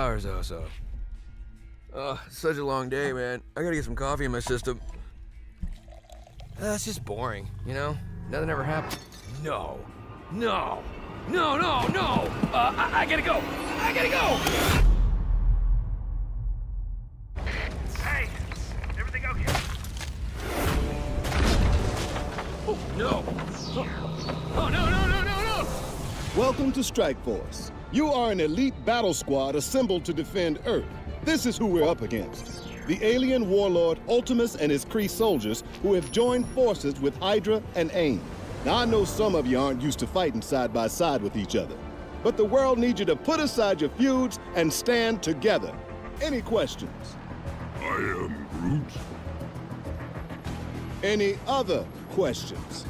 hours though, so. Such a long day, man. I gotta get some coffee in my system. It's just boring, you know? Nothing ever happened. No. I gotta go. Hey, everything okay? Oh, no. Oh, no. Welcome to Strike Force. You are an elite battle squad assembled to defend Earth. This is who we're up against. The alien warlord Ultimus and his Kree soldiers who have joined forces with Hydra and AIM. Now, I know some of you aren't used to fighting side by side with each other, but the world needs you to put aside your feuds and stand together. Any questions? I am Groot. Any other questions?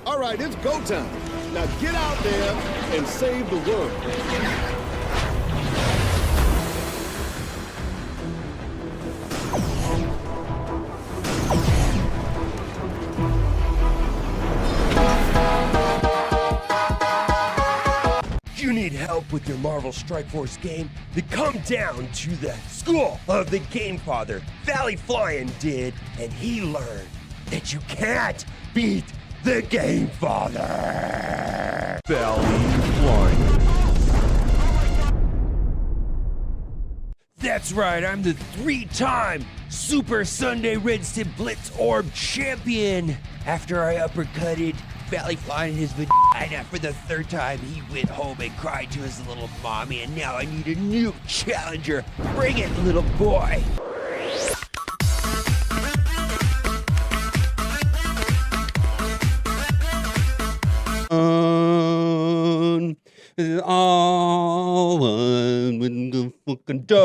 All right, it's go time. Now get out there and save the world. You need help with your Marvel Strike Force game? Then come down to the school of the Game Father. Valley Flying did, and he learned that you can't beat the Game Father. Valley Flying. That's right, I'm the 3-time Super Sunday Redstone Blitz Orb champion. After I uppercutted Valley Flying in his vagina for the 3rd time, he went home and cried to his little mommy, and now I need a new challenger. Bring it, little boy. All with the fucking dope.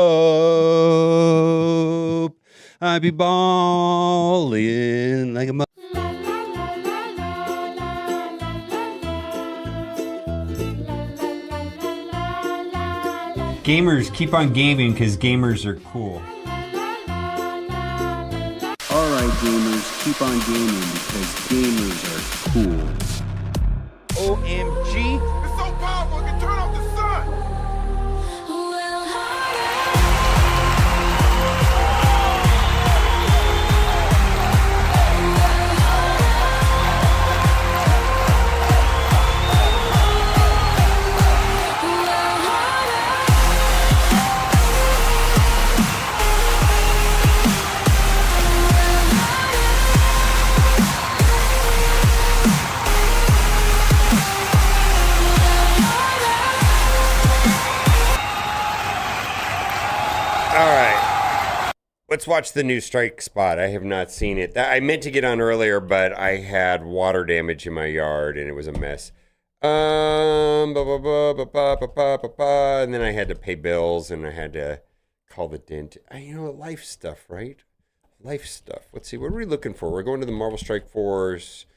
I be ballin' like a Gamers, keep on gaming because gamers are cool. Alright gamers, keep on gaming because gamers are cool. OMG. It's so powerful, I can turn off the sun! Let's watch the new Strike Spot. I have not seen it. I meant to get on earlier, but I had water damage in my yard and it was a mess. And then I had to pay bills and I had to call the dent. Life stuff, right? Life stuff. Let's see. What are we looking for? We're going to the Marvel Strike Force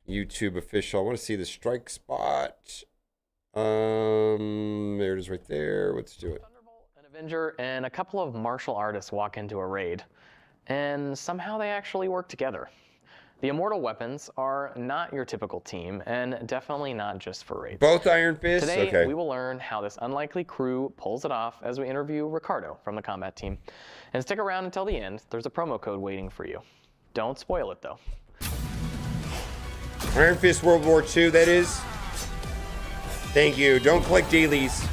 YouTube official. I want to see the Strike Spot. There it is right there. Let's do it. Avenger and a couple of martial artists walk into a raid, and somehow they actually work together. The Immortal Weapons are not your typical team, and definitely not just for raids. Both Iron Fists? Today, okay. we will learn how this unlikely crew pulls it off as we interview Ricardo from the combat team. And stick around until the end. There's a promo code waiting for you. Don't spoil it, though. Iron Fist World War II, that is. Thank you. Don't collect dailies.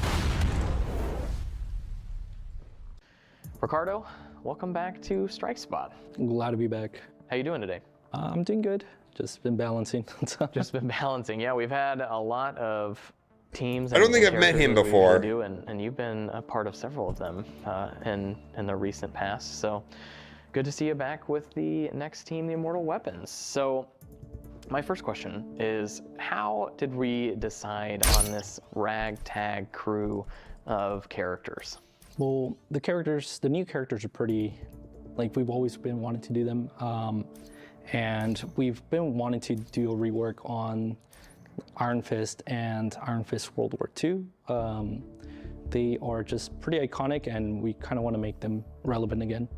Ricardo, welcome back to Strike Spot. Glad to be back. How you doing today? I'm doing good. Just been balancing. Just been balancing. Yeah, we've had a lot of teams. I don't think I've met him before. And you've been a part of several of them in the recent past. So good to see you back with the next team, the Immortal Weapons. So my first question is, how did we decide on this ragtag crew of characters? Well, the new characters are pretty, we've always been wanting to do them. And we've been wanting to do a rework on Iron Fist and Iron Fist World War II. They are just pretty iconic and we kind of want to make them relevant again.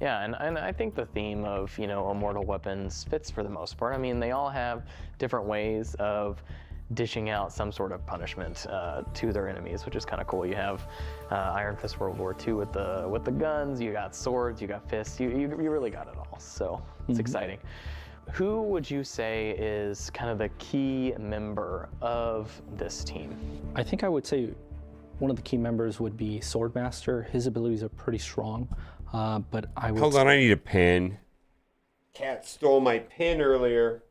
Yeah, and I think the theme of, Immortal Weapons fits for the most part. I mean, they all have different ways of dishing out some sort of punishment to their enemies, which is kind of cool. You have Iron Fist World War II with the guns, you got swords, you got fists, you really got it all. So it's exciting. Who would you say is kind of the key member of this team? I think I would say one of the key members would be Swordmaster. His abilities are pretty strong, but I would... Hold on, I need a pen. Cat stole my pen earlier.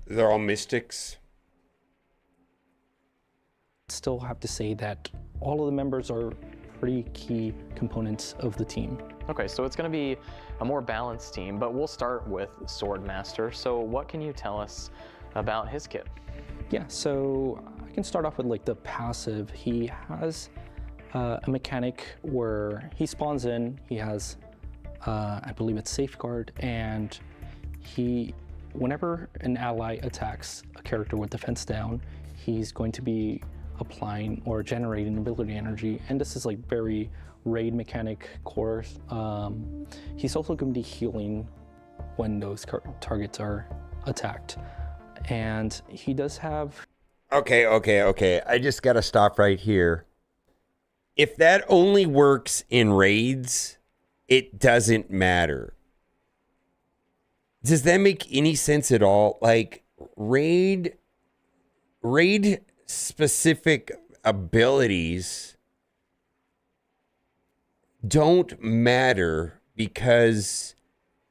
They're all mystics. Still have to say that all of the members are pretty key components of the team. Okay, so it's going to be a more balanced team, but we'll start with Swordmaster. So what can you tell us about his kit? Yeah, so I can start off with like the passive. He has a mechanic where he spawns in, he has, I believe it's Safeguard, and whenever an ally attacks a character with defense down, he's going to be applying or generating ability energy, and this is like very raid mechanic core. He's also going to be healing when those targets are attacked, and he does have... Okay. I just gotta stop right here. If that only works in raids, it doesn't matter. Does that make any sense at all? Like, raid specific abilities don't matter because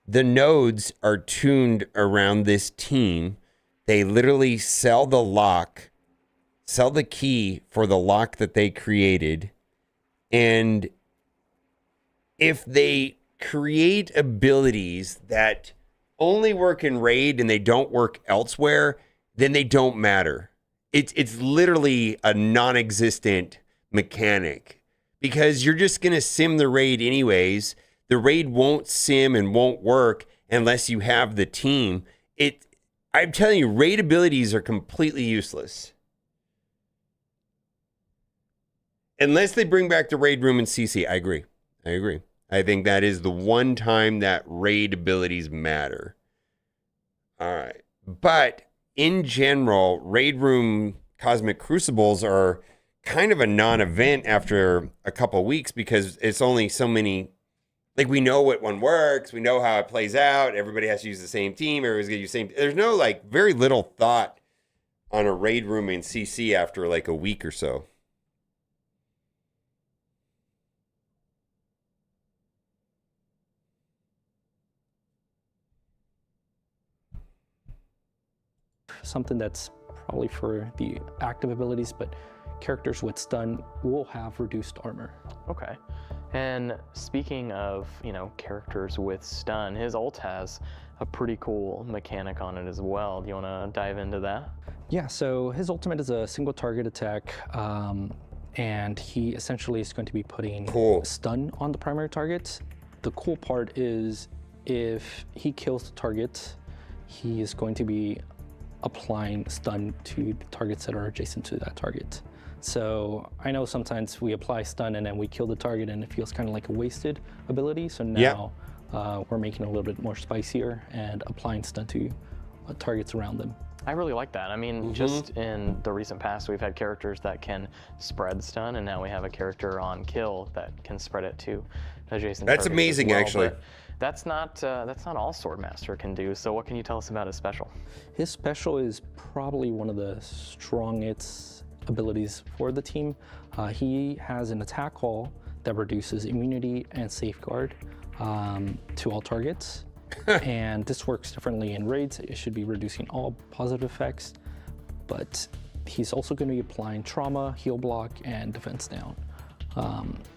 the nodes are tuned around this team. They literally sell the key for the lock that they created. And if they create abilities that only work in raid and they don't work elsewhere, then they don't matter. It's literally a non-existent mechanic because you're just going to sim the raid anyways. The raid won't sim and won't work unless you have the team. I'm telling you, raid abilities are completely useless. Unless they bring back the raid room in CC. I agree. I think that is the one time that raid abilities matter. All right. But in general, raid room cosmic crucibles are kind of a non-event after a couple weeks because it's only so many. Like, we know what one works. We know how it plays out. Everybody has to use the same team. Everybody's going to use the same. There's no, like, very little thought on a raid room in CC after, like, a week or so. Something that's probably for the active abilities, but characters with stun will have reduced armor. Okay. And speaking of, characters with stun, his ult has a pretty cool mechanic on it as well. Do you want to dive into that? Yeah, so his ultimate is a single target attack, and he essentially is going to be putting stun on the primary target. The cool part is if he kills the target, he is going to be applying stun to the targets that are adjacent to that target. So I know sometimes we apply stun and then we kill the target and it feels kind of like a wasted ability. So now we're making it a little bit more spicier and applying stun to targets around them. I really like that. I mean, just in the recent past, we've had characters that can spread stun, and now we have a character on kill that can spread it to adjacent targets. That's amazing, as well. actually. But That's not all Swordmaster can do. So what can you tell us about his special? His special is probably one of the strongest abilities for the team. He has an attack call that reduces immunity and safeguard to all targets. And this works differently in raids. It should be reducing all positive effects, but he's also going to be applying trauma, heal block, and defense down.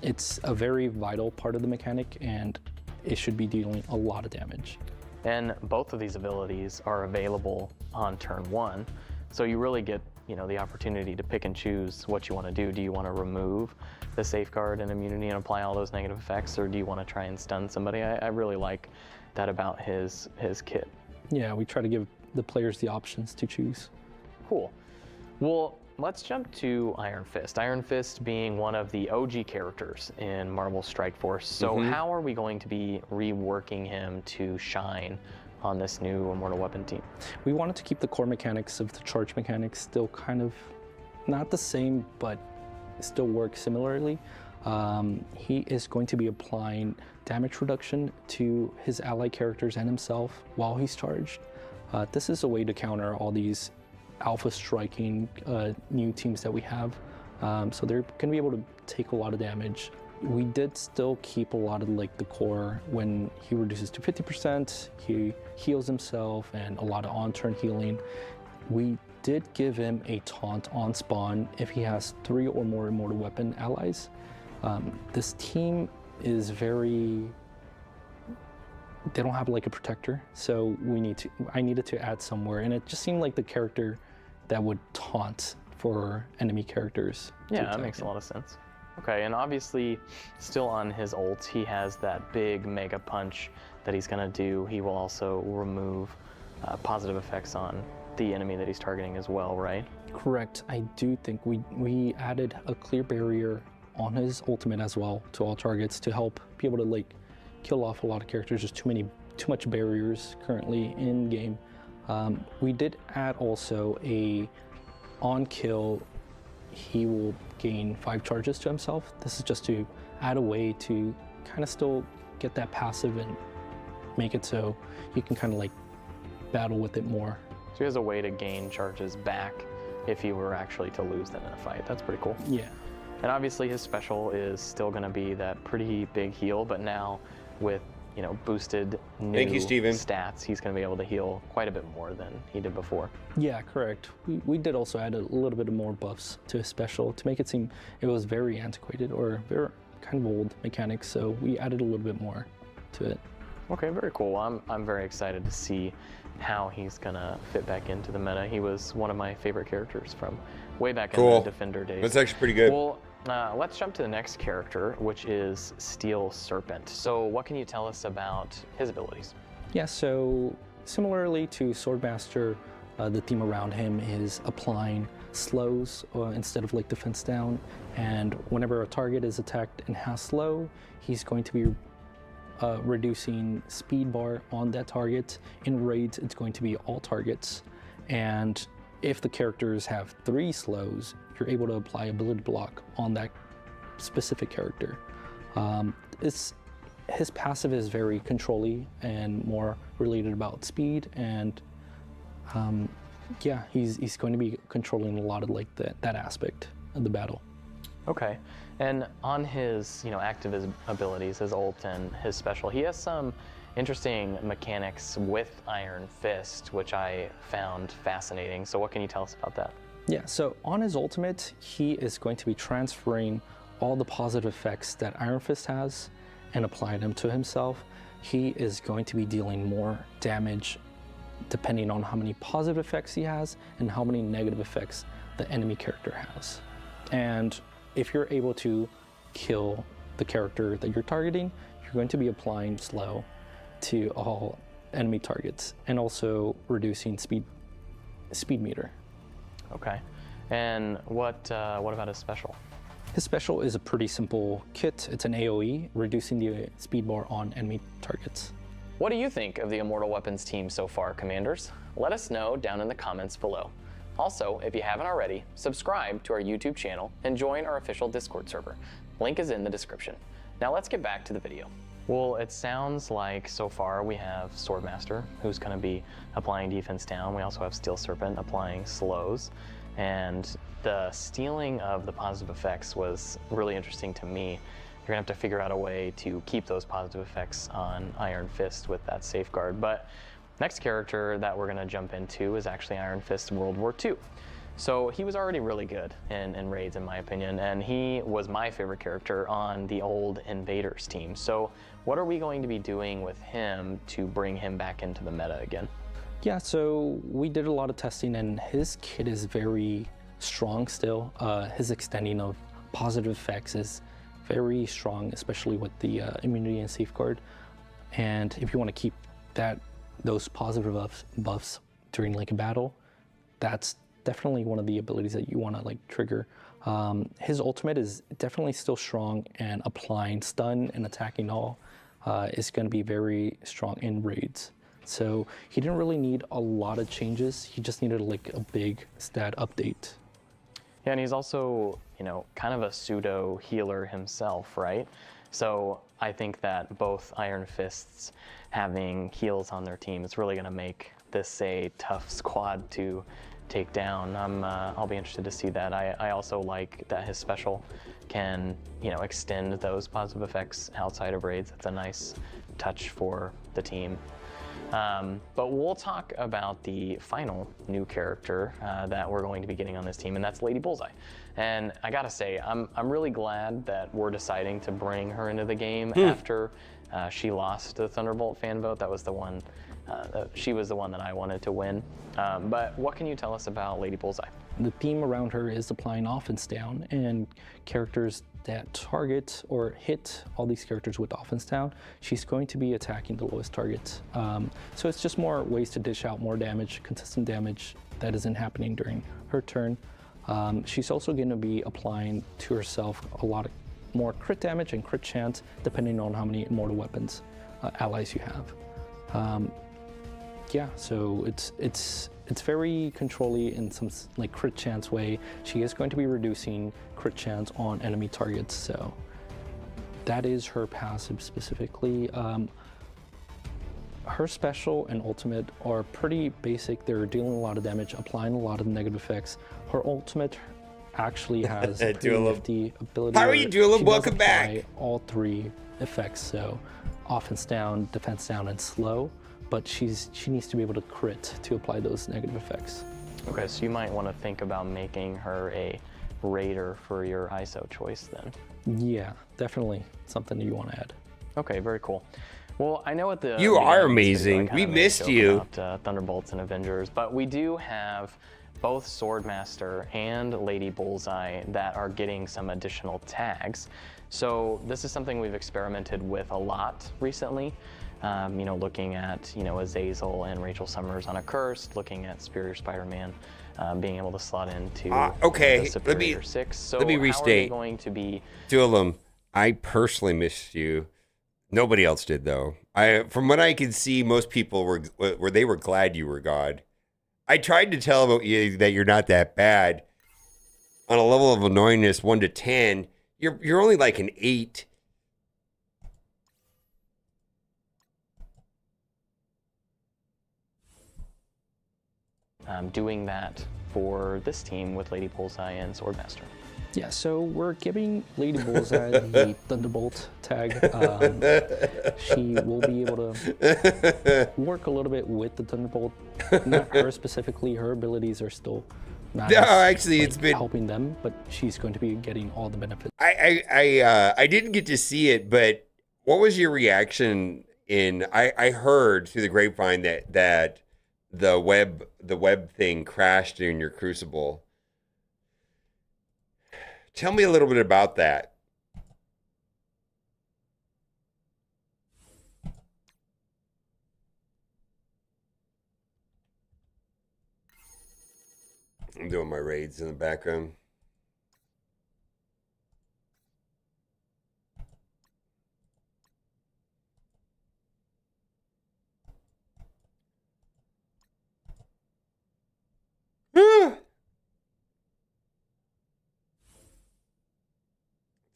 It's a very vital part of the mechanic, and it should be dealing a lot of damage. And both of these abilities are available on turn 1, so you really get the opportunity to pick and choose what you want to do. Do you want to remove the safeguard and immunity and apply all those negative effects, or do you want to try and stun somebody? I really like that about his kit. Yeah, we try to give the players the options to choose. Cool. Well, let's jump to Iron Fist. Iron Fist being one of the OG characters in Marvel Strike Force. So how are we going to be reworking him to shine on this new Immortal Weapon team? We wanted to keep the core mechanics of the charge mechanics still kind of not the same, but still work similarly. He is going to be applying damage reduction to his ally characters and himself while he's charged. This is a way to counter all these alpha striking new teams that we have. So they're going to be able to take a lot of damage. We did still keep a lot of the core. When he reduces to 50%, he heals himself and a lot of on-turn healing. We did give him a taunt on spawn if he has 3 or more Immortal Weapon allies. This team is they don't have a protector, so I needed to add somewhere, and it just seemed like the character that would taunt for enemy characters. Yeah, that makes a lot of sense. Okay, and obviously still on his ult, he has that big mega punch that he's gonna do. He will also remove positive effects on the enemy that he's targeting as well, right? Correct. I do think we added a clear barrier on his ultimate as well to all targets to help be able to kill off a lot of characters. There's too much barriers currently in game. We did add also on kill, he will gain 5 charges to himself. This is just to add a way to kind of still get that passive and make it so you can kind of battle with it more. So he has a way to gain charges back if he were actually to lose them in a fight. That's pretty cool. Yeah. And obviously his special is still going to be that pretty big heal, but now with boosted new stats, he's going to be able to heal quite a bit more than he did before. Yeah, correct. We did also add a little bit more buffs to his special to make it seem it was very antiquated or very kind of old mechanics, so we added a little bit more to it. Okay, very cool. I'm very excited to see how he's gonna fit back into the meta. He was one of my favorite characters from way back in the Defender days. That's actually pretty good. Well, let's jump to the next character, which is Steel Serpent. So what can you tell us about his abilities? Yeah, so similarly to Swordmaster, the theme around him is applying slows instead of defense down. And whenever a target is attacked and has slow, he's going to be reducing speed bar on that target. In raids, it's going to be all targets. And if the characters have 3 slows, you're able to apply ability block on that specific character. His passive is very control-y and more related about speed, and yeah, he's going to be controlling a lot of that aspect of the battle. Okay, and on his active abilities, his ult and his special, he has some interesting mechanics with Iron Fist, which I found fascinating. So what can you tell us about that? Yeah, so on his ultimate, he is going to be transferring all the positive effects that Iron Fist has and applying them to himself. He is going to be dealing more damage depending on how many positive effects he has and how many negative effects the enemy character has. And if you're able to kill the character that you're targeting, you're going to be applying slow to all enemy targets and also reducing speed meter. Okay, and what about his special? His special is a pretty simple kit. It's an AoE, reducing the speed bar on enemy targets. What do you think of the Immortal Weapons team so far, Commanders? Let us know down in the comments below. Also, if you haven't already, subscribe to our YouTube channel and join our official Discord server. Link is in the description. Now let's get back to the video. Well, it sounds like so far we have Swordmaster, who's going to be applying defense down. We also have Steel Serpent applying slows. And the stealing of the positive effects was really interesting to me. You're going to have to figure out a way to keep those positive effects on Iron Fist with that safeguard. But next character that we're going to jump into is actually Iron Fist World War II. So he was already really good in raids, in my opinion, and he was my favorite character on the old Invaders team. So what are we going to be doing with him to bring him back into the meta again? Yeah, so we did a lot of testing, and his kit is very strong still. His extending of positive effects is very strong, especially with the immunity and safeguard. And if you want to keep those positive buffs during like a battle, that's definitely one of the abilities that you want to like trigger. His ultimate is definitely still strong, and applying stun and attacking all is going to be very strong in raids. So he didn't really need a lot of changes. He just needed like a big stat update. Yeah, and he's also, you know, kind of a pseudo healer himself, right? So I think that both Iron Fists having heals on their team is really going to make this a tough squad to take down. I'll be interested to see that. I also like that his special can, you know, extend those positive effects outside of raids. It's a nice touch for the team. But we'll talk about the final new character that we're going to be getting on this team, and that's Lady Bullseye. And I gotta say, I'm really glad that we're deciding to bring her into the game after she lost the Thunderbolt fan vote. That was the one. She was the one that I wanted to win. But what can you tell us about Lady Bullseye? The theme around her is applying offense down, and characters that target or hit all these characters with offense down, she's going to be attacking the lowest targets. So it's just more ways to dish out more damage, consistent damage that isn't happening during her turn. She's also going to be applying to herself a lot more crit damage and crit chance, depending on how many Immortal Weapons allies you have. Yeah, so it's very controlly in some like crit chance way. She is going to be reducing crit chance on enemy targets, so that is her passive specifically. Her special and ultimate are pretty basic. They're dealing a lot of damage, applying a lot of negative effects. Her ultimate actually has a pretty nifty ability. How are you, Dulum? Welcome back. All three effects, so offense down, defense down, and slow. But she needs to be able to crit to apply those negative effects. Okay, so you might want to think about making her a raider for your ISO choice then. Yeah, definitely something that you want to add. Okay, very cool. Well, I know at the you are amazing. We missed you. About, Thunderbolts and Avengers, but we do have both Swordmaster and Lady Bullseye that are getting some additional tags. So this is something we've experimented with a lot recently. You know, looking at, you know, Azazel and Rachel Summers on a curse, looking at Superior Spider-Man being able to slot into okay. the Superior 6. So let me restate. How are they going to be... Dulum, I personally missed you. Nobody else did, though. From what I could see, most people were glad you were God. I tried to tell you that you're not that bad. On a level of annoyingness 1 to 10, you're only like an 8. Doing that for this team with Lady Bullseye and Swordmaster. Yeah, so we're giving Lady Bullseye the Thunderbolt tag. She will be able to work a little bit with the Thunderbolt. Not her specifically, her abilities are still not actually, like, it's been helping them, but she's going to be getting all the benefits. I didn't get to see it, but what was your reaction I heard through the grapevine that the web thing crashed in your Crucible. Tell me a little bit about that. I'm doing my raids in the background.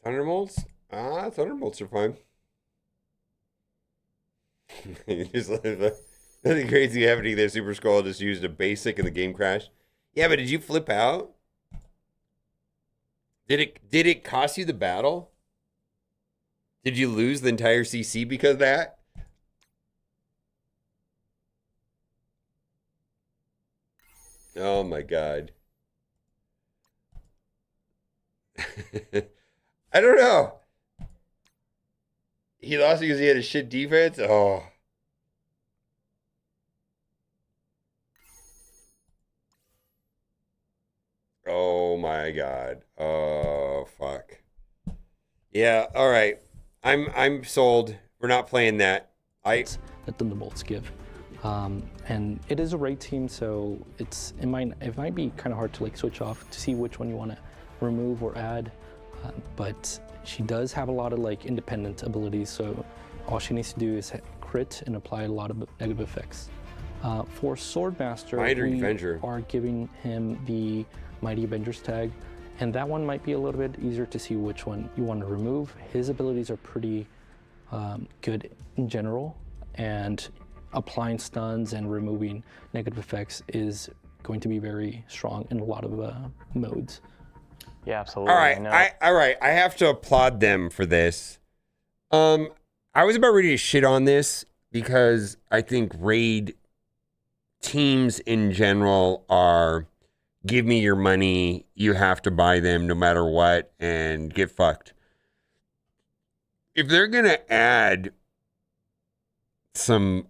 Thunderbolts? Thunderbolts are fine. Just nothing crazy happening there. Super Skull just used a basic and the game crashed. Yeah, but did you flip out? Did it cost you the battle? Did you lose the entire CC because of that? Oh my god. I don't know. He lost because he had a shit defense? Oh. Oh my god. Oh fuck. Yeah, all right. I'm sold. We're not playing that. That Thunderbolts give. And it is a raid team, so it might be kind of hard to like switch off to see which one you want to remove or add. But she does have a lot of like independent abilities, so all she needs to do is crit and apply a lot of negative effects. For Swordmaster, we are giving him the Mighty Avengers tag, and that one might be a little bit easier to see which one you want to remove. His abilities are pretty good in general, and applying stuns and removing negative effects is going to be very strong in a lot of modes. Yeah, absolutely. All right. I have to applaud them for this. I was about ready to shit on this because I think raid teams in general are give me your money, you have to buy them no matter what, and get fucked. If they're gonna add some,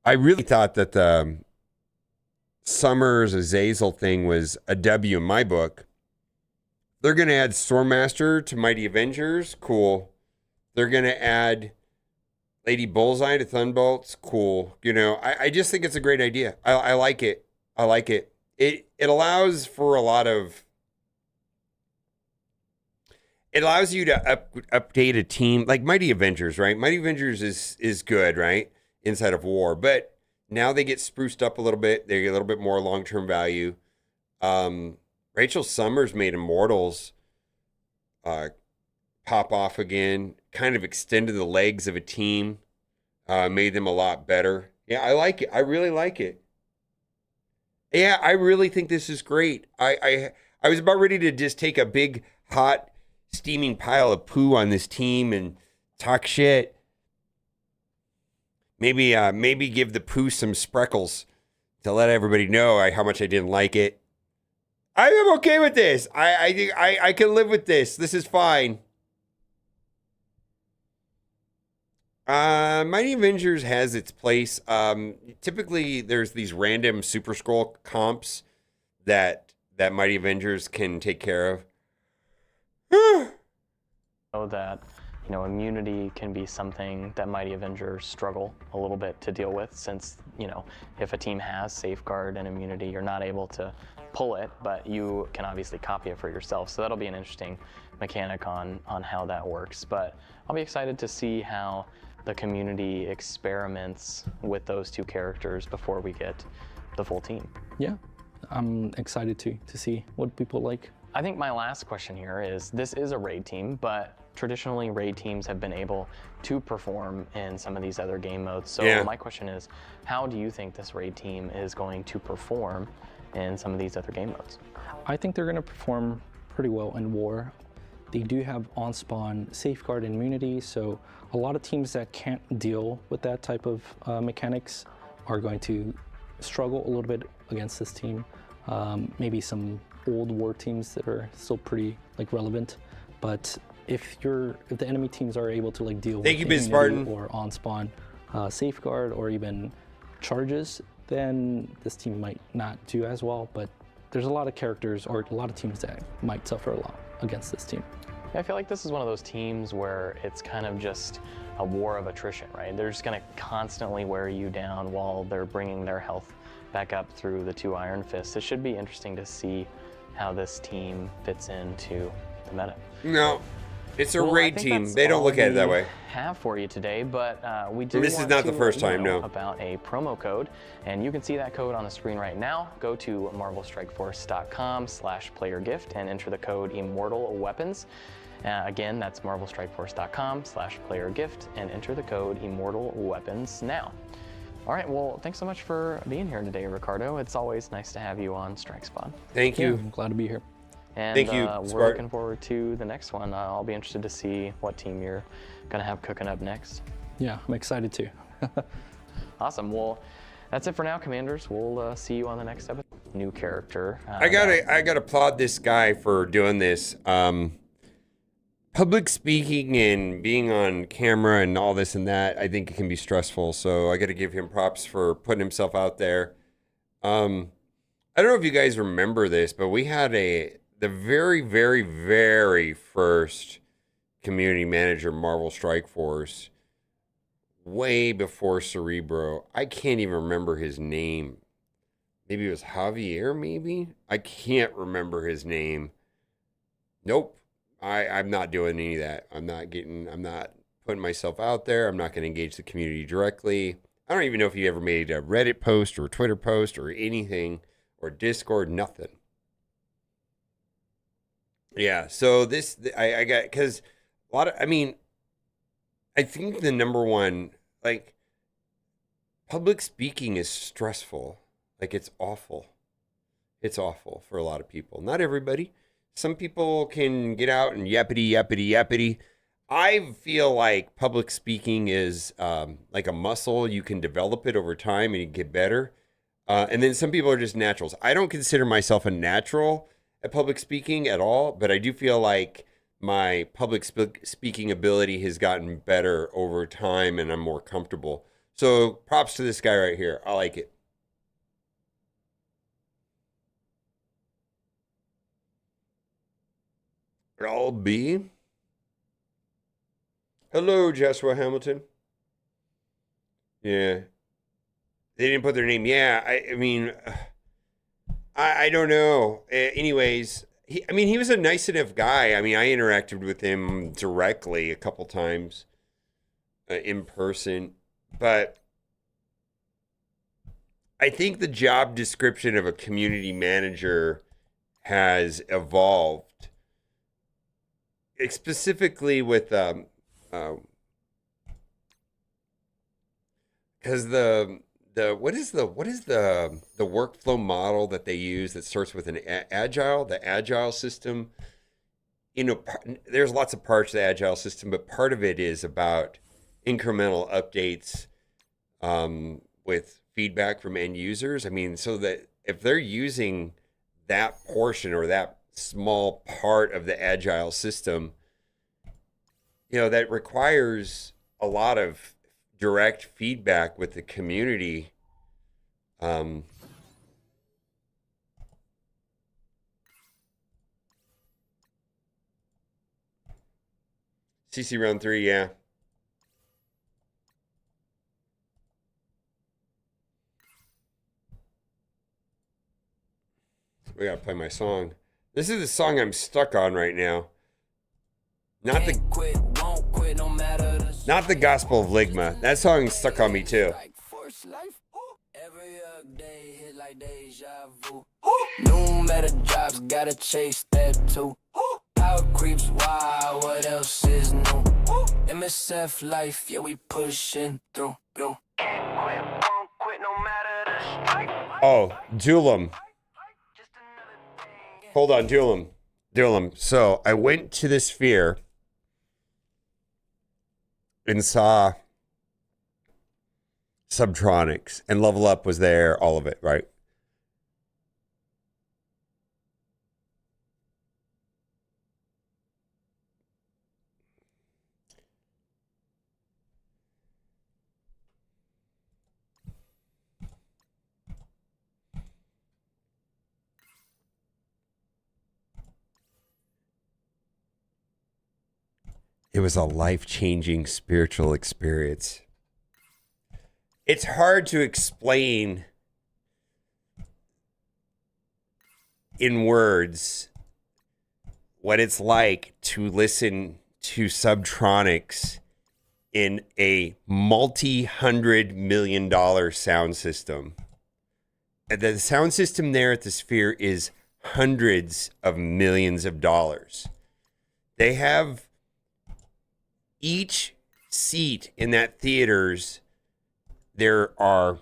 I really thought that the Summers Azazel thing was a W in my book. They're going to add Stormmaster to Mighty Avengers. Cool. They're going to add Lady Bullseye to Thunderbolts. Cool. You know, I just think it's a great idea. I like it. I like it. It allows for a lot of... It allows you to update a team. Like Mighty Avengers, right? Mighty Avengers is good, right? Inside of War. But now they get spruced up a little bit. They get a little bit more long-term value. Rachel Summers made Immortals pop off again, kind of extended the legs of a team, made them a lot better. Yeah, I like it. I really like it. Yeah, I really think this is great. I was about ready to just take a big, hot, steaming pile of poo on this team and talk shit. Maybe give the poo some spreckles to let everybody know how much I didn't like it. I am okay with this. I think I can live with this. This is fine. Mighty Avengers has its place. Typically, there's these random Super Skrull comps that Mighty Avengers can take care of. Know that, you know, immunity can be something that Mighty Avengers struggle a little bit to deal with, since, you know, if a team has safeguard and immunity, you're not able to pull it, but you can obviously copy it for yourself. So that'll be an interesting mechanic on how that works. But I'll be excited to see how the community experiments with those two characters before we get the full team. Yeah, I'm excited to see what people like. I think my last question here is, this is a raid team, but traditionally raid teams have been able to perform in some of these other game modes. So my question is, how do you think this raid team is going to perform in some of these other game modes? I think they're going to perform pretty well in War. They do have on-spawn safeguard and immunity, so a lot of teams that can't deal with that type of mechanics are going to struggle a little bit against this team. Maybe some old War teams that are still pretty like relevant, but if the enemy teams are able to like deal with immunity or on-spawn safeguard or even charges, then this team might not do as well. But there's a lot of characters or a lot of teams that might suffer a lot against this team. I feel like this is one of those teams where it's kind of just a war of attrition, right? They're just going to constantly wear you down while they're bringing their health back up through the two Iron Fists. It should be interesting to see how this team fits into the meta. No, it's a raid team. They don't look at it that way. Have for you today, but we do. This is not the first time, no. About a promo code, and you can see that code on the screen right now. Go to marvelstrikeforce.com/playergift and enter the code Immortal Weapons. Again, that's marvelstrikeforce.com/playergift and enter the code Immortal Weapons now. All right, well, thanks so much for being here today, Ricardo. It's always nice to have you on Strike Spawn. Thank you. I'm glad to be here. And Thank you, we're Spark. looking forward to the next one. I'll be interested to see what team you're gonna have cooking up next. Yeah, I'm excited too. Awesome. Well, that's it for now, Commanders. We'll see you on the next episode. New character. I gotta applaud this guy for doing this. Public speaking and being on camera and all this and that, I think it can be stressful. So I got to give him props for putting himself out there. I don't know if you guys remember this, but we had the very, very, very first community manager Marvel Strike Force way before Cerebro. I can't even remember his name. Maybe it was Javier, maybe? I can't remember his name. Nope. I'm not doing any of that. I'm not putting myself out there. I'm not going to engage the community directly. I don't even know if he ever made a Reddit post or a Twitter post or anything or Discord, nothing. Yeah, so I got, because a lot of, I think the number one, like, public speaking is stressful. Like, it's awful. It's awful for a lot of people. Not everybody. Some people can get out and yappity. I feel like public speaking is like a muscle. You can develop it over time and you get better. And then some people are just naturals. I don't consider myself a natural at public speaking at all, but I do feel like my public speaking ability has gotten better over time and I'm more comfortable. So props to this guy right here. I like it. I'll be. Hello, Joshua Hamilton. Yeah. They didn't put their name. Yeah, I don't know. Anyways, he was a nice enough guy. I interacted with him directly a couple times in person. But I think the job description of a community manager has evolved. Specifically with because the what is the workflow model that they use that starts with the agile system. There's lots of parts of the agile system, but part of it is about incremental updates with feedback from end users. So that if they're using that portion or that small part of the agile system, that requires a lot of direct feedback with the community. CC round 3, yeah. We gotta play my song. This is the song I'm stuck on right now. Not the Gospel of Ligma. That song is stuck on me too. No matter jobs, gotta chase that too. Power creeps wild, what else is new? MSF life, yeah, we pushing through. Can't quit, won't quit, no matter the strike. Oh, Duelim. Hold on, Duelim. So I went to the Sphere and saw Subtronics, and Level Up was there, all of it, right? It was a life-changing spiritual experience. It's hard to explain in words what it's like to listen to Subtronics in a multi-$100 million sound system. And the sound system there at the Sphere is hundreds of millions of dollars. They have each seat in that theaters. There are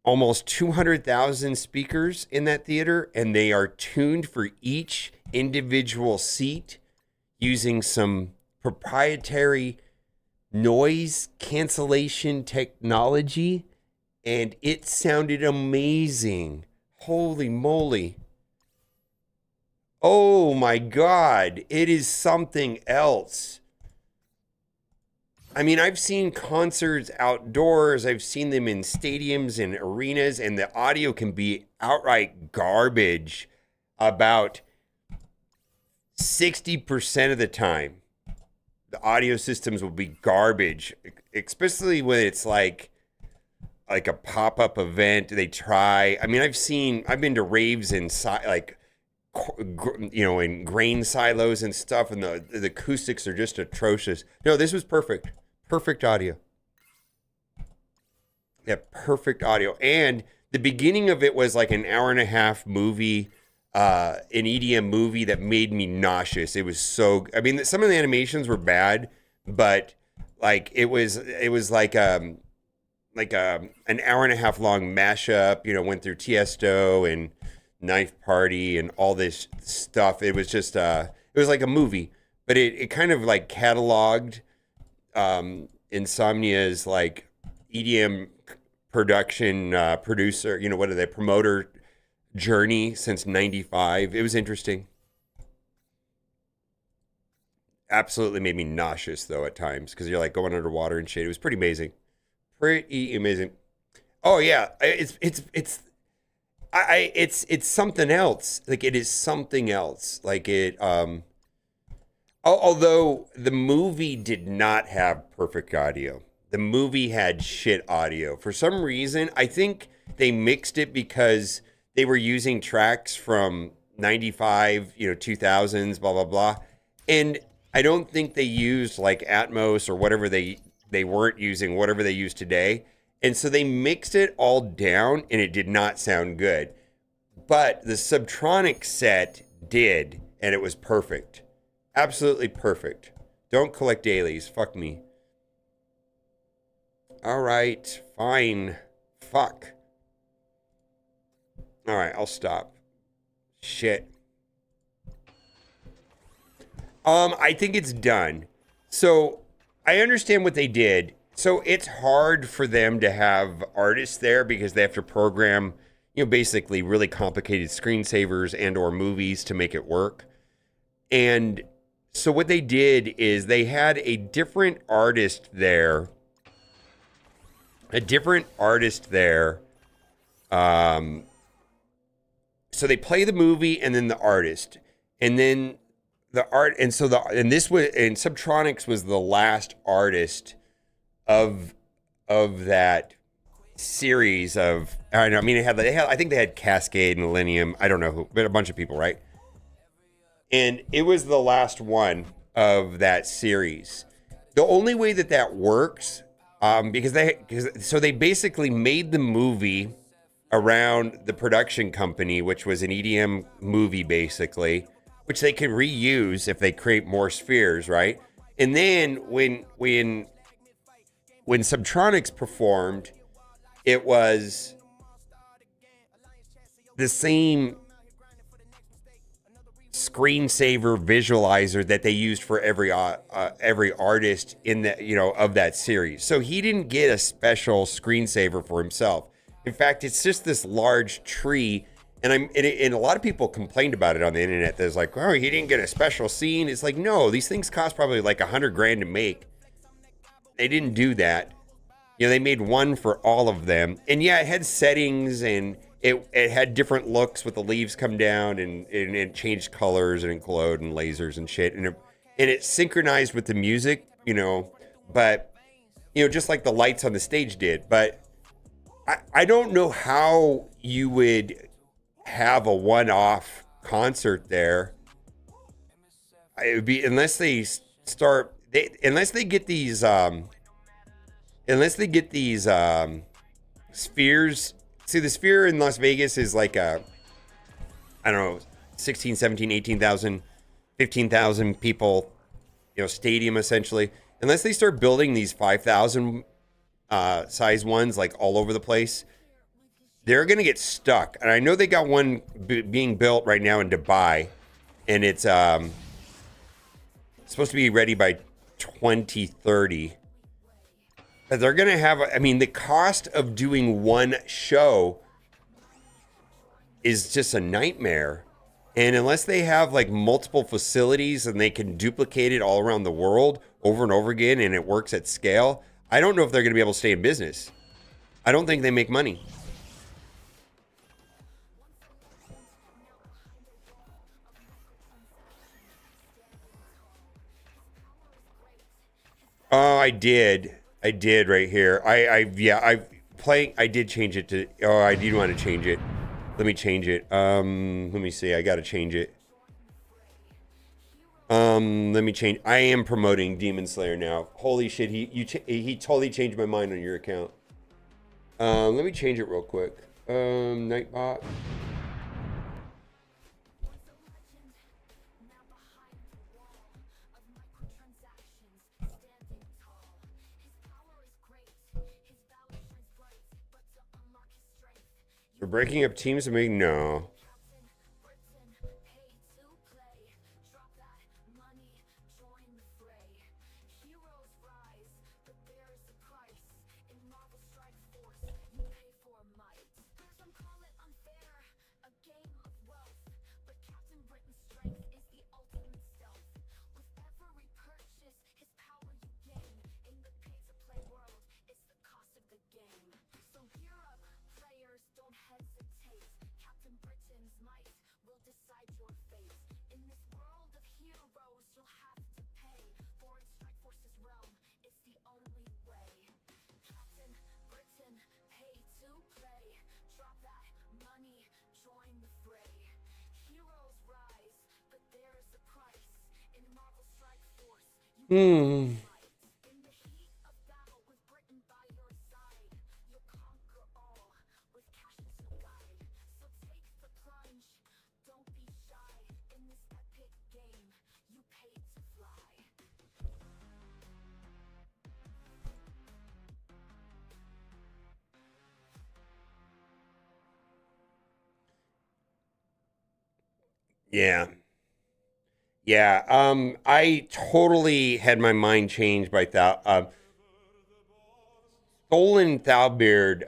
almost 200,000 speakers in that theater, and they are tuned for each individual seat using some proprietary noise cancellation technology, and it sounded amazing. Holy moly. Oh my God, it is something else. I mean, I've seen concerts outdoors, I've seen them in stadiums and arenas, and the audio can be outright garbage about 60% of the time. The audio systems will be garbage, especially when it's like a pop-up event. They try. I mean, I've been to raves in in grain silos and stuff, and the acoustics are just atrocious. No, this was perfect. Perfect audio. Yeah, perfect audio. And the beginning of it was like an hour and a half movie, an EDM movie that made me nauseous. It was so, I mean, some of the animations were bad, but like it was like an hour and a half long mashup, went through Tiesto and Knife Party and all this stuff. It was just, it was like a movie, but it kind of like cataloged Insomnia's like EDM production producer, what are they, promoter journey since 95. It was interesting. Absolutely made me nauseous though at times, because you're like going underwater and shit. It was pretty amazing. Pretty amazing. Oh yeah, it's something else. Like it is something else. Like it although the movie did not have perfect audio. The movie had shit audio. For some reason, I think they mixed it because they were using tracks from 95, 2000s, blah, blah, blah. And I don't think they used like Atmos or whatever they weren't using, whatever they use today. And so they mixed it all down and it did not sound good. But the Subtronic set did, and it was perfect. Absolutely perfect. Don't collect dailies. Fuck me. All right. Fine. Fuck. All right. I'll stop. Shit. I think it's done. So I understand what they did. So it's hard for them to have artists there because they have to program, basically really complicated screensavers and or movies to make it work. And so what they did is they had a different artist there. So they play the movie and then the artist. And then the art, and so Subtronics was the last artist of that series of, I don't know, I mean, I think they had Cascade and Millennium, I don't know who, but a bunch of people, right? And it was the last one of that series. The only way that works, because they basically made the movie around the production company, which was an EDM movie basically, which they can reuse if they create more spheres, right? And then when Subtronics performed, it was the same screensaver visualizer that they used for every artist in the of that series. So he didn't get a special screensaver for himself. In fact, it's just this large tree, and a lot of people complained about it on the internet. There's like, oh, he didn't get a special scene. It's like, no, these things cost probably like $100,000 to make. They didn't do that. They made one for all of them, and yeah, it had settings and it had different looks with the leaves come down and it changed colors and it glowed and lasers and shit. And it synchronized with the music, but, just like the lights on the stage did. But I don't know how you would have a one-off concert there. It would be, unless they get these spheres. See, the sphere in Las Vegas is like I don't know, 16, 17, 18,000, 15,000 people, stadium essentially. Unless they start building these 5,000 size ones like all over the place, they're going to get stuck. And I know they got one being built right now in Dubai, and it's supposed to be ready by 2030. But they're going to have, the cost of doing one show is just a nightmare. And unless they have like multiple facilities and they can duplicate it all around the world over and over again and it works at scale, I don't know if they're going to be able to stay in business. I don't think they make money. Oh, I did right here. I did change it to, I do want to change it. Let me change it. Let me see. I got to change it. Let me change. I am promoting Demon Slayer now. Holy shit. He totally changed my mind on your account. Let me change it real quick. Nightbot. We're breaking up teams and making no. Yeah. Yeah. I totally had my mind changed by Stolen Thalbeard,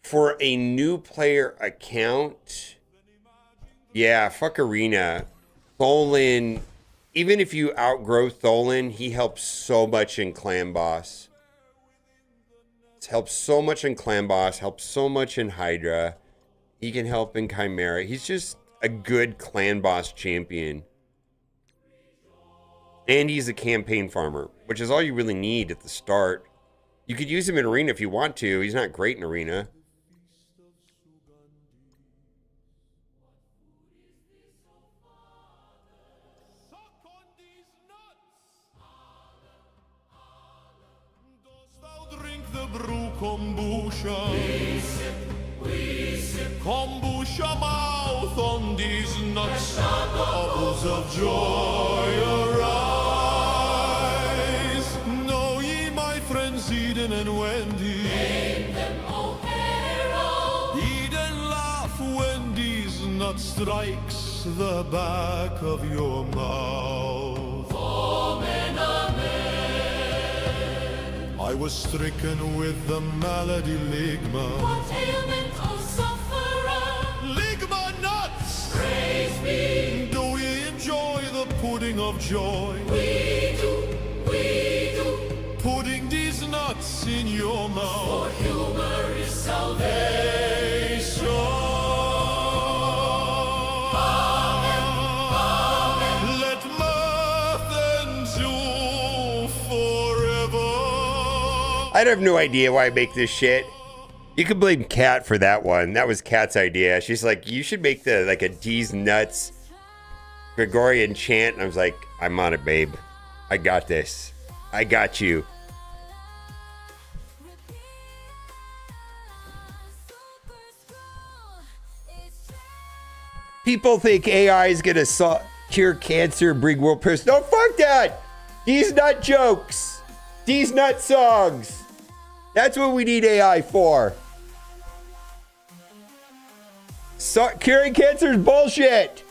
for a new player account. Yeah, fuck Arena. Tholen, even if you outgrow Tholen, he helps so much in Clan Boss. Helps so much in Clan Boss, helps so much in Hydra. He can help in Chimera. He's just a good Clan Boss champion. And he's a campaign farmer, which is all you really need at the start. You could use him in Arena if you want to. He's not great in Arena. Drink the brew kombucha. We sip kombucha mouth on these nuts. Bubbles of joy arise. Know ye my friends Eden and Wendy. Name them, O herald. Eden laugh when these nuts strikes the back of your mouth. Amen, amen. I was stricken with the malady ligma. What ailment, O sufferer? Ligma nuts! Praise be! Do ye enjoy the pudding of joy? We do, we do. Putting these nuts in your mouth. For humor is salvation. Amen, amen. Let mirth endure forever. I have no idea why I make this shit. You can blame Kat for that one. That was Kat's idea. She's like, you should make a D's Nuts Gregorian chant. And I was like, I'm on it, babe. I got this. I got you. people think AI is gonna cure cancer, bring world peace. No, fuck that. These not jokes. These not songs. That's what we need AI for. Curing cancer is bullshit.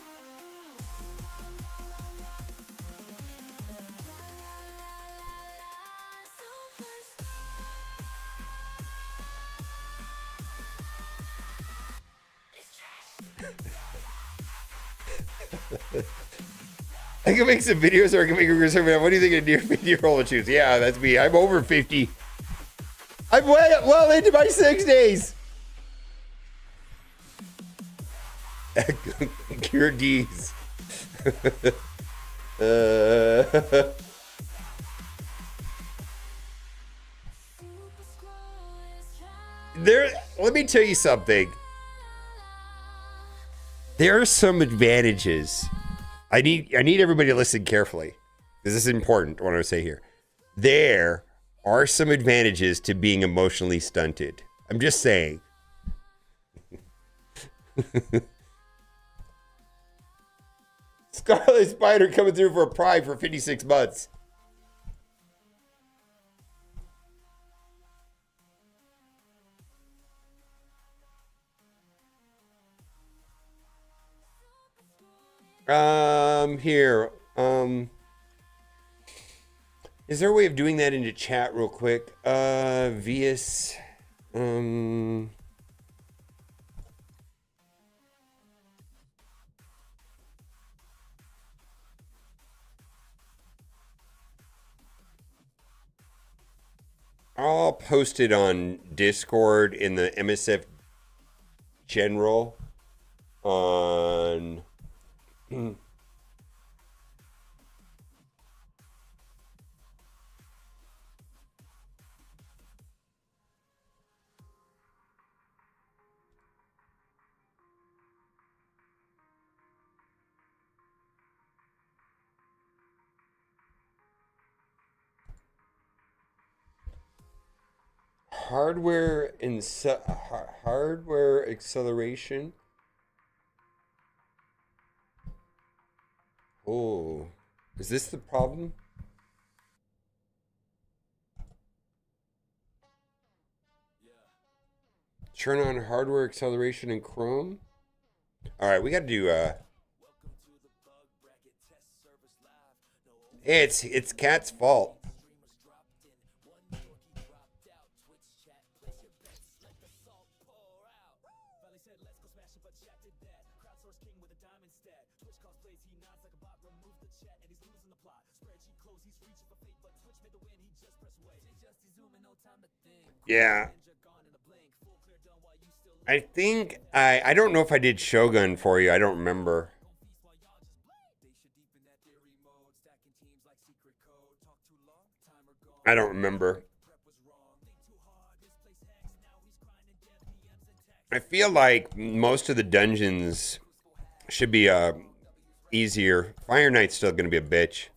I can make some videos or I can make a reserve. What do you think a near 50-year-old choose? Yeah, that's me. I'm over 50. I'm well into my 60s. Cure D's. Let me tell you something. There are some advantages. I need everybody to listen carefully. This is important, what I say here. There are some advantages to being emotionally stunted. I'm just saying. Scarlet Spider coming through for a prime for 56 months. Here. Is there a way of doing that into chat real quick? Vias. I'll post it on Discord in the MSF General on hardware acceleration. Oh, is this the problem? Turn on hardware acceleration in Chrome. All right, we got to do it's Cat's fault. Yeah. I think I don't know if I did Shogun for you. I don't remember. I don't remember. I feel like most of the dungeons should be easier. Fire Knight's still going to be a bitch.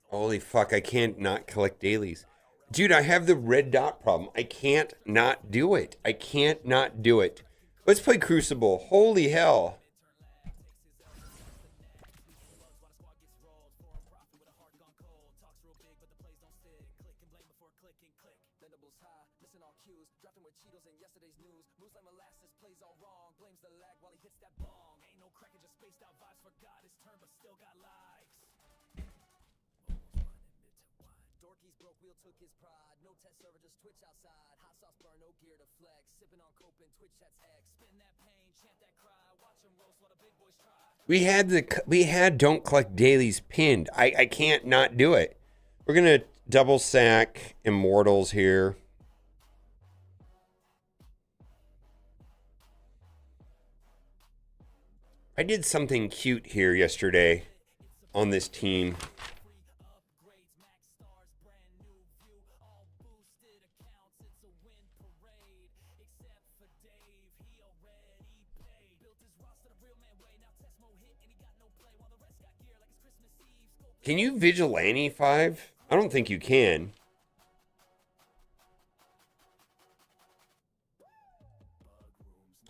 Holy fuck, I can't not collect dailies. Dude, I have the red dot problem. I can't not do it. I can't not do it. Let's play Crucible. Holy hell. We had don't collect dailies pinned. I can't not do it. We're gonna double sack Immortals here. I did something cute here yesterday on this team. Can you Vigilante 5? I don't think you can.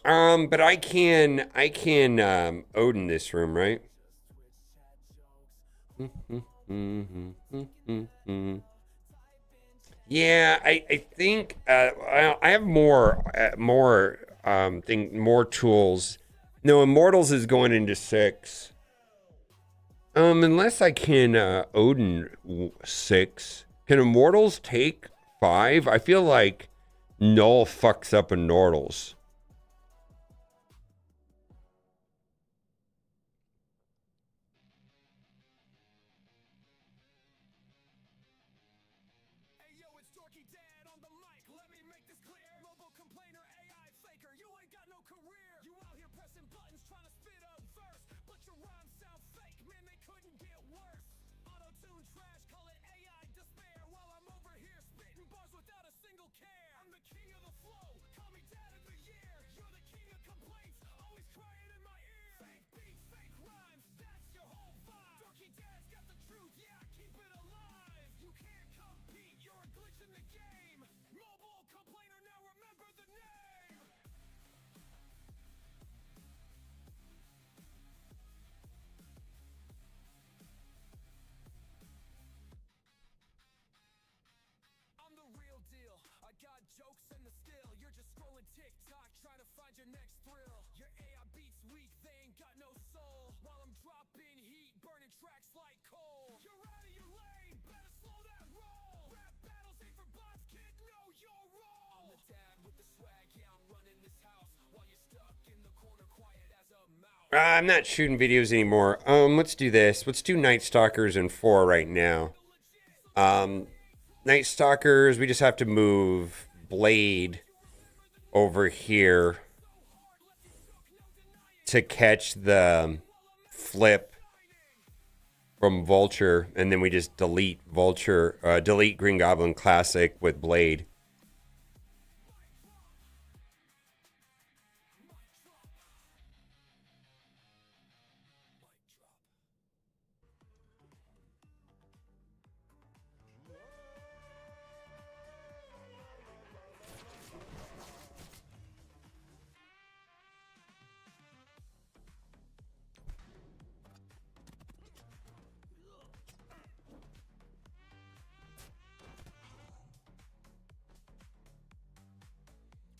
But I can Odin this room, right? Yeah, I think I have more tools. No, Immortals is going into 6. Unless I can Odin 6. Can Immortals take 5? I feel like Null fucks up Immortals. I'm not shooting videos anymore. Let's do this. Let's do Night Stalkers in 4 right now. Night Stalkers, we just have to move Blade over here to catch the flip from Vulture, and then we just delete Green Goblin Classic with Blade.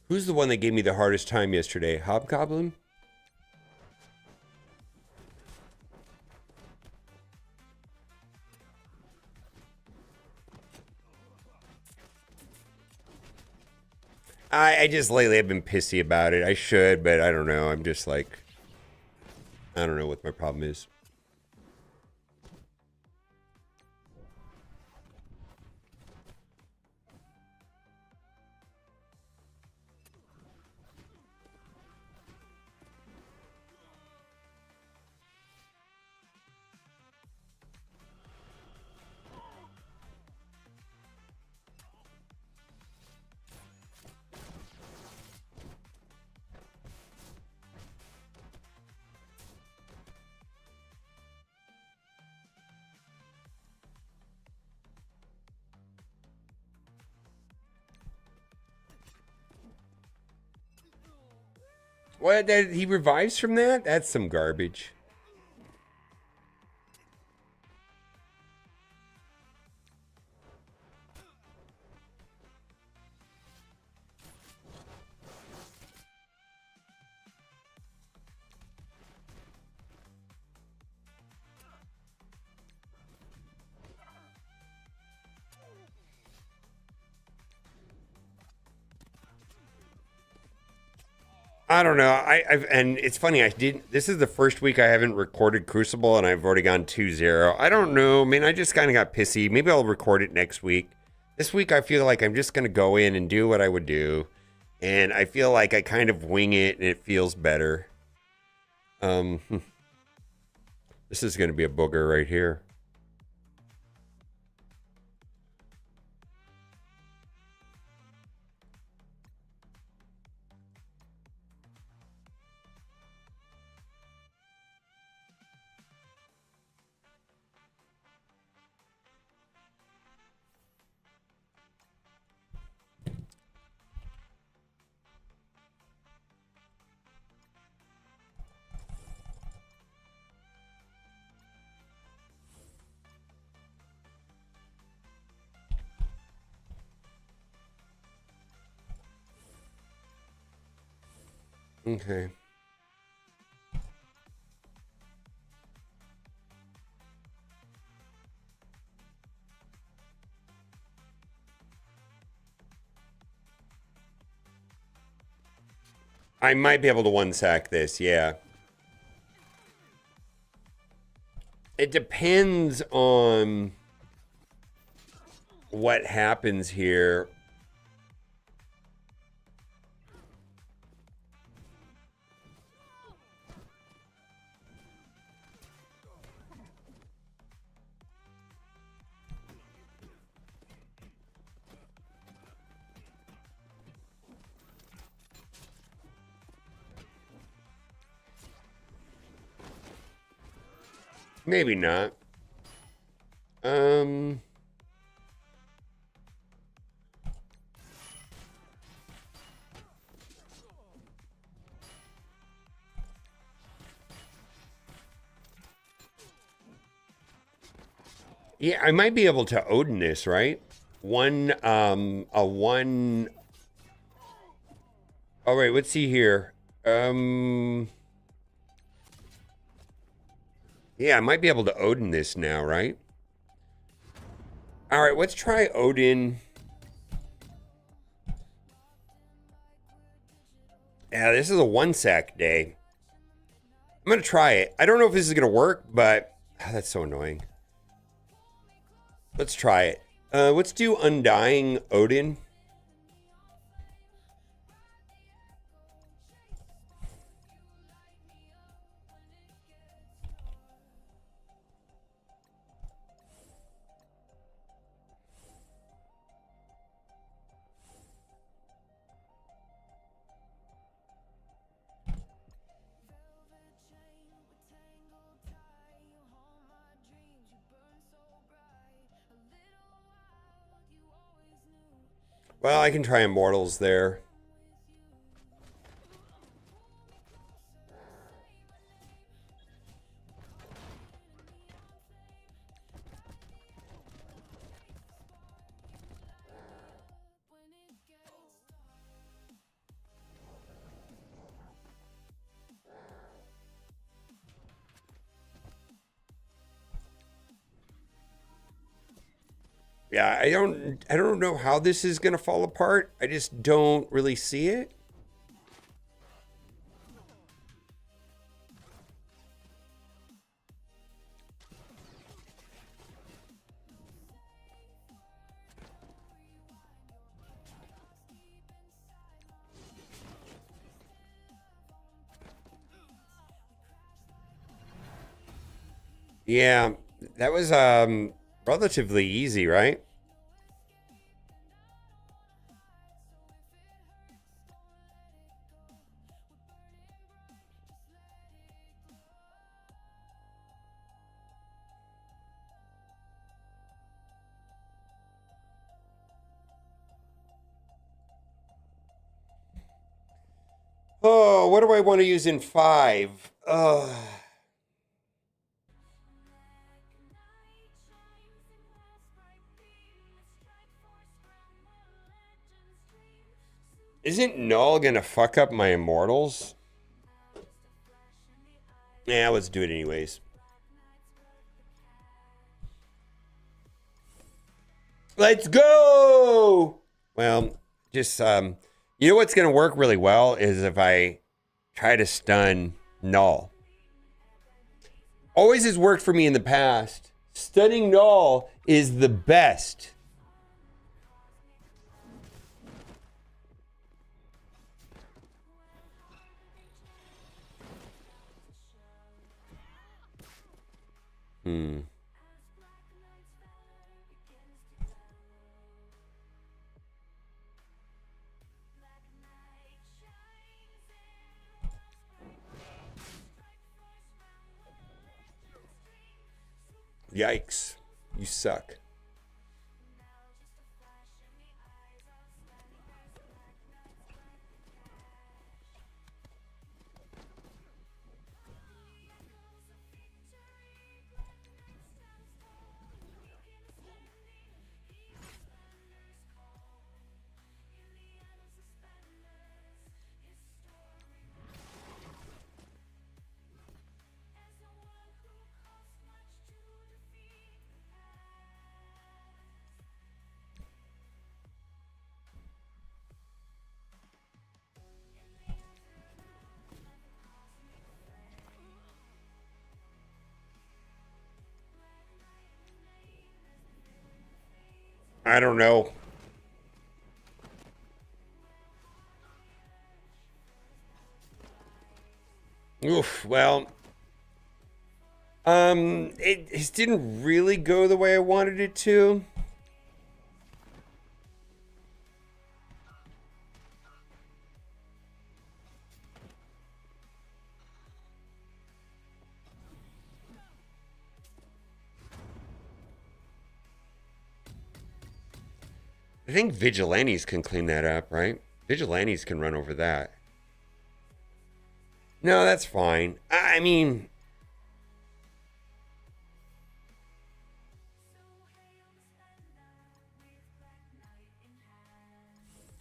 Who's the one that gave me the hardest time yesterday? Hobgoblin? I just lately have been pissy about it. I should, but I don't know. I'm just like, I don't know what my problem is. What? He revives from that? That's some garbage. I don't know. And it's funny. This is the first week I haven't recorded Crucible, and I've already gone 2-0. I don't know. I mean, I just kind of got pissy. Maybe I'll record it next week. This week, I feel like I'm just gonna go in and do what I would do, and I feel like I kind of wing it, and it feels better. This is gonna be a booger right here. Okay. I might be able to one-sack this, yeah. It depends on what happens here. Maybe not. Yeah, I might be able to Odin this, right? A one. All right, let's see here. Yeah, I might be able to Odin this now, right? All right, let's try Odin. Yeah, this is a one-sack day. I'm going to try it. I don't know if this is going to work, but that's so annoying. Let's try it. Let's do Undying Odin. Well, I can try Immortals there. Yeah, I don't know how this is going to fall apart. I just don't really see it. Yeah, that was relatively easy, right? Oh, what do I want to use in 5? Isn't Null going to fuck up my Immortals? Yeah, let's do it anyways. Let's go! Well, just, you know what's going to work really well is if I try to stun Null. Always has worked for me in the past. Stunning Null is the best. Yikes. You suck. I don't know. Oof, well, it didn't really go the way I wanted it to. I think vigilantes can clean that up, right? Vigilantes can run over that. No, that's fine. I mean,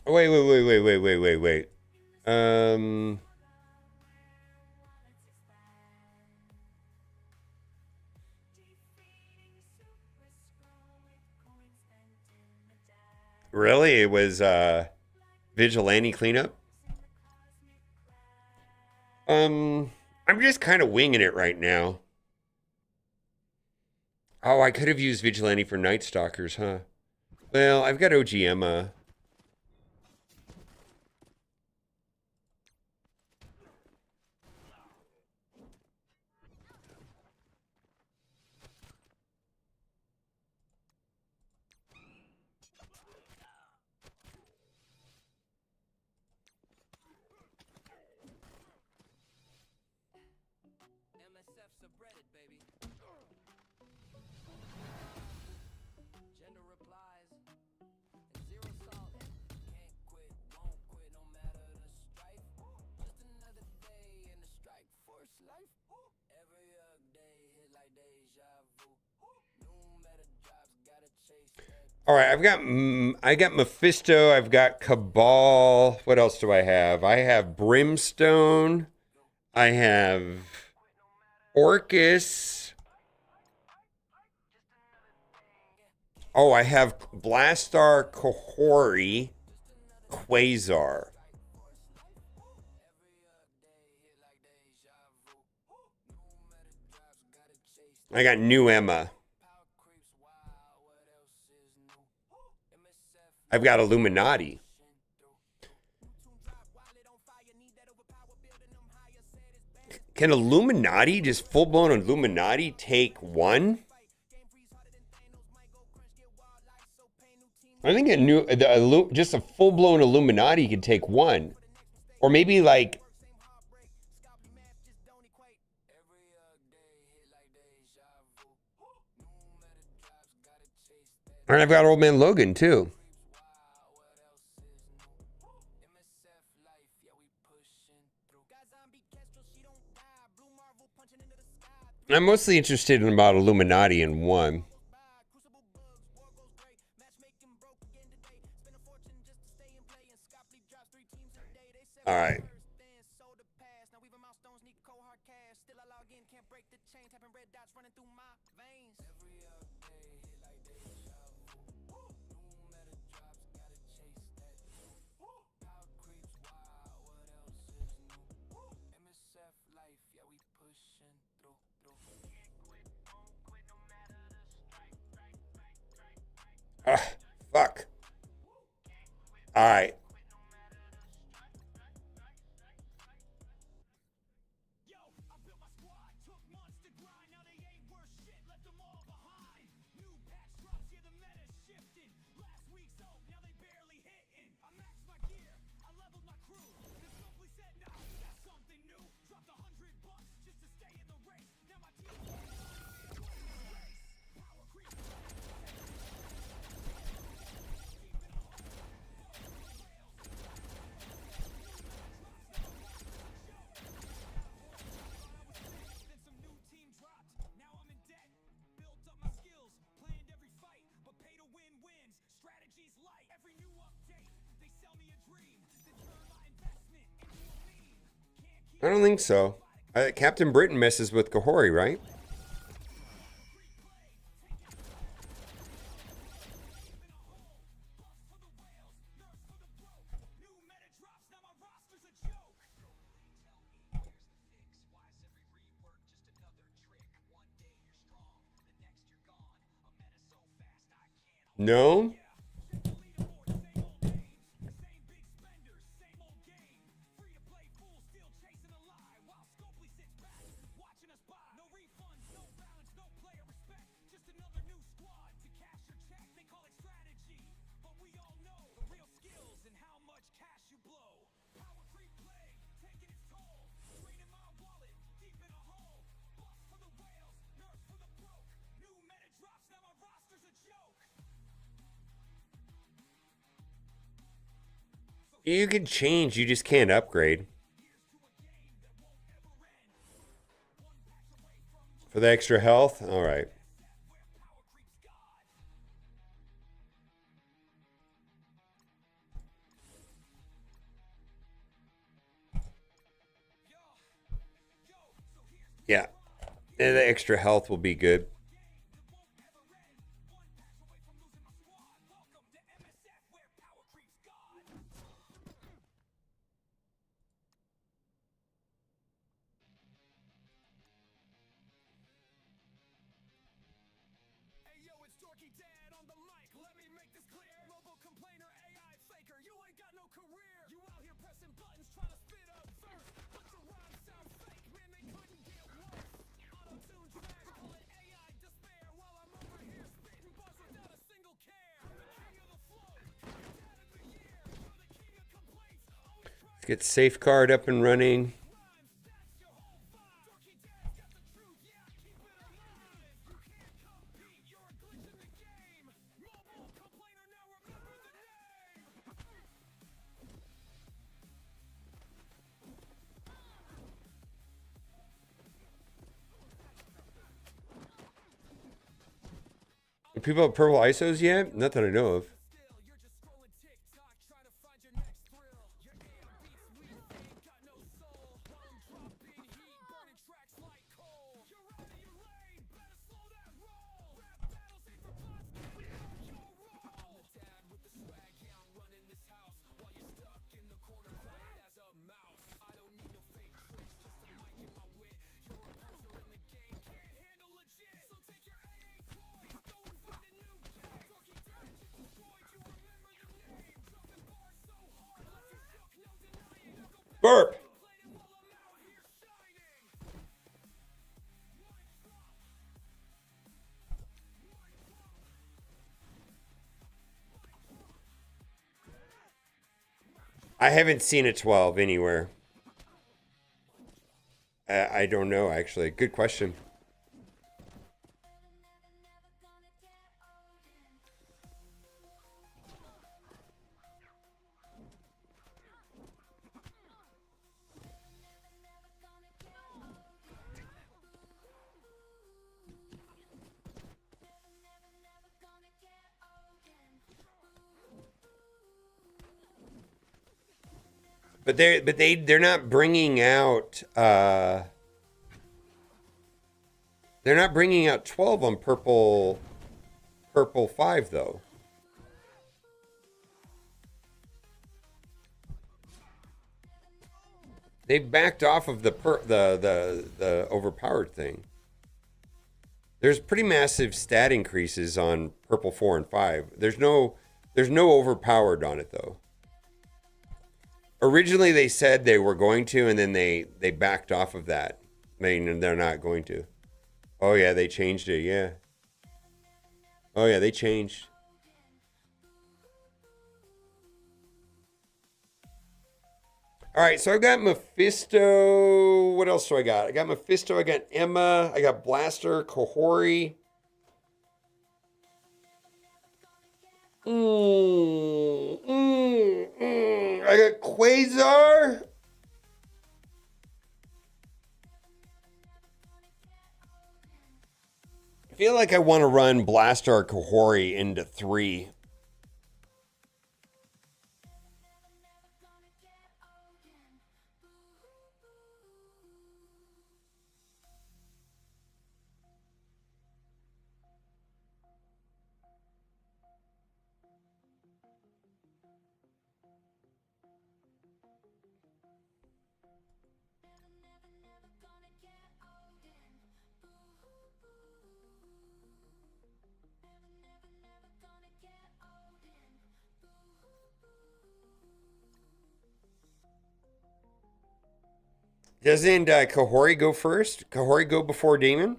wait. Really? It was vigilante cleanup? I'm just kind of winging it right now. Oh, I could have used vigilante for Night Stalkers, huh? Well, I've got OG MSF subreddit, baby. Gender replies. And zero salt. Can't quit, won't quit, no matter the strife. Just another day in the strike force life. Every day hit like deja vu. New meta drops, gotta chase that. All right, I got Mephisto, I've got Cabal. What else do I have? I have Brimstone. I have Orcus. Oh, I have Blastar, Kahori, Quasar. I got new Emma. I've got Illuminati. Can Illuminati, just full-blown Illuminati, take one? I think just a full-blown Illuminati could take one. Or maybe like... And I've got Old Man Logan, too. I'm mostly interested in about Illuminati in one. All right. Fuck. All right. I don't think so. Captain Britain messes with Kahori, right? No? You can change, you just can't upgrade. For the extra health? All right. Yeah. And the extra health will be good. Let's get safeguard up and running. Do people have purple ISOs yet? Not that I know of. Burp. I haven't seen a 12 anywhere. I don't know, actually. Good question. But they're not bringing out they're not bringing out 12 on purple 5 though. They backed off of the overpowered thing. There's pretty massive stat increases on purple 4 and 5. There's no overpowered on it though. Originally, they said they were going to, and then they backed off of that. I mean, they're not going to. Oh, yeah, they changed it, yeah. Oh, yeah, they changed. All right, so I got Mephisto. What else do I got? I got Mephisto, I got Emma, I got Blaster, Kahori. I got Quasar. I feel like I want to run Blaster or Kahori into 3. Doesn't Kahori go first? Kahori go before Damon?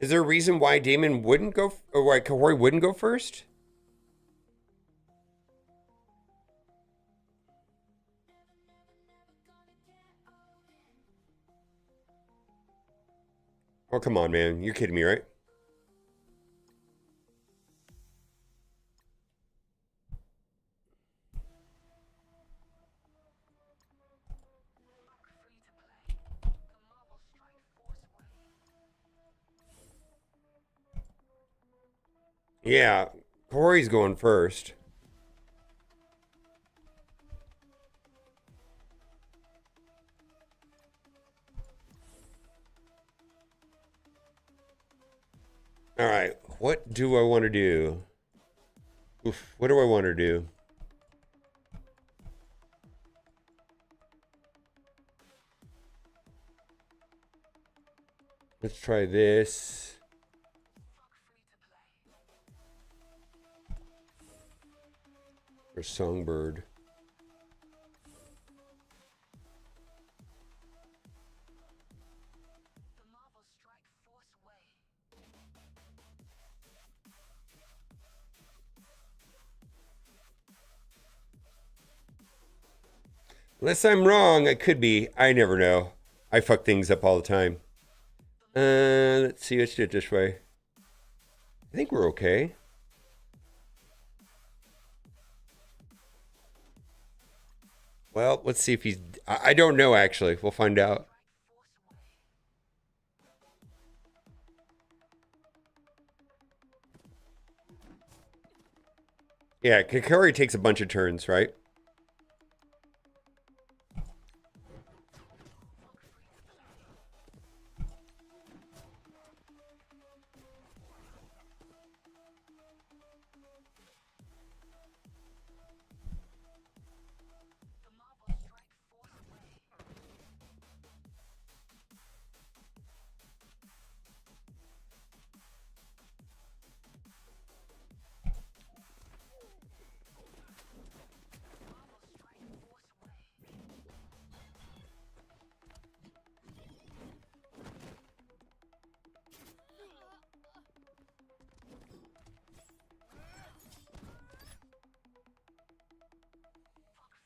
Is there a reason why Damon wouldn't go, or why Kahori wouldn't go first? Oh, come on, man. You're kidding me, right? Yeah, Corey's going first. All right, what do I want to do? Oof, what do I want to do? Let's try this. Or Songbird. Unless I'm wrong, I could be. I never know. I fuck things up all the time. Let's see. Let's do it this way. I think we're okay. Well, let's see if he's... I don't know, actually. We'll find out. Yeah, Kakari takes a bunch of turns, right?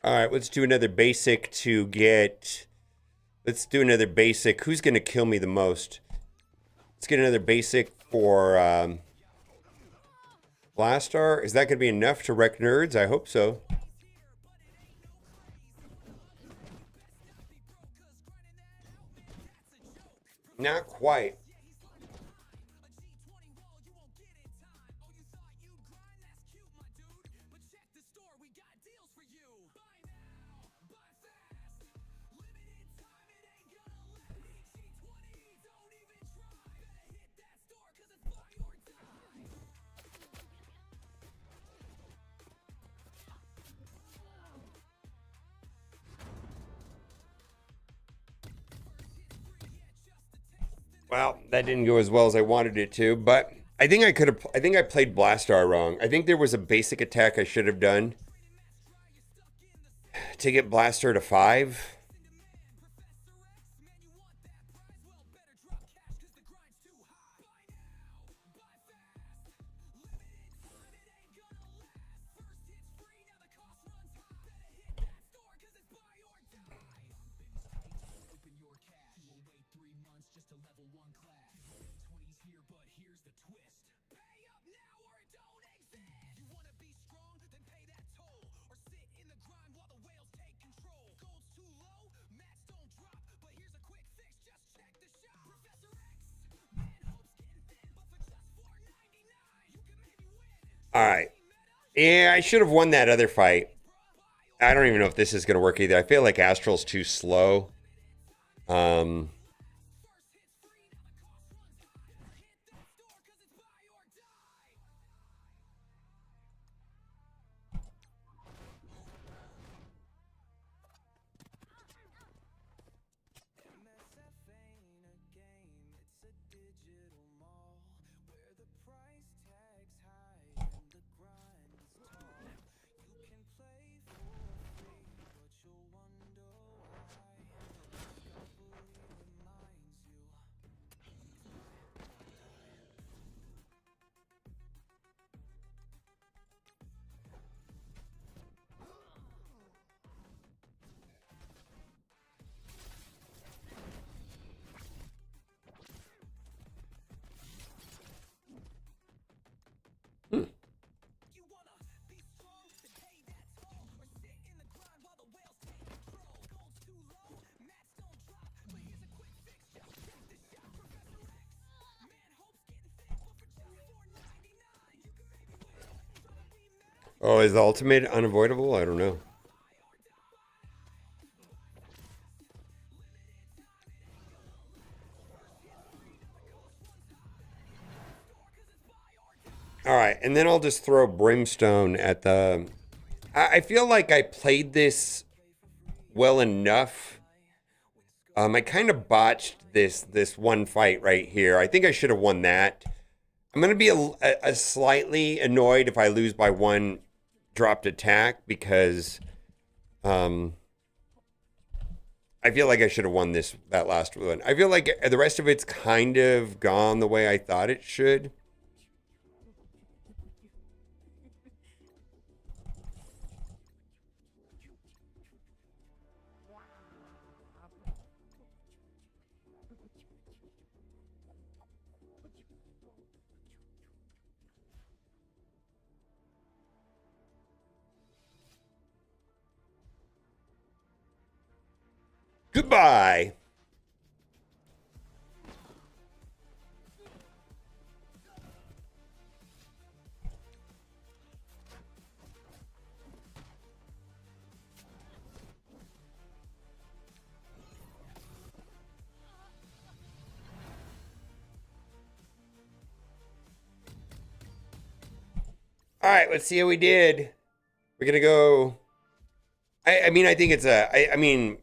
All right, let's do another basic to get... Let's do another basic. Who's going to kill me the most? Let's get another basic for Blastar. Is that going to be enough to wreck nerds? I hope so. Not quite. Well, that didn't go as well as I wanted it to, but I think I could have. I think I played Blastar wrong. I think there was a basic attack I should have done to get Blastar to 5. All right. Yeah, I should have won that other fight. I don't even know if this is going to work either. I feel like Astral's too slow. Oh, is the ultimate unavoidable? I don't know. All right, and then I'll just throw Brimstone at the... I feel like I played this well enough. I kind of botched this one fight right here. I think I should have won that. I'm going to be a slightly annoyed if I lose by one dropped attack because I feel like I should have won that last one. I feel like the rest of it's kind of gone the way I thought it should. Goodbye. All right, let's see how we did. We're gonna go. I mean, I think it's a. I mean,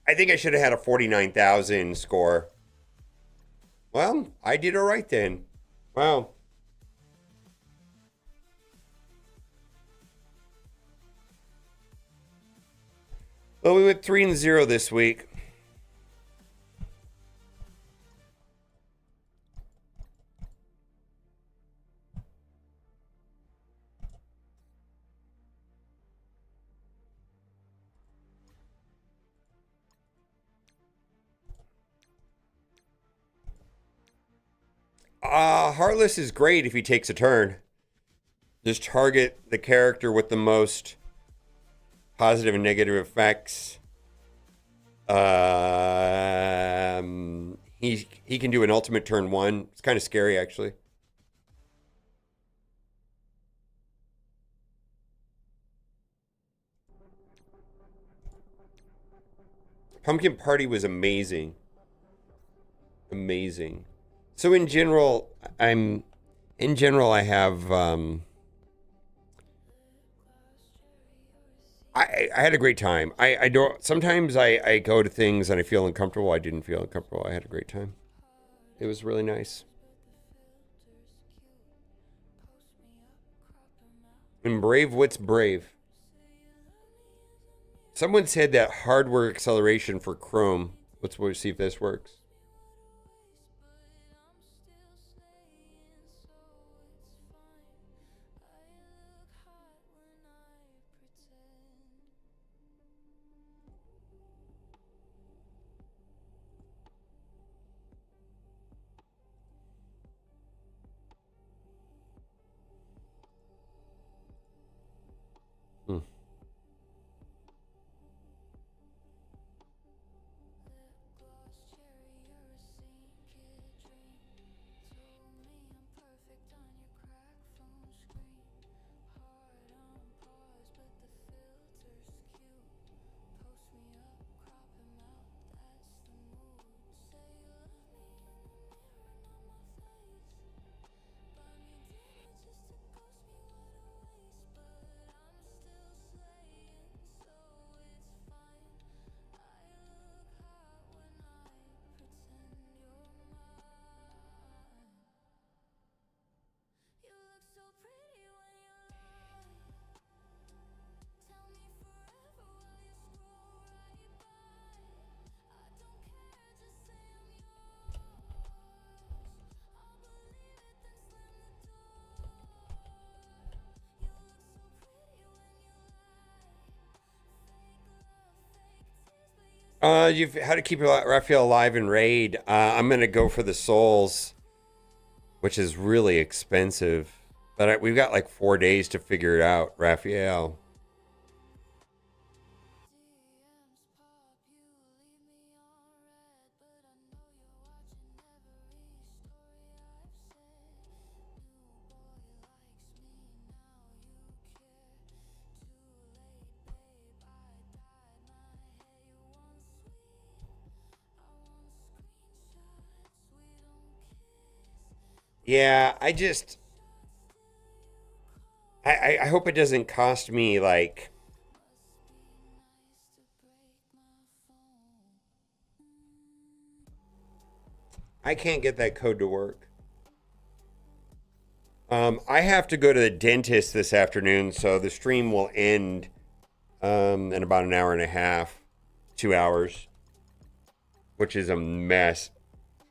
I think I should have had a 49,000 score. Well, I did all right then. Wow. Well, we went 3-0 this week. Heartless is great if he takes a turn. Just target the character with the most positive and negative effects. He can do an ultimate turn 1. It's kind of scary, actually. Pumpkin Party was amazing. Amazing. So in general, I have I had a great time. I don't sometimes I go to things and I feel uncomfortable. I didn't feel uncomfortable. I had a great time. It was really nice. And brave, what's brave? Someone said that hardware acceleration for Chrome. Let's see if this works. You've how to keep Raphael alive in raid. I'm gonna go for the souls, which is really expensive, but we've got like 4 days to figure it out. Raphael. Yeah, I hope it doesn't cost me like I can't get that code to work. I have to go to the dentist this afternoon, so the stream will end in about an hour and a half, 2 hours, which is a mess.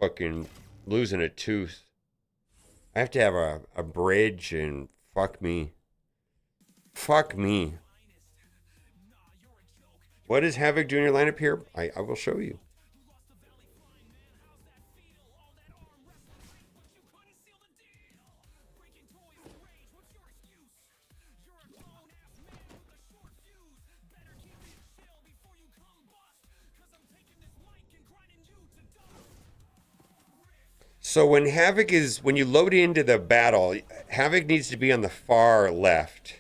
Fucking losing a tooth. I have to have a bridge and fuck me. Fuck me. What is Havoc doing in your lineup here? I will show you. So when you load into the battle, Havoc needs to be on the far left.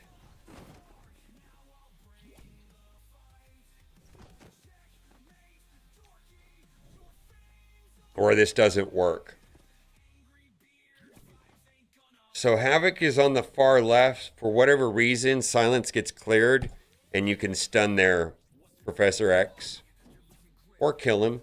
Or this doesn't work. So Havoc is on the far left. For whatever reason, silence gets cleared, and you can stun their Professor X. Or kill him.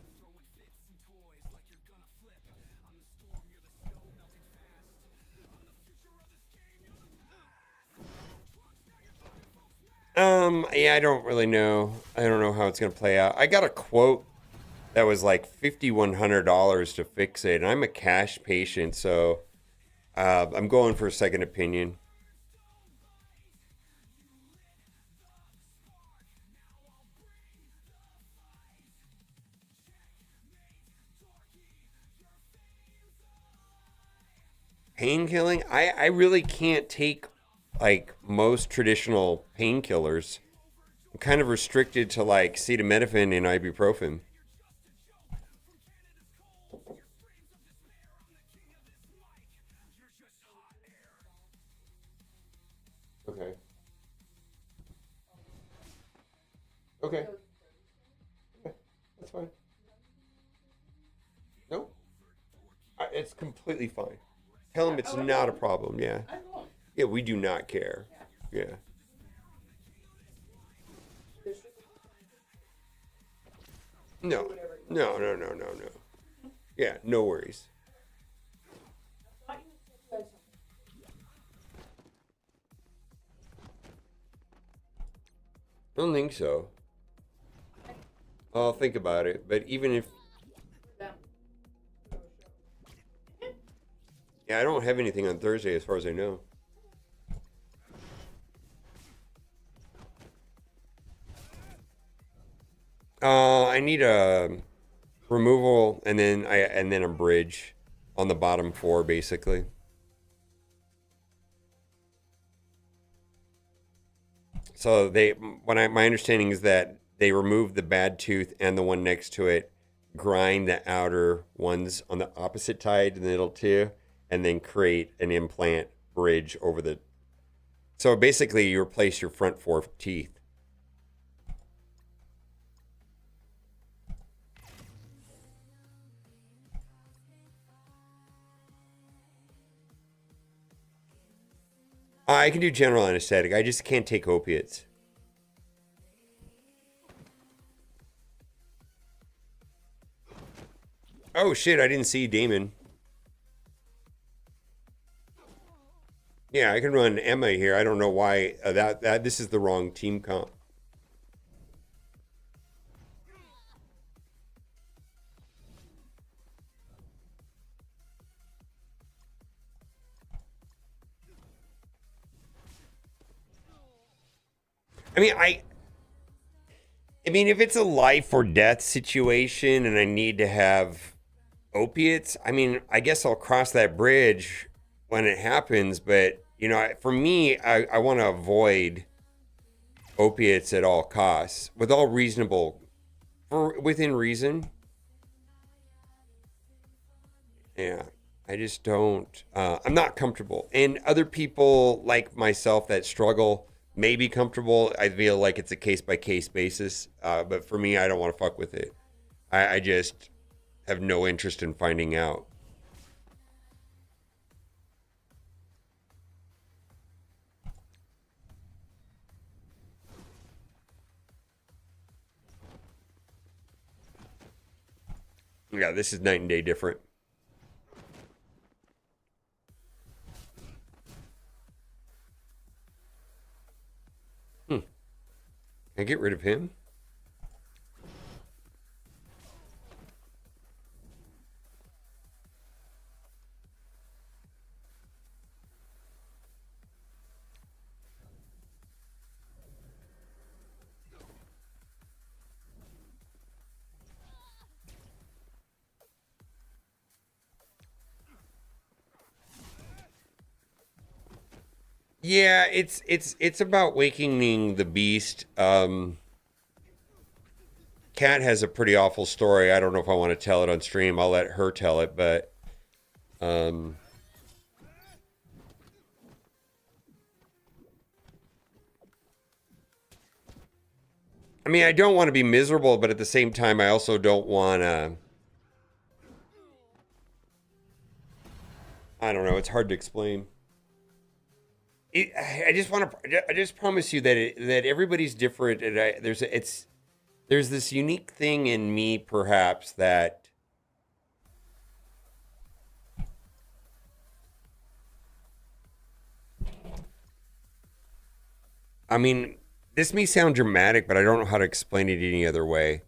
Yeah, I don't really know. I don't know how it's going to play out. I got a quote that was like $5,100 to fix it, and I'm a cash patient, so I'm going for a second opinion. Painkilling? I really can't take like most traditional painkillers. I'm kind of restricted to like acetaminophen and ibuprofen. Okay. Okay. Yeah, that's fine. Nope. It's completely fine. Tell him it's not a problem. Yeah. Yeah, we do not care. Yeah. No. No, no, no, no, no. Yeah, no worries. I don't think so. I'll think about it, but even if... Yeah, I don't have anything on Thursday as far as I know. I need a removal and then a bridge on the bottom 4 basically. So my understanding is that they remove the bad tooth and the one next to it, grind the outer ones on the opposite side in the middle too, and then create an implant bridge over the... So basically you replace your front 4 teeth. I can do general anesthetic. I just can't take opiates. Oh shit, I didn't see Damon. Yeah, I can run Emma here. I don't know why this is the wrong team comp. I mean, if it's a life or death situation and I need to have opiates, I mean, I guess I'll cross that bridge when it happens. But, you know, for me, I want to avoid opiates at all costs with all within reason. Yeah, I just don't, I'm not comfortable. And other people like myself that struggle may be comfortable. I feel like it's a case-by-case basis. But for me, I don't want to fuck with it. I just have no interest in finding out. Yeah, this is night and day different. Can I get rid of him? Yeah, it's about wakening the beast. Kat has a pretty awful story. I don't know if I want to tell it on stream. I'll let her tell it, but I mean, I don't want to be miserable, but at the same time, I also don't want to. I don't know. It's hard to explain. I just want to. I just promise you that that everybody's different, and there's this unique thing in me, perhaps, that I mean, this may sound dramatic, but I don't know how to explain it any other way.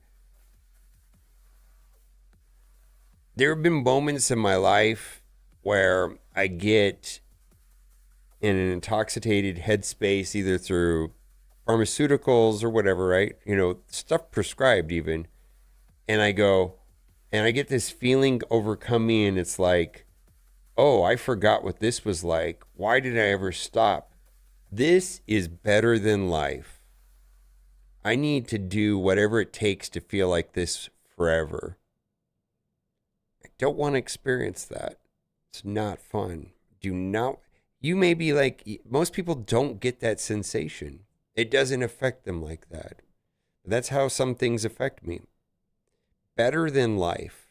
There have been moments in my life where I get in an intoxicated headspace, either through pharmaceuticals or whatever, right? You know, stuff prescribed even. And I go, and I get this feeling overcome me, and it's like, oh, I forgot what this was like. Why did I ever stop? This is better than life. I need to do whatever it takes to feel like this forever. I don't want to experience that. It's not fun. Do not. You may be like, most people don't get that sensation. It doesn't affect them like that. That's how some things affect me. Better than life.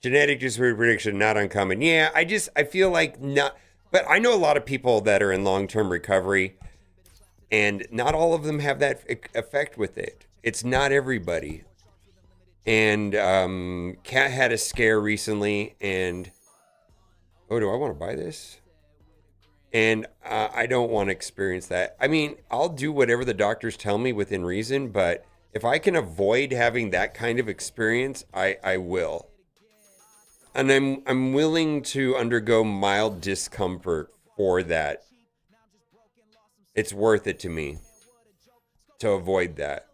Genetic disorder prediction, not uncommon. Yeah, I feel like not, but I know a lot of people that are in long-term recovery, and not all of them have that effect with it. It's not everybody. And Kat had a scare recently, and oh, do I want to buy this? And I don't want to experience that. I mean, I'll do whatever the doctors tell me within reason, but if I can avoid having that kind of experience, I will. And I'm willing to undergo mild discomfort for that. It's worth it to me to avoid that.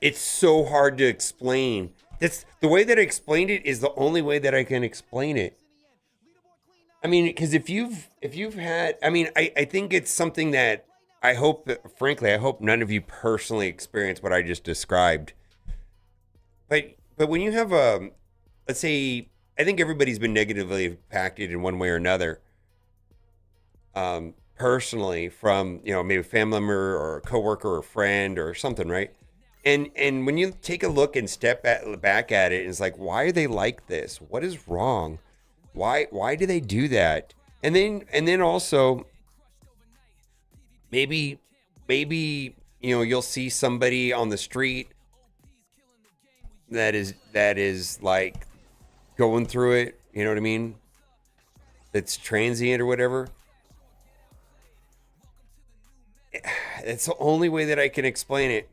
It's so hard to explain. That's the way that I explained it is the only way that I can explain it. I mean, because if you've had, I mean, I think it's something that I hope, frankly, I hope none of you personally experience what I just described. But when you have let's say, I think everybody's been negatively impacted in one way or another. Personally, from maybe a family member or a coworker or a friend or something, right? And when you take a look and step back at it, it's like, why are they like this? What is wrong? Why do they do that? And then also maybe you'll see somebody on the street that is like going through it, you know what I mean? That's transient or whatever. It's the only way that I can explain it.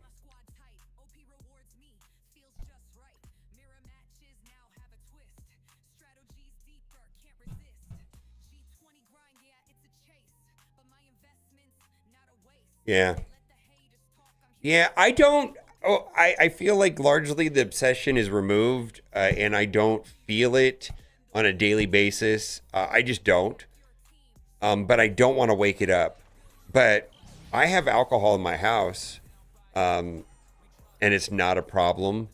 Yeah, I don't. Oh, I feel like largely the obsession is removed, and I don't feel it on a daily basis. I just don't. But I don't want to wake it up. But I have alcohol in my house, and it's not a problem.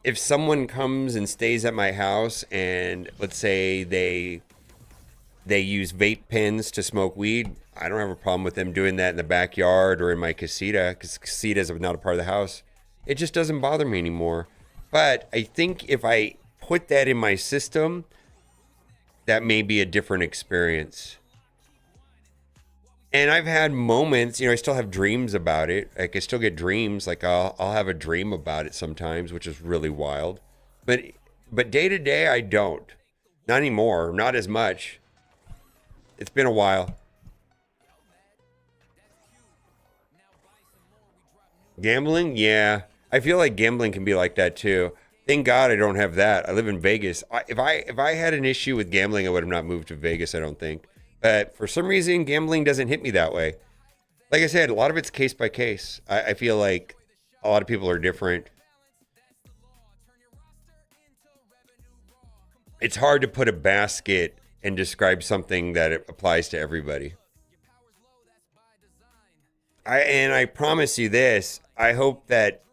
If someone comes and stays at my house and let's say they use vape pens to smoke weed, I don't have a problem with them doing that in the backyard or in my casita, because casitas are not a part of the house. It just doesn't bother me anymore. But I think if I put that in my system, that may be a different experience. And I've had moments, I still have dreams about it. Like I still get dreams. Like I'll have a dream about it sometimes, which is really wild. But day to day, I don't. Not anymore. Not as much. It's been a while. Gambling? Yeah. I feel like gambling can be like that too. Thank God I don't have that. I live in Vegas. If I had an issue with gambling, I would have not moved to Vegas, I don't think. But for some reason, gambling doesn't hit me that way. Like I said, a lot of it's case by case. I feel like a lot of people are different. It's hard to put a basket and describe something that it applies to everybody. I promise you this. I hope that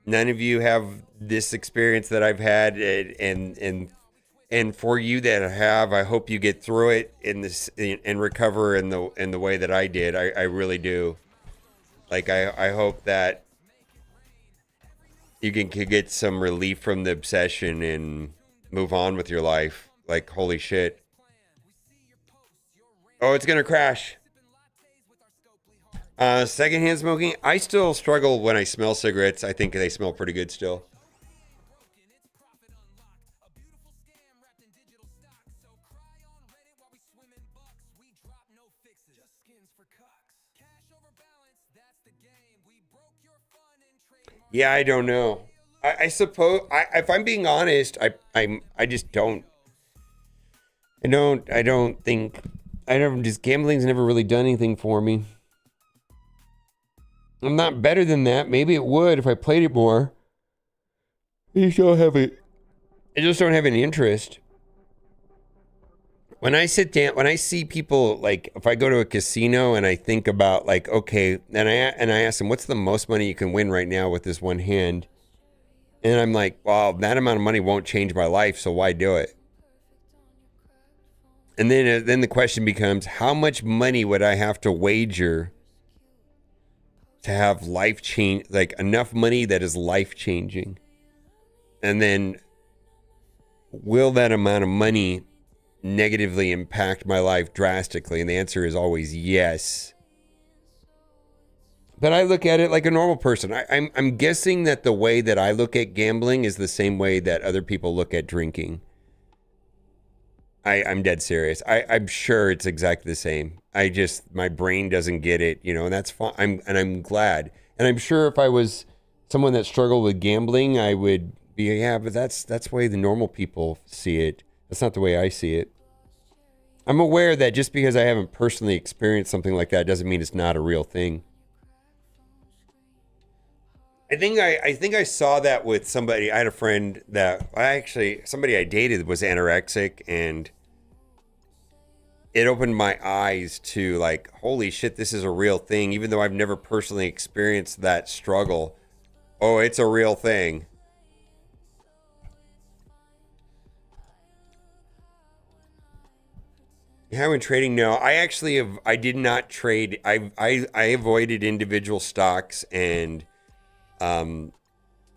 none of you have this experience that I've had, and for you that have, I hope you get through it and recover in the way that I did. I really do. Like I hope that you can get some relief from the obsession and move on with your life. Like holy shit. Oh, it's gonna crash. Secondhand smoking. I still struggle when I smell cigarettes. I think they smell pretty good still. Yeah, I don't know. I suppose if I'm being honest, I just don't. I don't think. Just gambling's never really done anything for me. I'm not better than that. Maybe it would if I played it more. I just don't have any interest. When I sit down, when I see people, like if I go to a casino and I think about like, okay, and I ask them, what's the most money you can win right now with this one hand? And I'm like, well, that amount of money won't change my life, so why do it? And then the question becomes, how much money would I have to wager to have life change, like enough money that is life changing? And then will that amount of money negatively impact my life drastically? And the answer is always yes. But I look at it like a normal person. I'm guessing that the way that I look at gambling is the same way that other people look at drinking. I'm dead serious. I'm sure it's exactly the same. My brain doesn't get it, and that's fine. I'm glad. And I'm sure if I was someone that struggled with gambling, I would be, yeah, but that's the way the normal people see it. That's not the way I see it. I'm aware that just because I haven't personally experienced something like that doesn't mean it's not a real thing. I think I saw that with somebody. I had a friend that somebody I dated was anorexic, and it opened my eyes to like, holy shit, this is a real thing. Even though I've never personally experienced that struggle. Oh, it's a real thing. How in trading? No, I did not trade. I avoided individual stocks and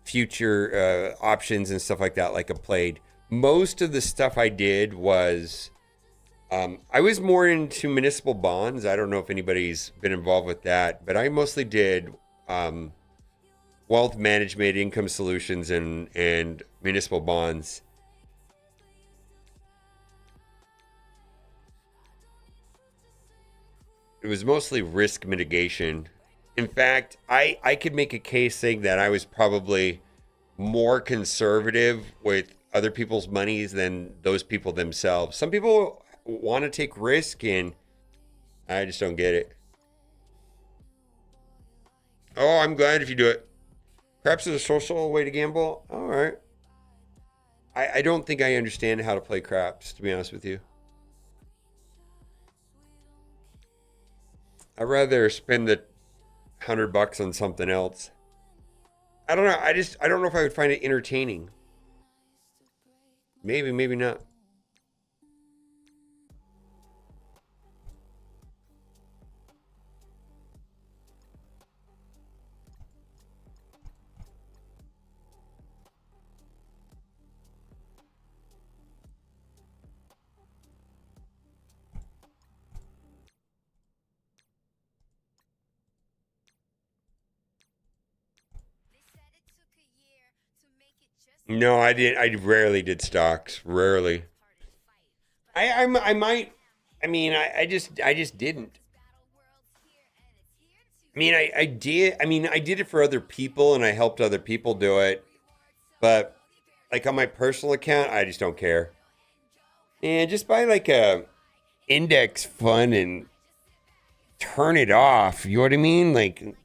future options and stuff like that, like I played. Most of the stuff I did was I was more into municipal bonds. I don't know if anybody's been involved with that, but I mostly did wealth management, income solutions, and municipal bonds. It was mostly risk mitigation. In fact, I could make a case saying that I was probably more conservative with other people's monies than those people themselves. Some people want to take risk, and I just don't get it. Oh, I'm glad if you do it. Perhaps it's a social way to gamble. All right. I don't think I understand how to play craps, to be honest with you. I'd rather spend the $100 on something else. I don't know. I don't know if I would find it entertaining. Maybe, maybe not. No, I didn't. I rarely did stocks. Rarely. I might. I mean, I just didn't. I mean, I did. I mean, I did it for other people, and I helped other people do it. But like on my personal account, I just don't care. And just buy like a index fund and turn it off. You know what I mean? Like.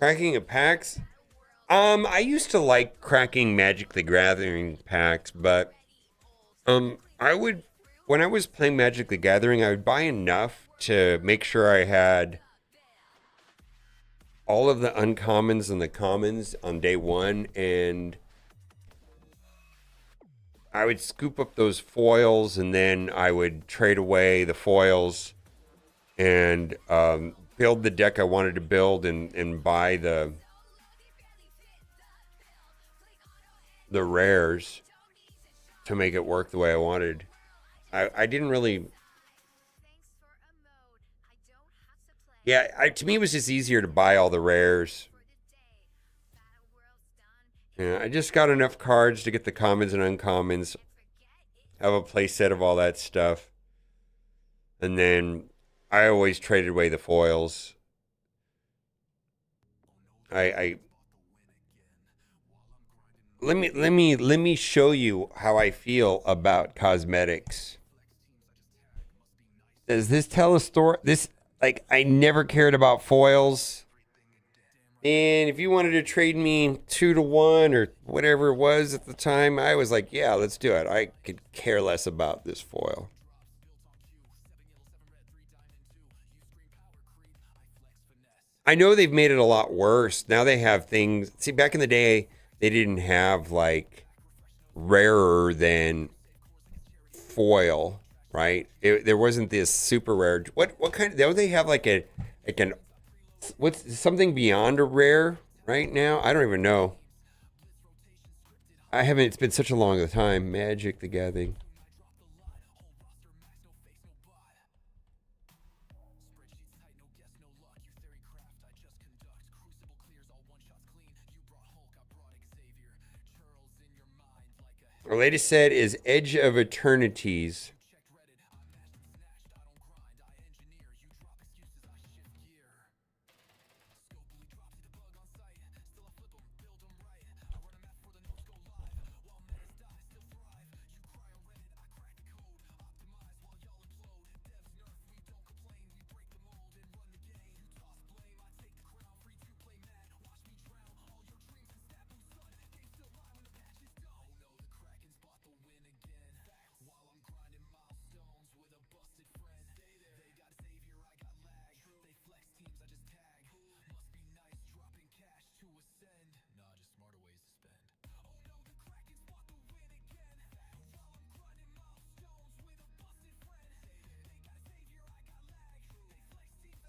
Cracking of packs? I used to like cracking Magic the Gathering packs, but I would, when I was playing Magic the Gathering, I would buy enough to make sure I had all of the uncommons and the commons on day one, and I would scoop up those foils, and then I would trade away the foils and build the deck I wanted to build, and buy the rares to make it work the way I wanted. I didn't really. Yeah, to me it was just easier to buy all the rares. Yeah, I just got enough cards to get the commons and uncommons. Have a play set of all that stuff, and then I always traded away the foils. I let me show you how I feel about cosmetics. Does this tell a story? This, like, I never cared about foils. And if you wanted to trade me 2-to-1 or whatever it was at the time, I was like, yeah, let's do it. I could care less about this foil. I know they've made it a lot worse. Now they have things. See, back in the day, they didn't have like rarer than foil, right? There wasn't this super rare. What kind of? Don't they have like an what's something beyond a rare right now? I don't even know. I haven't. It's been such a long time. Magic the Gathering. Our latest set is Edge of Eternities.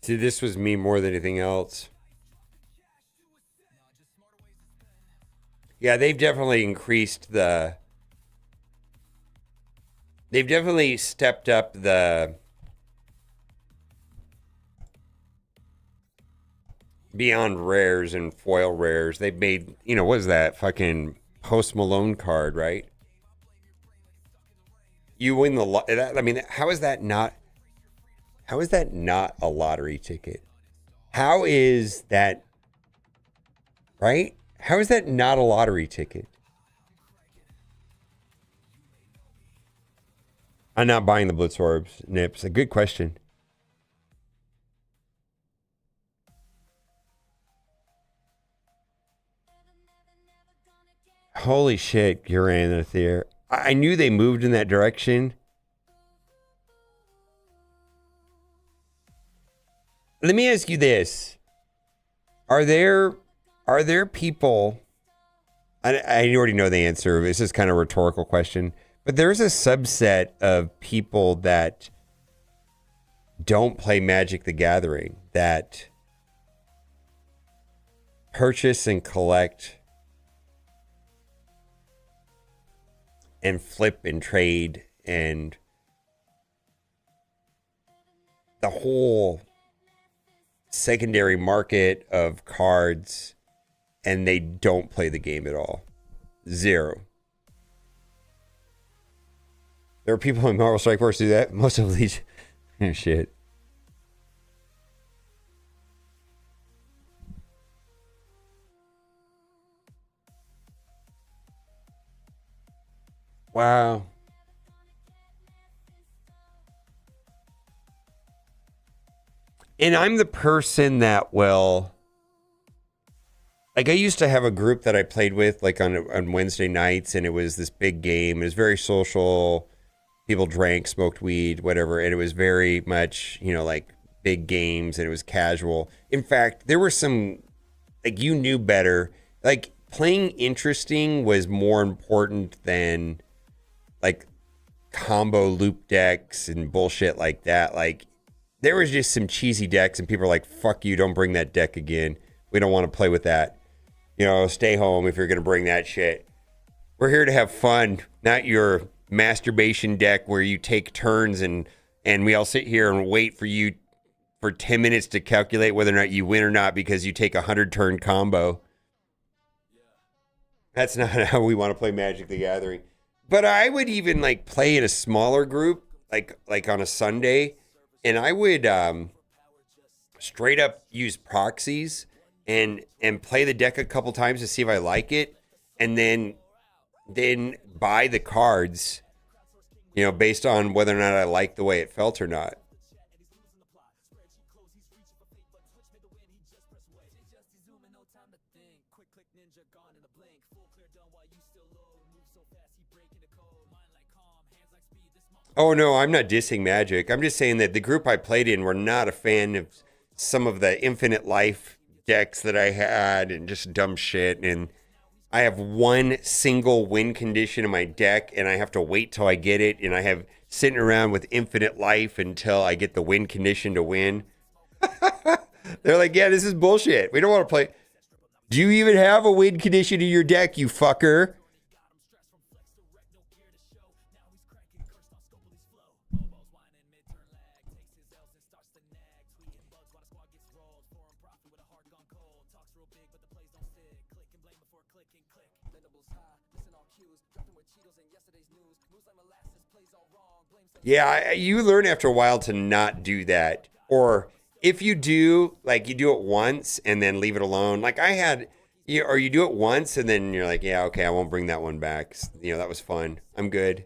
See, this was me more than anything else. Yeah, they've definitely increased the... They've definitely stepped up the beyond rares and foil rares, they've made, you know, what is that fucking Post Malone card, right? You win the I mean, how is that not a lottery ticket? How is that, right? How is that not a lottery ticket? I'm not buying the Blitz Orbs, Nips. A good question. Holy shit, Uranus here. I knew they moved in that direction. Let me ask you this. Are there people, I already know the answer. This is kind of a rhetorical question. But there's a subset of people that don't play Magic the Gathering, that purchase and collect and flip and trade and the whole secondary market of cards, and they don't play the game at all. Zero. There are people in Marvel Strike Force who do that. Most of these, oh, shit. Wow. And I'm the person that will, like, I used to have a group that I played with, like, on Wednesday nights, and it was this big game. It was very social. People drank, smoked weed, whatever, and it was very much, you know, like, big games, and it was casual. In fact, there were some, like, you knew better. Like, playing interesting was more important than, like, combo loop decks and bullshit like that. Like, there was just some cheesy decks, and people are like, fuck you, don't bring that deck again. We don't want to play with that. You know, stay home if you're going to bring that shit. We're here to have fun, not your masturbation deck where you take turns and we all sit here and wait for you for 10 minutes to calculate whether or not you win or not because you take a 100-turn combo. That's not how we want to play Magic the Gathering. But I would even, like, play in a smaller group, like on a Sunday, and I would straight up use proxies and play the deck a couple times to see if I like it, and then buy the cards, you know, based on whether or not I like the way it felt or not. Oh, no, I'm not dissing Magic. I'm just saying that the group I played in were not a fan of some of the Infinite Life decks that I had and just dumb shit. And I have one single win condition in my deck, and I have to wait till I get it. And I have sitting around with Infinite Life until I get the win condition to win. They're like, yeah, this is bullshit. We don't want to play. Do you even have a win condition in your deck, you fucker? Yeah, you learn after a while to not do that. Or if you do, like, you do it once and then leave it alone. Like I had, or you do it once and then you're like, yeah, okay, I won't bring that one back. You know, that was fun. I'm good.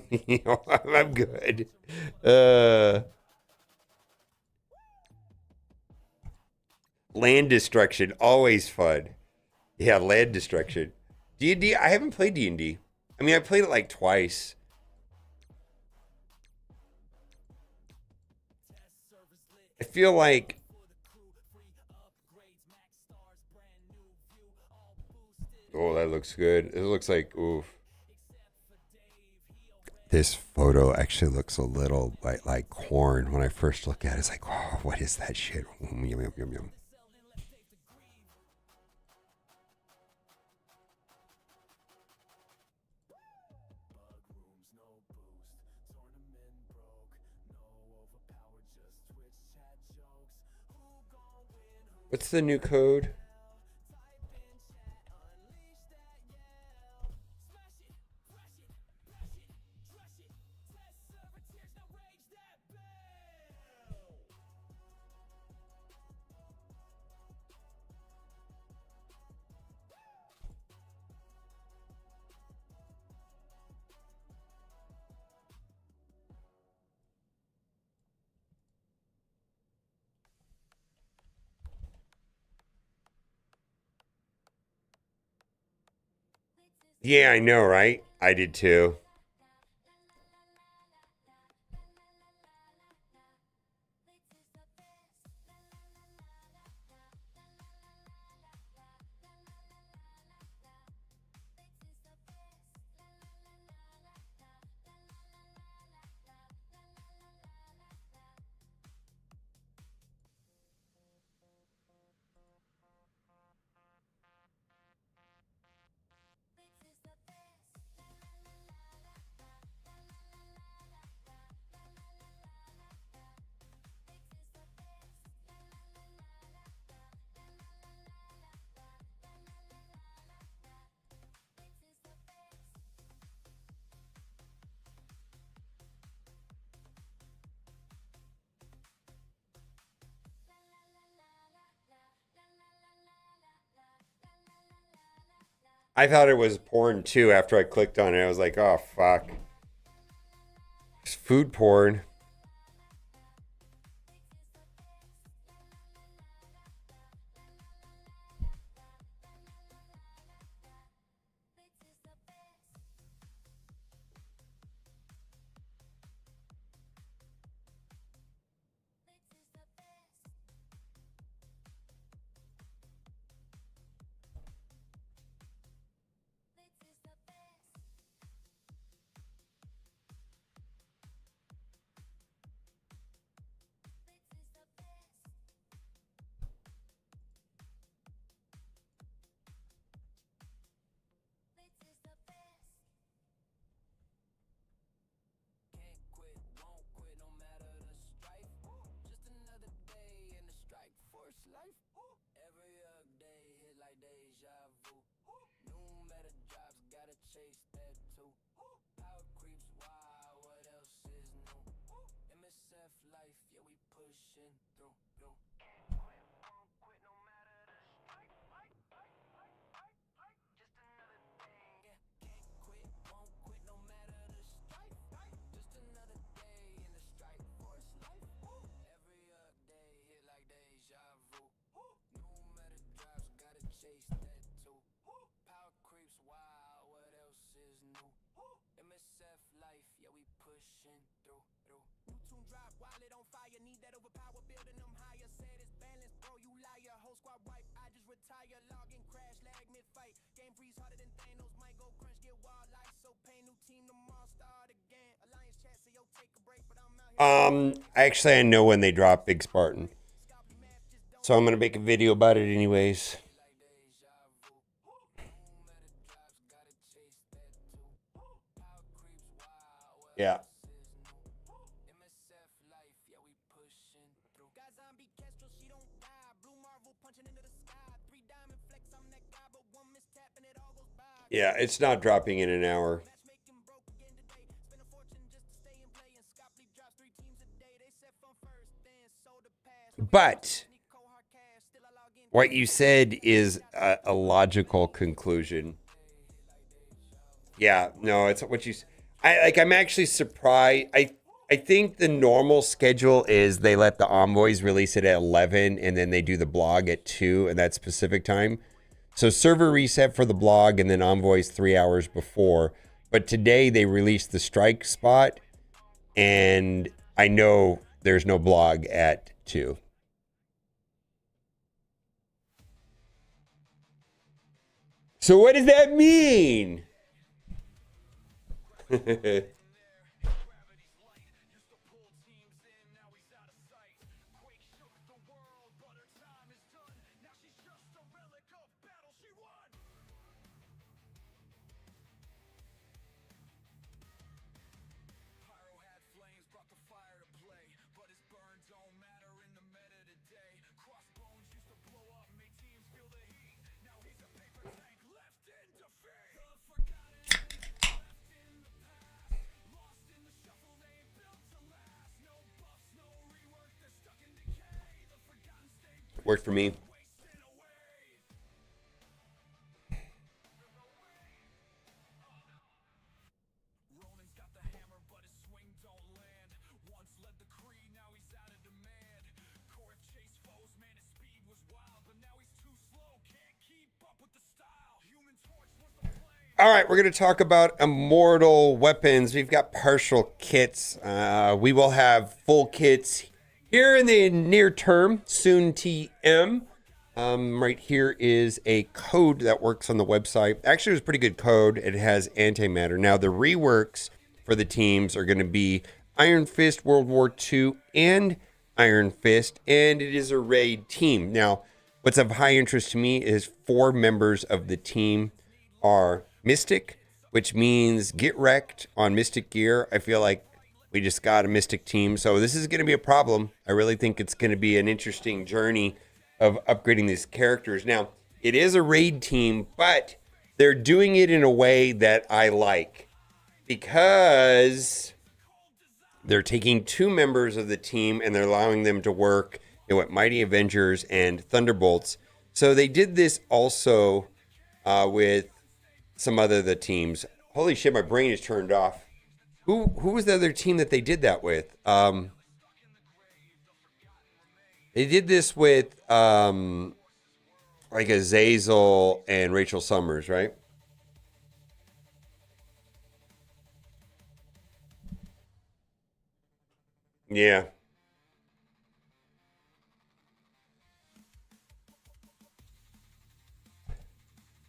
You know, I'm good. Land destruction, always fun. Yeah, land destruction. D&D, I haven't played D&D. I mean, I played it like twice. I feel like oh, that looks good. It looks like oof. This photo actually looks a little like corn. When I first look at it, it's like, oh, what is that shit? Yum, yum, yum, yum. What's the new code? Yeah, I know, right? I did too. I thought it was porn too after I clicked on it. I was like, oh, fuck. It's food porn. Actually, I know when they drop Big Spartan. So I'm going to make a video about it anyways. Yeah. Yeah, it's not dropping in an hour. But what you said is a logical conclusion. Yeah, no, it's what you. I'm actually surprised. I think the normal schedule is they let the envoys release it at 11, and then they do the blog at 2, and that's Pacific time. So server reset for the blog, and then envoys 3 hours before. But today they released the strike spot, and I know there's no blog at 2. So what does that mean? Worked for me. All right, we're going to talk about Immortal Weapons. We've got partial kits. We will have full kits here in the near term, soon TM. Right here is a code that works on the website. Actually, it was a pretty good code. It has antimatter. Now, the reworks for the teams are going to be Iron Fist World War II and Iron Fist, and it is a raid team. Now, what's of high interest to me is 4 members of the team are Mystic, which means get wrecked on Mystic gear. I feel like we just got a Mystic team, so this is going to be a problem. I really think it's going to be an interesting journey of upgrading these characters. Now, it is a raid team, but they're doing it in a way that I like, because they're taking 2 members of the team and they're allowing them to work in what Mighty Avengers and Thunderbolts. So they did this also with some other the teams. Holy shit, my brain is turned off. Who was the other team that they did that with? They did this with like Azazel and Rachel Summers, right? Yeah.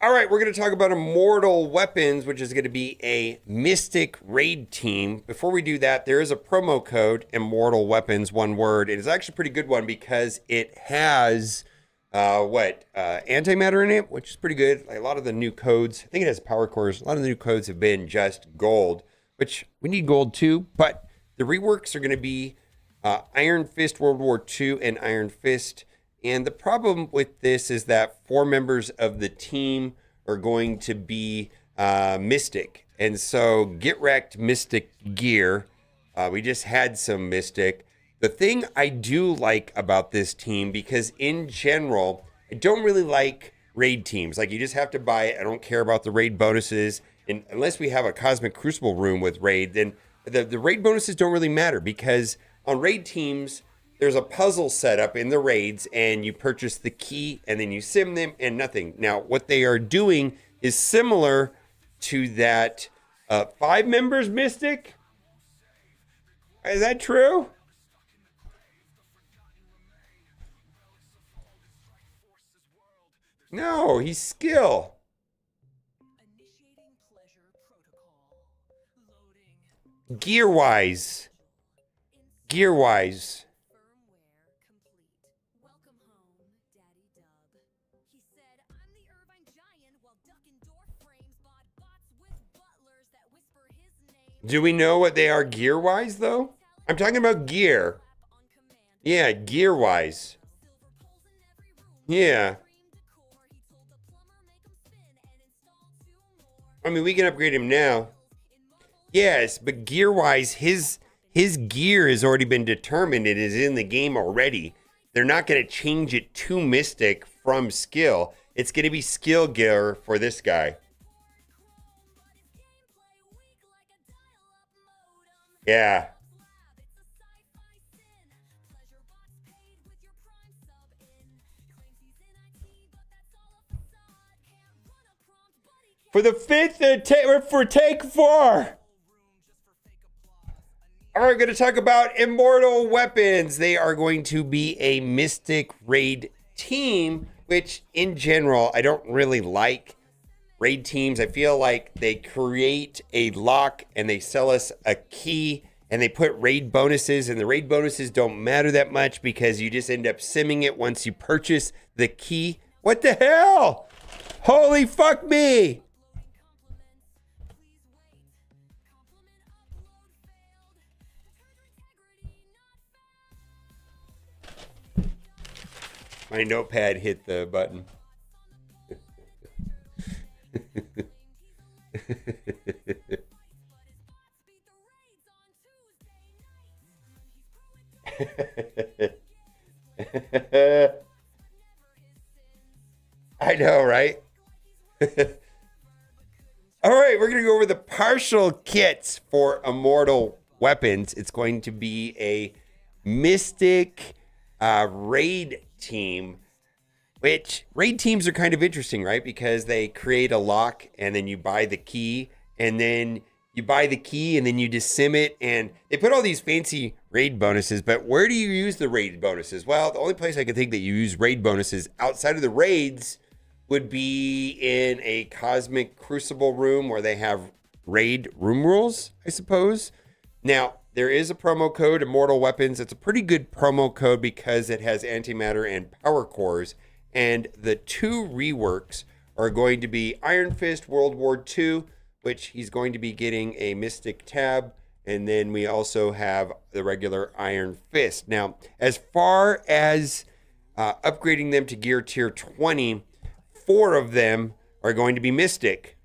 All right, we're going to talk about Immortal Weapons, which is going to be a Mystic raid team. Before we do that, there is a promo code, Immortal Weapons, one word. It is actually a pretty good one because it has, antimatter in it, which is pretty good. Like a lot of the new codes, I think it has power cores. A lot of the new codes have been just gold, which we need gold too. But the reworks are going to be Iron Fist World War II and Iron Fist. And the problem with this is that 4 members of the team are going to be Mystic. And so get wrecked Mystic gear. We just had some Mystic. The thing I do like about this team, because in general, I don't really like raid teams. Like, you just have to buy it. I don't care about the raid bonuses. And unless we have a Cosmic Crucible room with raid, then the raid bonuses don't really matter, because on raid teams, there's a puzzle set up in the raids, and you purchase the key, and then you sim them, and nothing. Now, what they are doing is similar to that 5 members Mystic. Is that true? No, he's skill. Gear-wise. Gear-wise. Do we know what they are gear-wise, though? I'm talking about gear. Yeah, gear-wise. Yeah. I mean, we can upgrade him now. Yes, but gear-wise, his gear has already been determined. It is in the game already. They're not going to change it to Mystic from skill. It's going to be skill gear for this guy. Yeah. For the 5th, for take 4. All right, we're going to talk about Immortal Weapons. They are going to be a Mystic raid team, which in general, I don't really like raid teams. I feel like they create a lock and they sell us a key and they put raid bonuses, and the raid bonuses don't matter that much because you just end up simming it once you purchase the key. What the hell? Holy fuck me. My notepad hit the button. I know, right? All right, we're going to go over the partial kits for Immortal Weapons. It's going to be a Mystic raid team, which raid teams are kind of interesting, right? Because they create a lock and then you buy the key and then you buy the key and then you just sim it. And they put all these fancy raid bonuses, but where do you use the raid bonuses? Well, the only place I can think that you use raid bonuses outside of the raids would be in a Cosmic Crucible room where they have raid room rules, I suppose. Now, there is a promo code, Immortal Weapons. It's a pretty good promo code because it has antimatter and power cores. And the two reworks are going to be Iron Fist World War II, which he's going to be getting a Mystic tab. And then we also have the regular Iron Fist. Now, as far as upgrading them to gear tier 20, 4 of them are going to be Mystic.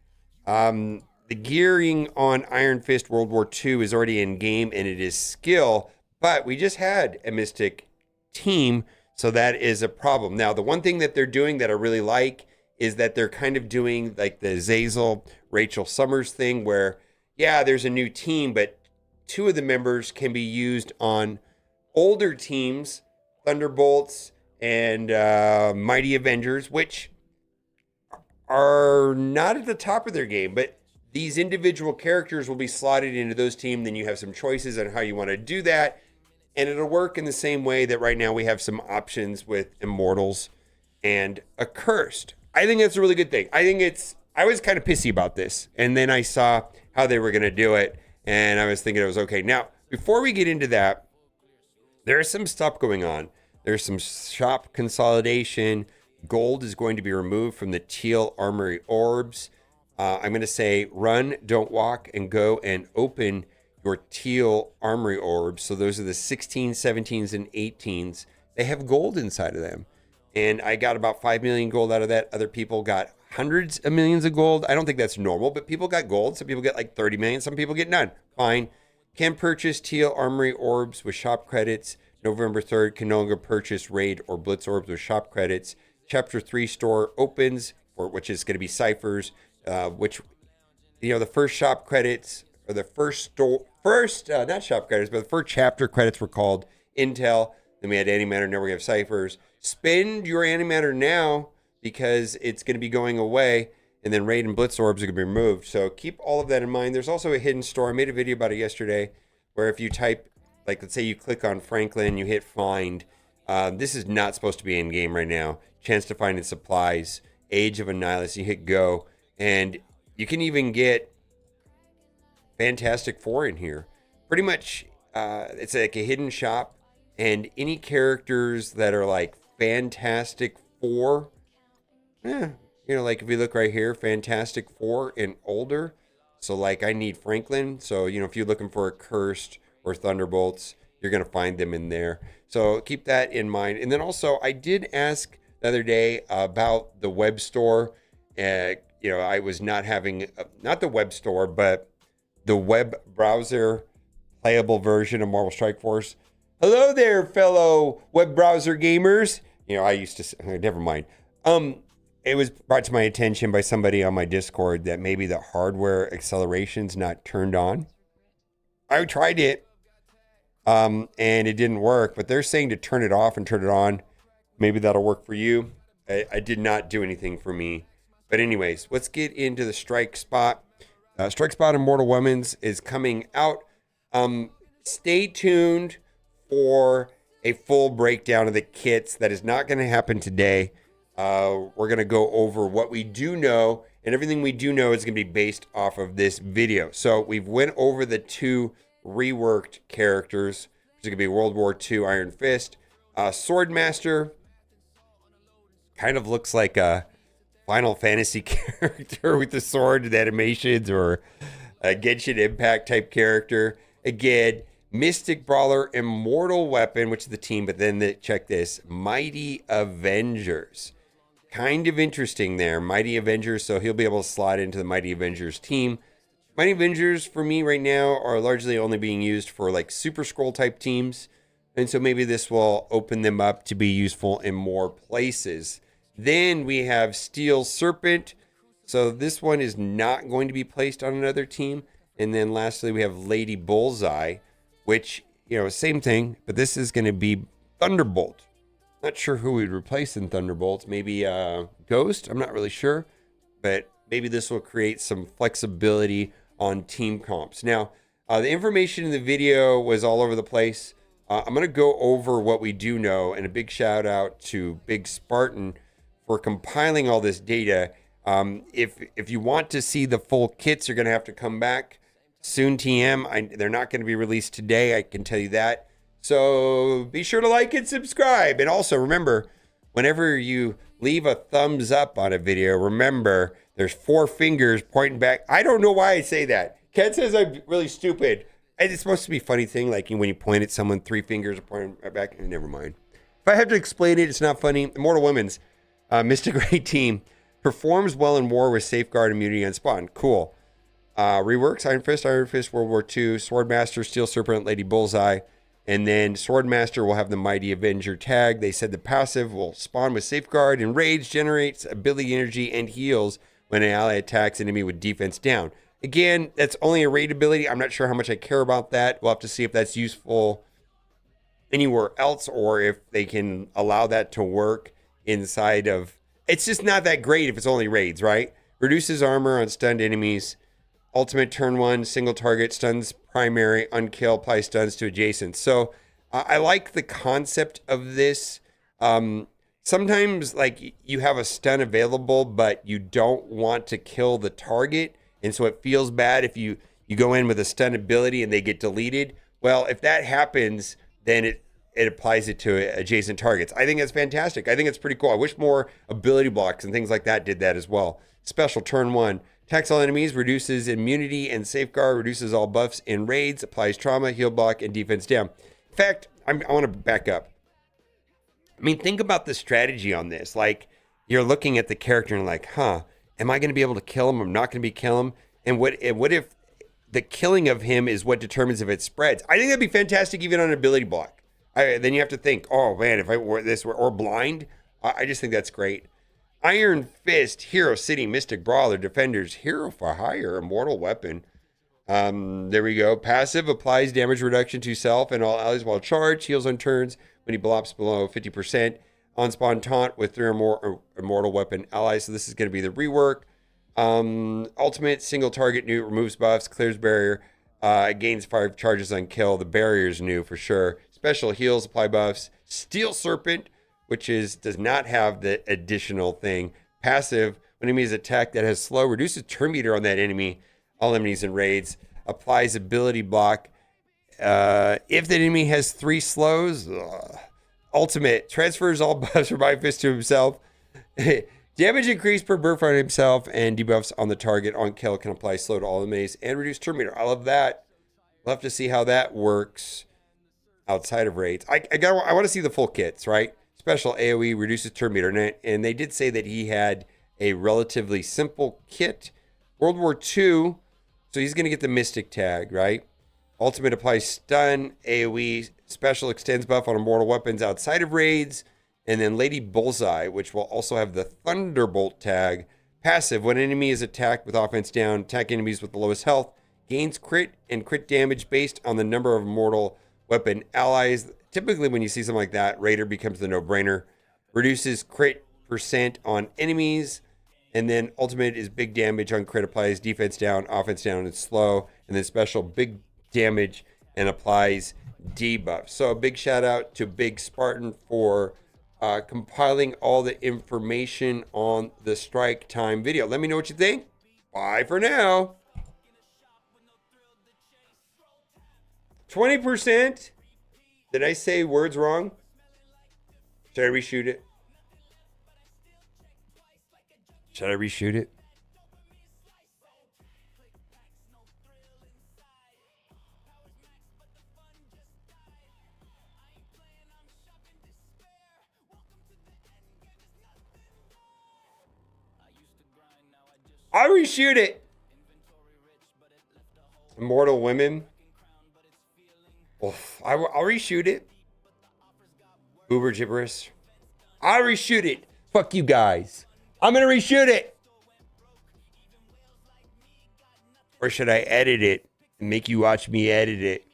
The gearing on Iron Fist World War II is already in game and it is skill, but we just had a Mystic team, so that is a problem. Now, the one thing that they're doing that I really like is that they're kind of doing like the Zazel, Rachel Summers thing where, yeah, there's a new team, but 2 of the members can be used on older teams, Thunderbolts and Mighty Avengers, which are not at the top of their game, but these individual characters will be slotted into those teams. Then you have some choices on how you want to do that. And it'll work in the same way that right now we have some options with Immortals and Accursed. I think that's a really good thing. I was kind of pissy about this. And then I saw how they were going to do it. And I was thinking it was okay. Now, before we get into that, there's some stuff going on. There's some shop consolidation. Gold is going to be removed from the teal armory orbs. I'm going to say run, don't walk, and go and open your teal armory orbs. So those are the 16s, 17s, and 18s. They have gold inside of them. And I got about 5 million gold out of that. Other people got hundreds of millions of gold. I don't think that's normal, but people got gold. Some people get like 30 million. Some people get none. Fine. Can purchase teal armory orbs with shop credits. November 3rd, can no longer purchase raid or blitz orbs with shop credits. Chapter 3 store opens, which is going to be ciphers, which, the first shop credits, or the not shop credits, but the first chapter credits were called Intel. Then we had antimatter, now we have ciphers. Spend your antimatter now because it's going to be going away, and then raid and blitz orbs are going to be removed. So keep all of that in mind. There's also a hidden store. I made a video about it yesterday where if you type, like let's say you click on Franklin, you hit find. This is not supposed to be in game right now. Chance to find in supplies, Age of a Nihilist, you hit go, and you can even get Fantastic Four in here. Pretty much, it's like a hidden shop, and any characters that are like Fantastic Four, like if you look right here, Fantastic Four and older. So like I need Franklin. So, if you're looking for a Cursed or Thunderbolts, you're going to find them in there. So keep that in mind. And then also, I did ask the other day about the web store. I was not having, not the web store, but the web browser playable version of Marvel Strike Force. Hello there, fellow web browser gamers. I used to say, never mind. It was brought to my attention by somebody on my Discord that maybe the hardware acceleration's not turned on. I tried it, and it didn't work, but they're saying to turn it off and turn it on. Maybe that'll work for you. I did not do anything for me. But anyways, let's get into the Strike Spot. Strike Spot Immortal Weapons is coming out. Stay tuned for a full breakdown of the kits. That is not going to happen today. We're going to go over what we do know, and everything we do know is going to be based off of this video. So we've went over the 2 reworked characters, which is going to be World War II Iron Fist. Swordmaster kind of looks like a Final Fantasy character with the sword and animations, or a Genshin Impact type character. Again, Mystic Brawler, Immortal Weapon, which is the team, but then check this, Mighty Avengers. Kind of interesting there, Mighty Avengers, so he'll be able to slot into the Mighty Avengers team. Mighty Avengers, for me right now, are largely only being used for like Super Scroll type teams, and so maybe this will open them up to be useful in more places. Then we have Steel Serpent. So this one is not going to be placed on another team. And then lastly, we have Lady Bullseye, which, same thing, but this is going to be Thunderbolt. Not sure who we'd replace in Thunderbolt. Maybe Ghost? I'm not really sure. But maybe this will create some flexibility on team comps. Now, the information in the video was all over the place. I'm going to go over what we do know, and a big shout out to Big Spartan for compiling all this data. If you want to see the full kits, you're going to have to come back soon. TM, they're not going to be released today. I can tell you that. So be sure to like and subscribe. And also remember, whenever you leave a thumbs up on a video, remember there's 4 fingers pointing back. I don't know why I say that. Ken says I'm really stupid. It's supposed to be a funny thing, like when you point at someone, 3 fingers are pointing back. Never mind. If I have to explain it, it's not funny. Immortal Weapons, Mystic Ray team performs well in war with safeguard immunity on spawn. Cool. Reworks Iron Fist, World War II, Swordmaster, Steel Serpent, Lady Bullseye. And then Swordmaster will have the Mighty Avenger tag. They said the passive will spawn with Safeguard, and Rage generates ability energy and heals when an ally attacks an enemy with defense down. Again, that's only a raid ability. I'm not sure how much I care about that. We'll have to see if that's useful anywhere else or if they can allow that to work inside of... It's just not that great if it's only raids, right? Reduces armor on stunned enemies. Ultimate turn 1, single target, stuns primary, unkill, apply stuns to adjacent. So I like the concept of this. Sometimes like you have a stun available, but you don't want to kill the target. And so it feels bad if you go in with a stun ability and they get deleted. Well, if that happens, then it applies it to adjacent targets. I think that's fantastic. I think it's pretty cool. I wish more ability blocks and things like that did that as well. Special turn 1. Attacks all enemies, reduces immunity and safeguard, reduces all buffs in raids, applies trauma, heal block, and defense down. In fact, I want to back up. I mean, think about the strategy on this. Like, you're looking at the character and like, am I going to be able to kill him? I'm not going to be kill him. And what if the killing of him is what determines if it spreads? I think that'd be fantastic even on an ability block. Then you have to think, oh man, if I were this or blind, I just think that's great. Iron Fist, Hero City, Mystic Brawler, Defenders, Hero for Hire, Immortal Weapon. There we go. Passive applies damage reduction to self and all allies while charged. Heals on turns when he blops below 50%. On spawn taunt with 3 or more Immortal Weapon allies. So this is going to be the rework. Ultimate single target new, removes buffs, clears barrier, gains 5 charges on kill. The barrier is new for sure. Special heals, apply buffs. Steel Serpent, which does not have the additional thing. Passive, when enemy is attacked that has slow, reduces turn meter on that enemy, all enemies in raids. Applies ability block. If the enemy has 3 slows, ultimate, transfers all buffs from Iron Fist to himself. Damage increase per burst on himself and debuffs on the target on kill can apply slow to all enemies and reduce turn meter. I love that. We'll have to see how that works outside of raids. I want to see the full kits, right? Special AoE reduces turn meter, and they did say that he had a relatively simple kit. World War II, so he's going to get the Mystic tag, right? Ultimate applies stun, AoE, special extends buff on Immortal Weapons outside of raids, and then Lady Bullseye, which will also have the Thunderbolt tag. Passive, when an enemy is attacked with offense down, attack enemies with the lowest health, gains crit and crit damage based on the number of Immortal Weapon allies. Typically, when you see something like that, Raider becomes the no-brainer. Reduces crit % on enemies. And then ultimate is big damage on crit, applies defense down, offense down, and slow. And then special big damage and applies debuff. So a big shout out to Big Spartan for compiling all the information on the strike time video. Let me know what you think. Bye for now. 20%. Did I say words wrong? Should I reshoot it? Should I reshoot it? I'll reshoot it. Immortal Women. I'll reshoot it. Uber gibberish. I'll reshoot it. Fuck you guys. I'm gonna reshoot it. Or should I edit it and make you watch me edit it?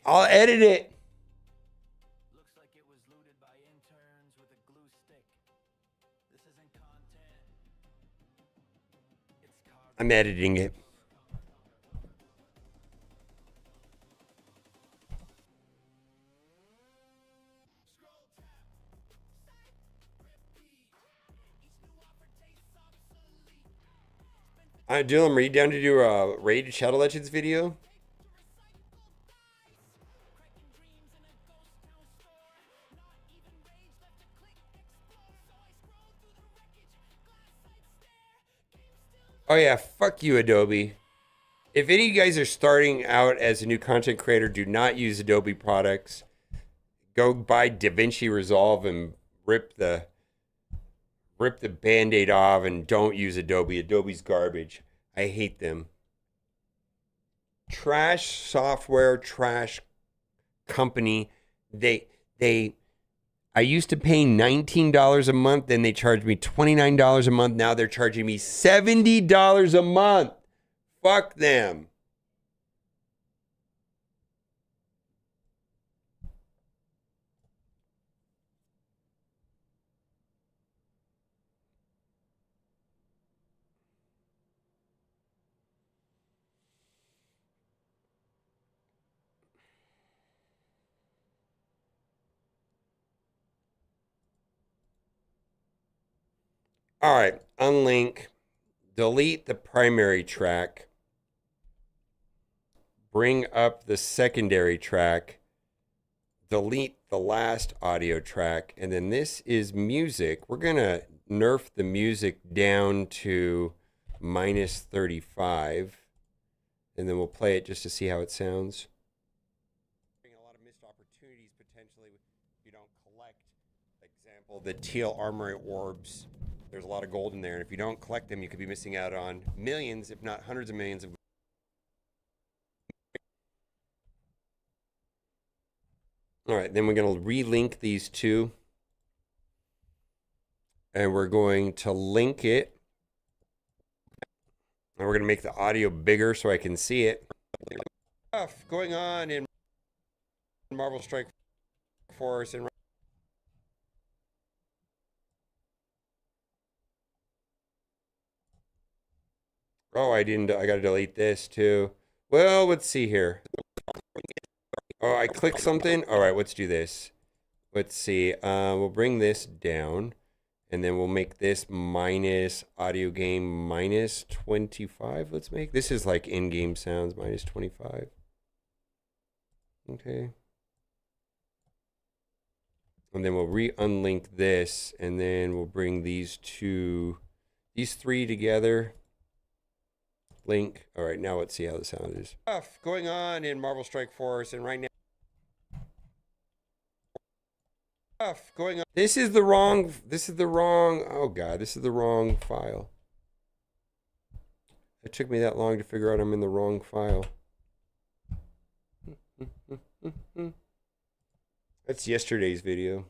I'll edit it. I'm editing it. Dylan, are you down to do a Raid Shadow Legends video? Oh yeah, fuck you, Adobe. If any of you guys are starting out as a new content creator, do not use Adobe products. Go buy DaVinci Resolve and rip the Band-Aid off, and don't use Adobe. Adobe's garbage. I hate them. Trash software, trash company. I used to pay $19 a month, then they charged me $29 a month. Now they're charging me $70 a month. Fuck them. All right, unlink, delete the primary track, bring up the secondary track, delete the last audio track, and then this is music. We're gonna nerf the music down to -35, and then we'll play it just to see how it sounds. A lot of missed opportunities potentially if you don't collect, for example, the teal armory orbs. There's a lot of gold in there, and if you don't collect them, you could be missing out on millions, if not hundreds of millions of. All right, then we're going to relink these two, and we're going to link it, and we're going to make the audio bigger so I can see it. Stuff going on in Marvel Strike Force and. Oh, I gotta delete this too. Well, let's see here. Oh, I clicked something. All right, let's do this. Let's see. We'll bring this down, and then we'll make this minus audio game -25. Let's make this is like in-game sounds -25. Okay. And then we'll re-unlink this, and then we'll bring these three together. Link. All right, now let's see how the sound is. Stuff going on in Marvel Strike Force, and right now. Stuff going on. This is the wrong. Oh God, this is the wrong file. It took me that long to figure out I'm in the wrong file. That's yesterday's video.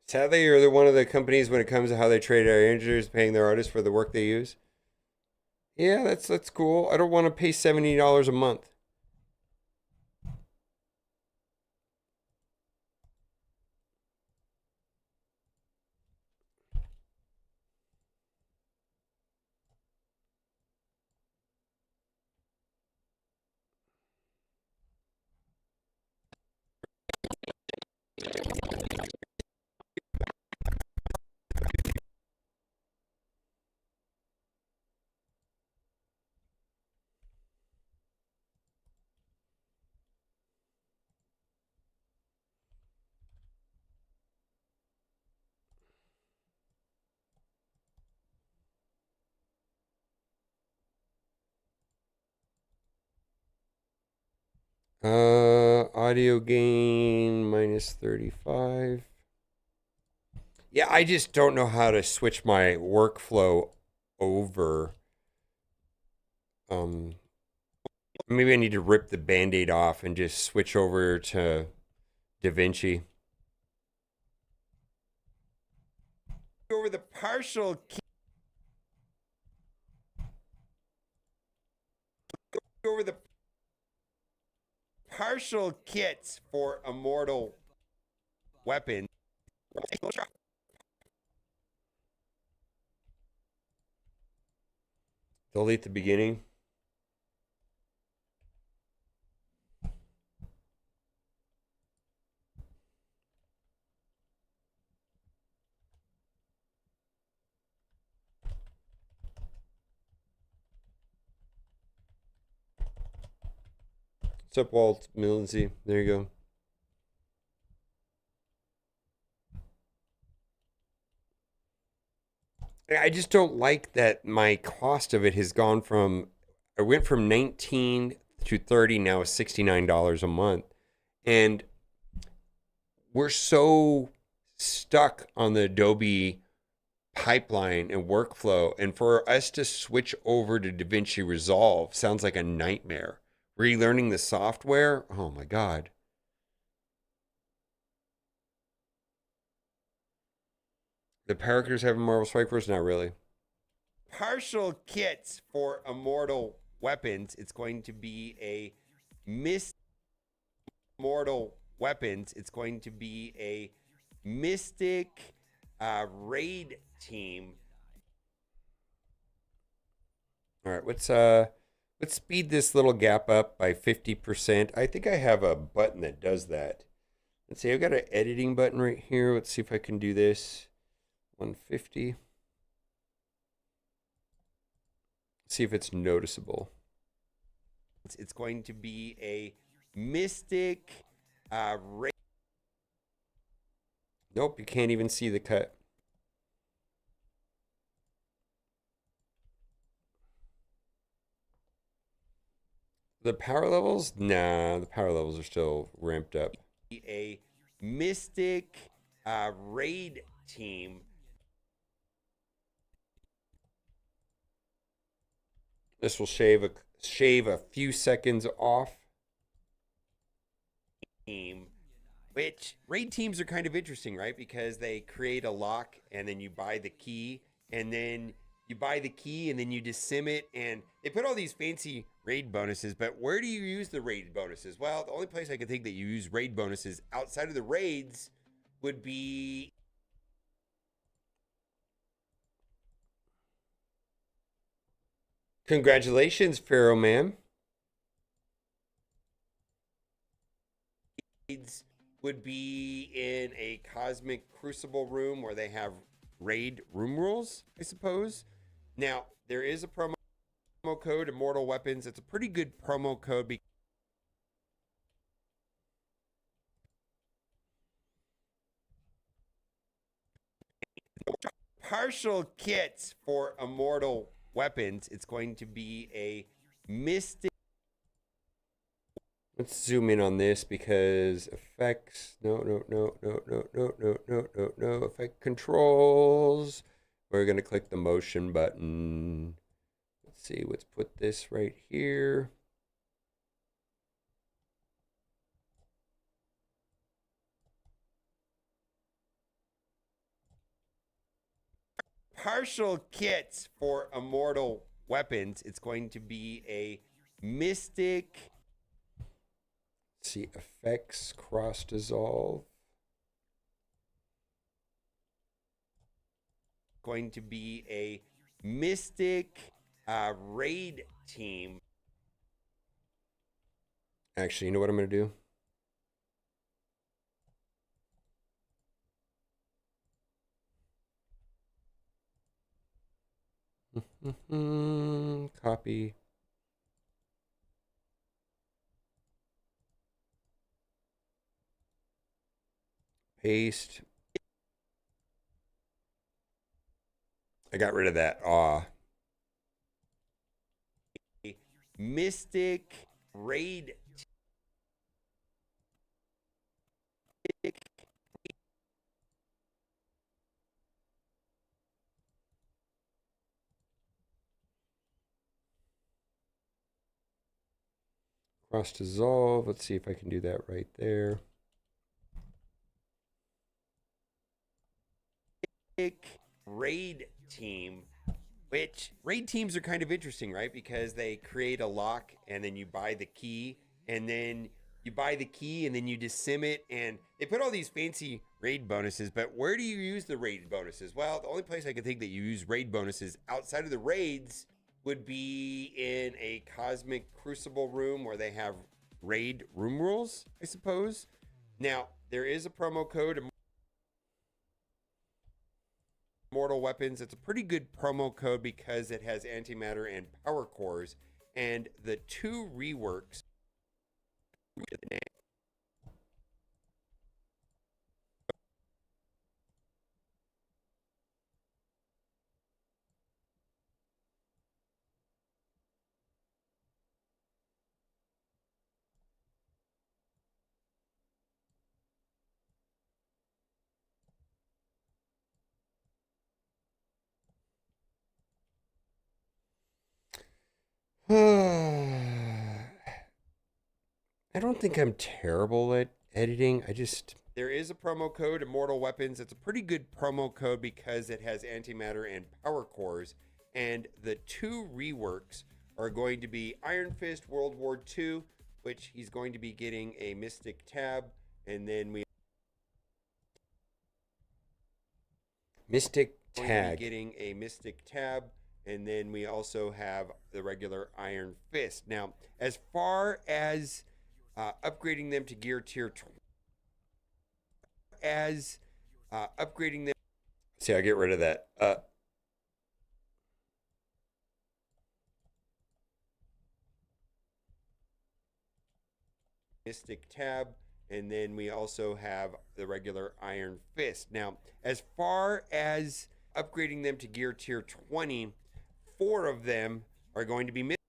Sadly, you're one of the companies when it comes to how they trade our engineers, paying their artists for the work they use. Yeah, that's cool. I don't want to pay $70 a month. Audio gain minus 35. Yeah, I just don't know how to switch my workflow over. Maybe I need to rip the Band-Aid off and just switch over to DaVinci. Over the partial key. Over the partial kits for Immortal Weapons. Delete the beginning. What's up, Walt Millsy? There you go. I just don't like that my cost of it has gone from, I went from 19 to 30, now is $69 a month. And we're so stuck on the Adobe pipeline and workflow. And for us to switch over to DaVinci Resolve sounds like a nightmare. Relearning the software, oh my God. The characters have a Marvel Strike Force? Not really. Partial kits for Immortal Weapons. It's going to be a Immortal Weapons. It's going to be a Mystic raid team. All right, let's speed this little gap up by 50%. I think I have a button that does that. Let's see, I've got an editing button right here. Let's see if I can do this. 150. See if it's noticeable. It's going to be a Mystic raid. Nope, you can't even see the cut. The power levels? Nah, the power levels are still ramped up. A Mystic raid team. This will shave a few seconds off. Which raid teams are kind of interesting, right? Because they create a lock and then you buy the key and then you buy the key and then you just sim it, and they put all these fancy raid bonuses, but where do you use the raid bonuses? Well, the only place I can think that you use raid bonuses outside of the raids would be congratulations, Pharaoh Man. Would be in a cosmic crucible room where they have raid room rules, I suppose. Now, there is a promo code, Immortal Weapons. It's a pretty good promo code. Partial kits for Immortal Weapons. It's going to be a Mystic. Let's zoom in on this because effects, no, effect controls. We're going to click the motion button. Let's see, let's put this right here. Partial kits for Immortal Weapons. It's going to be a Mystic. Let's see, effects, cross dissolve. Going to be a Mystic raid team. Actually, you know what I'm going to do? Copy. Paste. I got rid of that Mystic raid Cross dissolve. Let's see if I can do that right there. Raid team, which raid teams are kind of interesting, right? Because they create a lock and then you buy the key and then you buy the key and then you just sim it, and they put all these fancy raid bonuses. But where do you use the raid bonuses? Well, the only place I can think that you use raid bonuses outside of the raids would be in a Cosmic Crucible room where they have raid room rules, I suppose. Now, there is a promo code, Immortal Weapons. It's a pretty good promo code because it has antimatter and power cores, and the two reworks. I don't think I'm terrible at editing. There is a promo code, Immortal Weapons. It's a pretty good promo code because it has antimatter and power cores. And the two reworks are going to be Iron Fist World War II, which he's going to be getting a Mystic tab. And then we Mystic tag. Getting a Mystic tab. And then we also have the regular Iron Fist. Now, as far as upgrading them to gear tier upgrading them. See, I'll get rid of that. Mystic tab, and then we also have the regular Iron Fist. Now, as far as upgrading them to gear tier 20, 4 of them are going to be Mystic.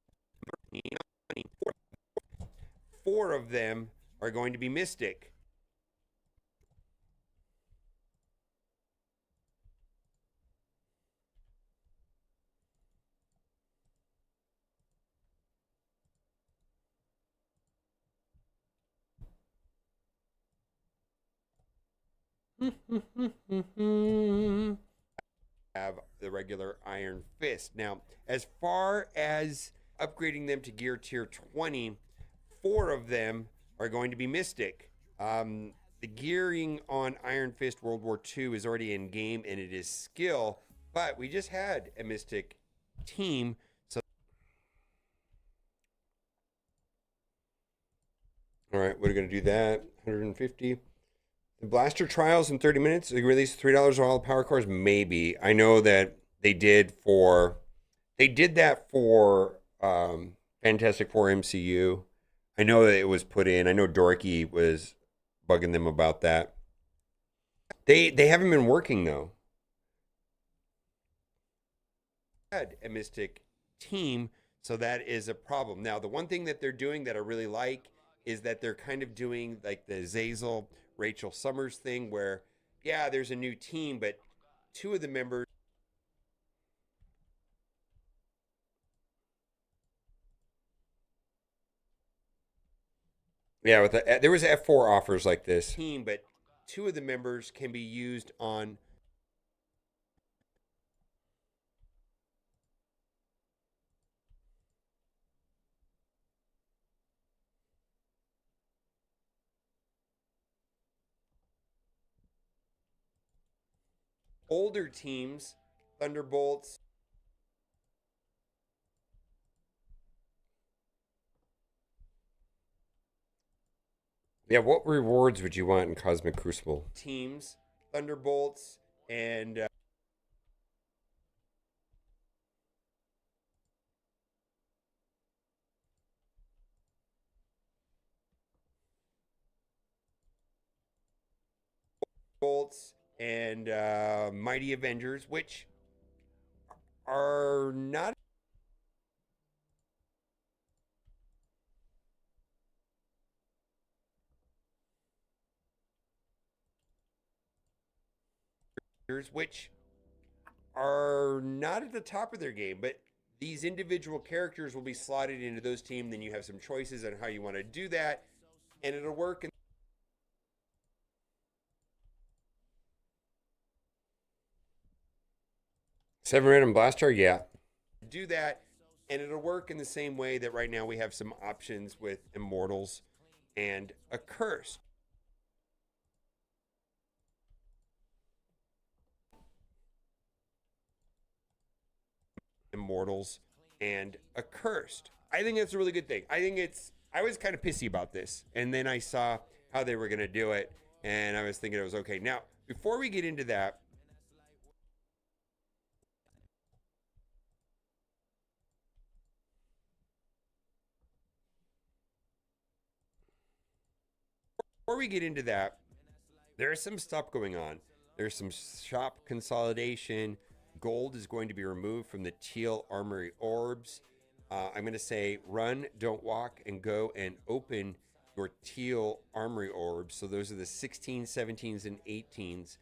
4 of them are going to be Mystic. Have the regular Iron Fist. Now, as far as upgrading them to gear tier 20, 4 of them are going to be Mystic. The gearing on Iron Fist World War II is already in game and it is skill, but we just had a Mystic team. So, all right, we're going to do that. 150. The Blaster Trials in 30 minutes. They released $3 on all the power cores. Maybe. I know that they did that for Fantastic Four MCU. I know that it was put in. I know Dorky was bugging them about that. They haven't been working though. Had a Mystic team, so that is a problem. Now, the one thing that they're doing that I really like is that they're kind of doing like the Zazel, Rachel Summers thing where, yeah, there's a new team, but 2 of the members. Yeah, there was F4 offers like this team, but 2 of the members can be used on older teams, Thunderbolts. Yeah, what rewards would you want in Cosmic Crucible? Teams, Thunderbolts, and Bolts and Mighty Avengers, which are not which are not at the top of their game, but these individual characters will be slotted into those teams. Then you have some choices on how you want to do that, and it'll work. Seven random blaster, yeah. Do that, and it'll work in the same way that right now we have some options with Immortals and Accursed. Immortals and Accursed. I think that's a really good thing. I was kind of pissy about this, and then I saw how they were going to do it, and I was thinking it was okay. Now, before we get into that, there's some stuff going on. There's some shop consolidation. Gold is going to be removed from the teal armory orbs. I'm going to say run, don't walk, and go and open your teal armory orbs. So those are the 16s, 17s, and 18s.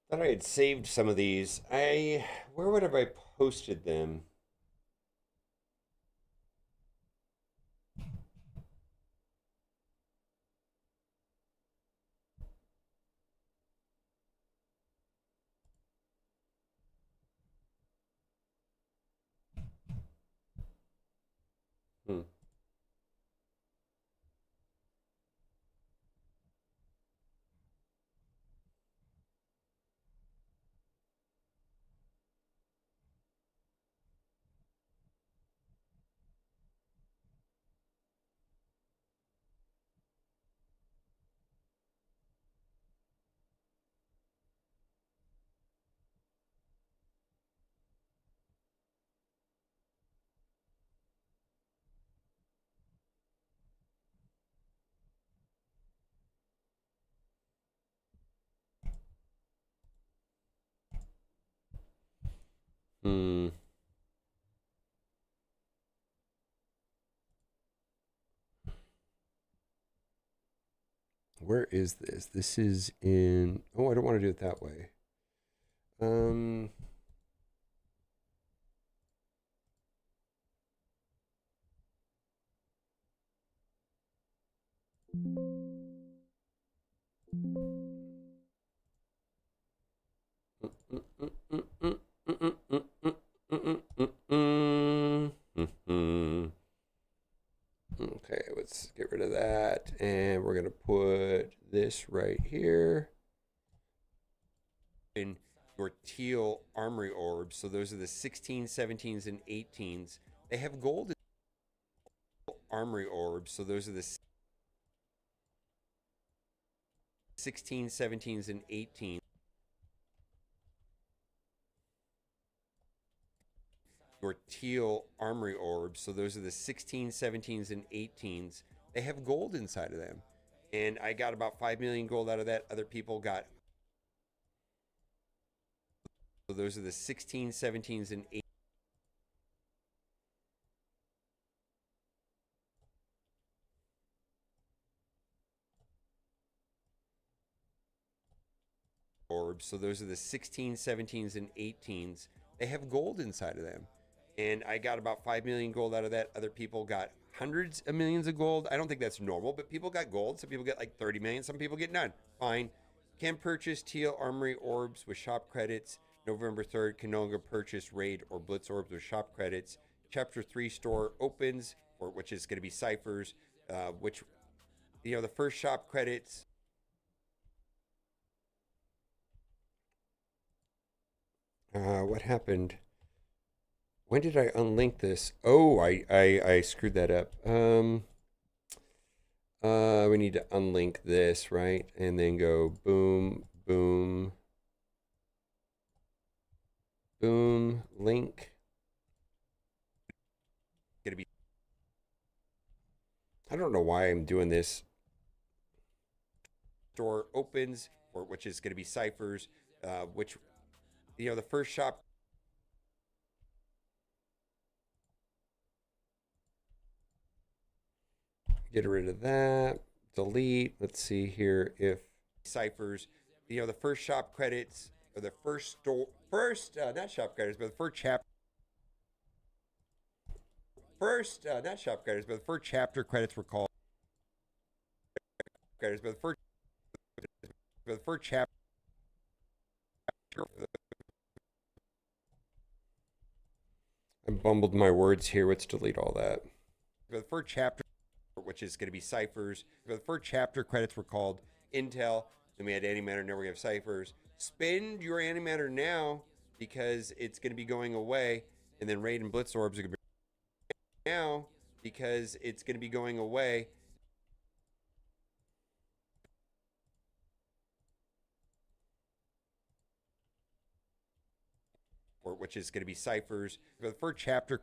Thought I had saved some of these. Where would have I posted them? Hmm. Hmm. Where is this? This is in. Oh, I don't want to do it that way. Okay, let's get rid of that, and we're gonna put this right here in your teal armory orbs. So those are the 16s, 17s, and 18s. They have gold armory orbs. So those are the 16s, 17s, and 18s. Your teal armory orbs. So those are the 16s, 17s, and 18s. They have gold inside of them. And I got about 5 million gold out of that. Other people got. So those are the 16s, 17s, and 18s. Orbs. So those are the 16s, 17s, and 18s. They have gold inside of them. And I got about 5 million gold out of that. Other people got hundreds of millions of gold. I don't think that's normal, but people got gold. Some people get like 30 million. Some people get none. Fine. Can purchase teal armory orbs with shop credits. November 3rd, can no longer purchase raid or blitz orbs with shop credits. Chapter 3 store opens, or which is going to be ciphers, which, the first shop credits What happened? When did I unlink this? Oh, I screwed that up. We need to unlink this, right? And then go boom, boom, boom, link. Gonna be. I don't know why I'm doing this. Store opens, or which is going to be ciphers, which, you know, the first shop. Get rid of that. Delete. Let's see here if ciphers, you know, the first shop credits or the first store, not shop credits, but the first chapter. Not shop credits, but the first chapter credits were called credits, but the first chapter. I bumbled my words here. Let's delete all that. But the first chapter, which is going to be ciphers, but the first chapter credits were called Intel. Then we had antimatter. Now we have ciphers. Spend your antimatter now because it's going to be going away, and then raid and blitz orbs are going to be now because it's going to be going away. Which is going to be ciphers. But the first chapter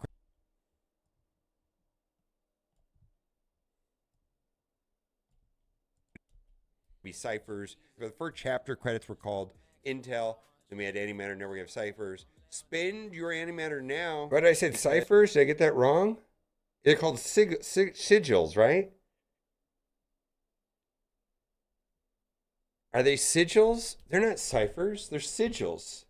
be ciphers. But the first chapter credits were called Intel. Then we had antimatter. Now we have ciphers. Spend your antimatter now. But I said ciphers. Did I get that wrong? They're called sigils, right? Are they sigils? They're not ciphers. They're sigils.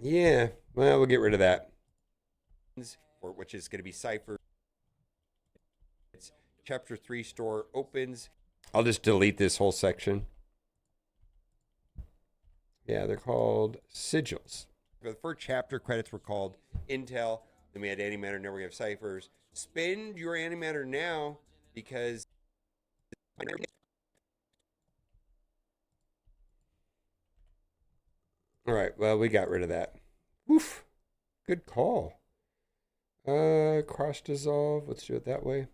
Yeah. Well, we'll get rid of that. Which is going to be cipher. It's chapter 3 store opens. I'll just delete this whole section. Yeah, they're called sigils. The first chapter credits were called Intel. Then we had antimatter. Now we have ciphers. Spend your antimatter now because. All right. Well, we got rid of that. Oof. Good call. Cross dissolve. Let's do it that way.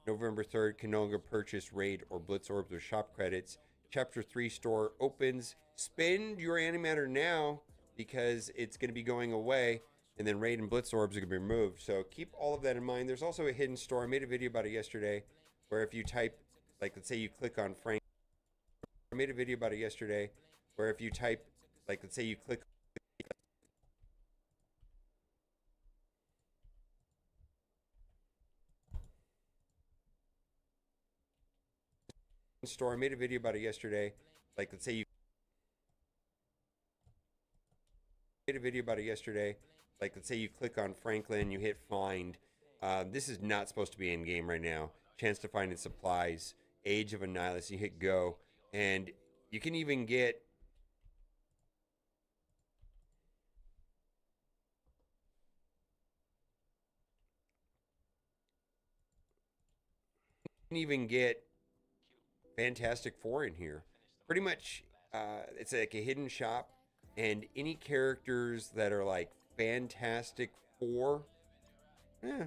November 3rd, can no longer purchase raid or blitz orbs with shop credits. Chapter 3 store opens. Spend your antimatter now because it's going to be going away, and then raid and blitz orbs are going to be removed. So keep all of that in mind. There's also a hidden store. I made a video about it yesterday where if you type, like, let's say you click on Frank. I made a video about it yesterday where if you type, like, let's say you click store. I made a video about it yesterday. Like, let's say you made a video about it yesterday. Like, let's say you click on Franklin, you hit find. This is not supposed to be in game right now. Chance to find in supplies. Age of a Nihilist. You hit go, and you can even get. Fantastic Four in here. Pretty much, it's like a hidden shop, and any characters that are like Fantastic Four, yeah.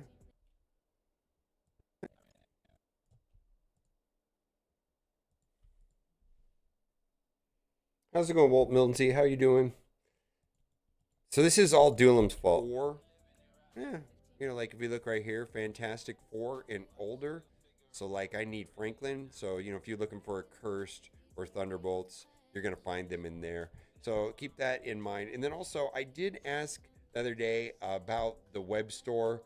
How's it going, Walt Milton? How you doing? So this is all Duelim's fault. Four, yeah. You know, like if you look right here, Fantastic Four and older. So like I need Franklin. So, you know, if you're looking for a Cursed or Thunderbolts, you're going to find them in there. So keep that in mind. And then also I did ask the other day about the web store.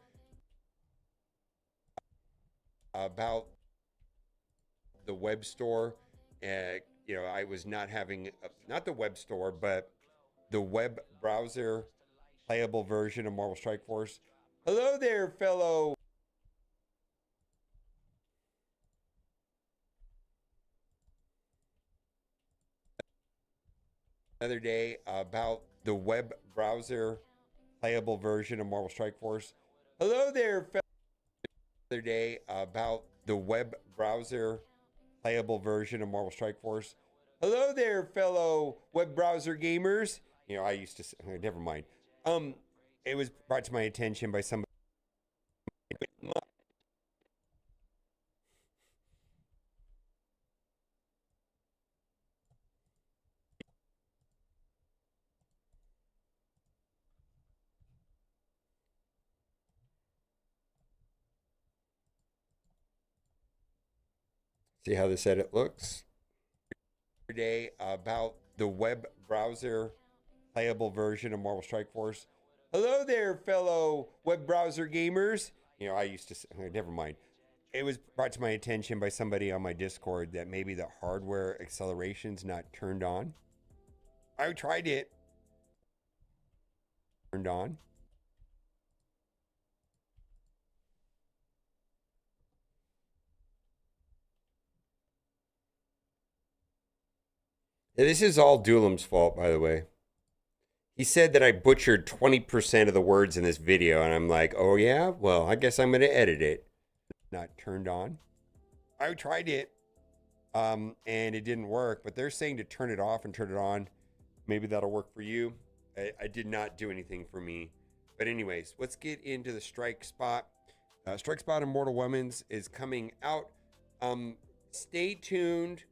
You know, I was not having, not the web store, but the web browser playable version of Marvel Strike Force. Hello there, fellow. Other day about the web browser playable version of Marvel Strike Force. Hello there, other day about the web browser playable version of Marvel Strike Force. Hello there, fellow web browser gamers. You know, I used to say, never mind. It was brought to my attention by somebody. See how this edit looks? Today about the web browser playable version of Marvel Strike Force. Hello there, fellow web browser gamers. You know, I used to say, never mind. It was brought to my attention by somebody on my Discord that maybe the hardware acceleration's not turned on. I tried it. Turned on. Yeah, this is all Duelim's fault, by the way. He said that I butchered 20% of the words in this video, and I'm like, oh yeah? Well, I guess I'm going to edit it. Not turned on. I tried it, and it didn't work, but they're saying to turn it off and turn it on. Maybe that'll work for you. I did not do anything for me. But anyways, let's get into the Strike Spot. Strike Spot Immortal Weapons is coming out. Stay tuned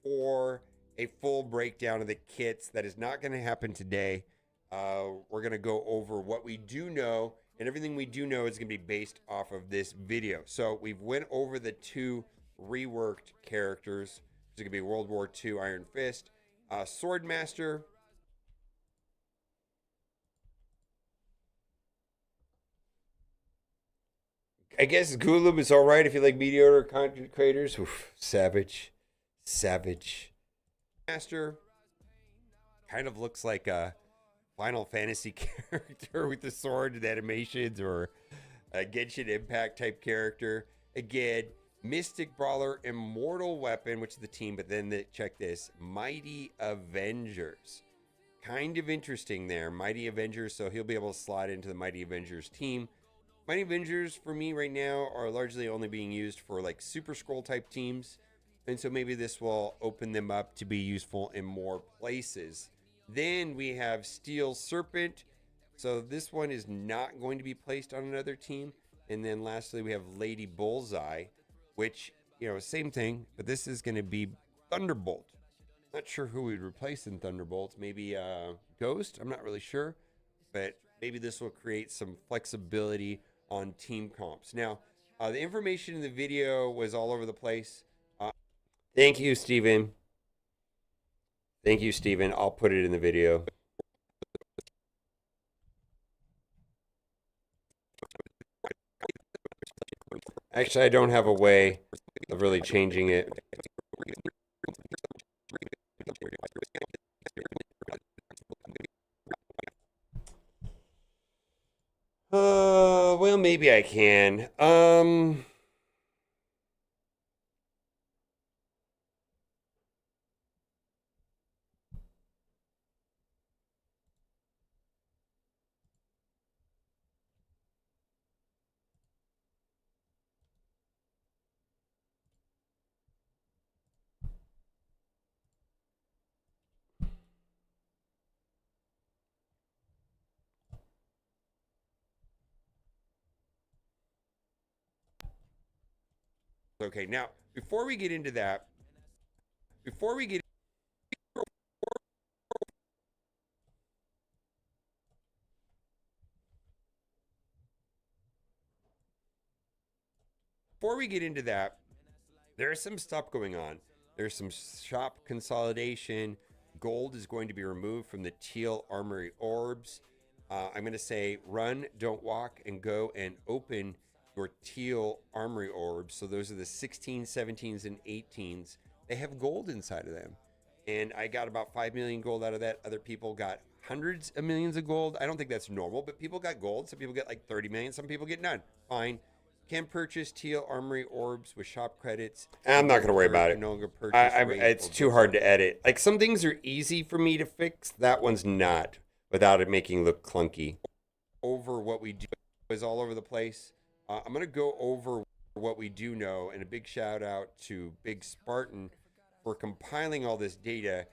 for a full breakdown of the kits. That is not going to happen today. We're going to go over what we do know, and everything we do know is going to be based off of this video. So we've went over the two reworked characters. There's going to be World War II Iron Fist, Swordmaster. I guess Gulum is all right if you like mediocre content creators. Oof, savage. Master kind of looks like a Final Fantasy character with the sword and animations, or a Genshin Impact type character. Again, Mystic Brawler, Immortal Weapon, which is the team, but then check this, Mighty Avengers. Kind of interesting there, Mighty Avengers, so he'll be able to slot into the Mighty Avengers team. Mighty Avengers for me right now are largely only being used for like Super Scroll type teams, and so maybe this will open them up to be useful in more places. Then we have Steel Serpent, so this one is not going to be placed on another team. And then lastly we have Lady Bullseye, which, you know, same thing, but this is going to be Thunderbolt. Not sure who we'd replace in Thunderbolt. Maybe Ghost, I'm not really sure, but maybe this will create some flexibility on team comps. Now, the information in the video was all over the place. Thank you, Steven. Thank you, Steven. I'll put it in the video. Actually, I don't have a way of really changing it. Well, maybe I can. Okay, now, before we get into that, before we get into that, there's some stuff going on. There's some shop consolidation. Gold is going to be removed from the teal armory orbs. I'm going to say run, don't walk, and go and open your teal armory orbs. So those are the 16s, 17s, and 18s. They have gold inside of them. And I got about 5 million gold out of that. Other people got hundreds of millions of gold. I don't think that's normal, but people got gold. Some people get like 30 million. Some people get none. Fine. Can purchase teal armory orbs with shop credits. I'm not going to worry about it. No longer purchase it's too hard to edit. Like, some things are easy for me to fix. That one's not, without it making it look clunky. Over what we do is all over the place. I'm going to go over what we do know, and a big shout out to Big Spartan for compiling all this data.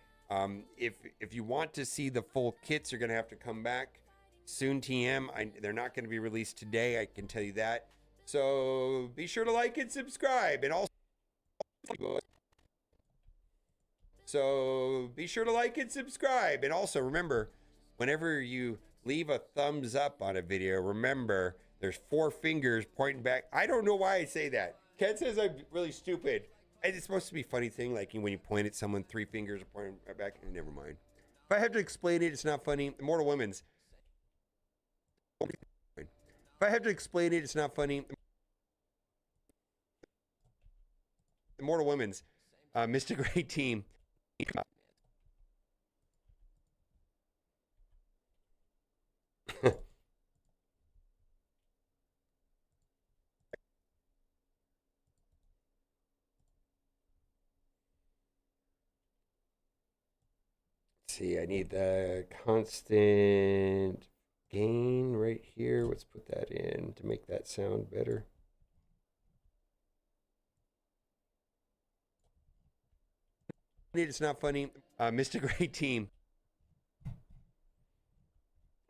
If you want to see the full kits, you're going to have to come back soon. They're not going to be released today, I can tell you that. So be sure to like and subscribe, and also remember, whenever you leave a thumbs up on a video, remember there's 4 fingers pointing back. I don't know why I say that. Ken says I'm really stupid. And it's supposed to be a funny thing, like when you point at someone, 3 fingers are pointing back. Never mind. If I have to explain it, it's not funny. Immortal Weapons. If I have to explain it, it's not funny. Immortal Women's Mr. Great Team. See, I need the constant gain right here. Let's put that in to make that sound better. It's not funny. Mr. Great Team.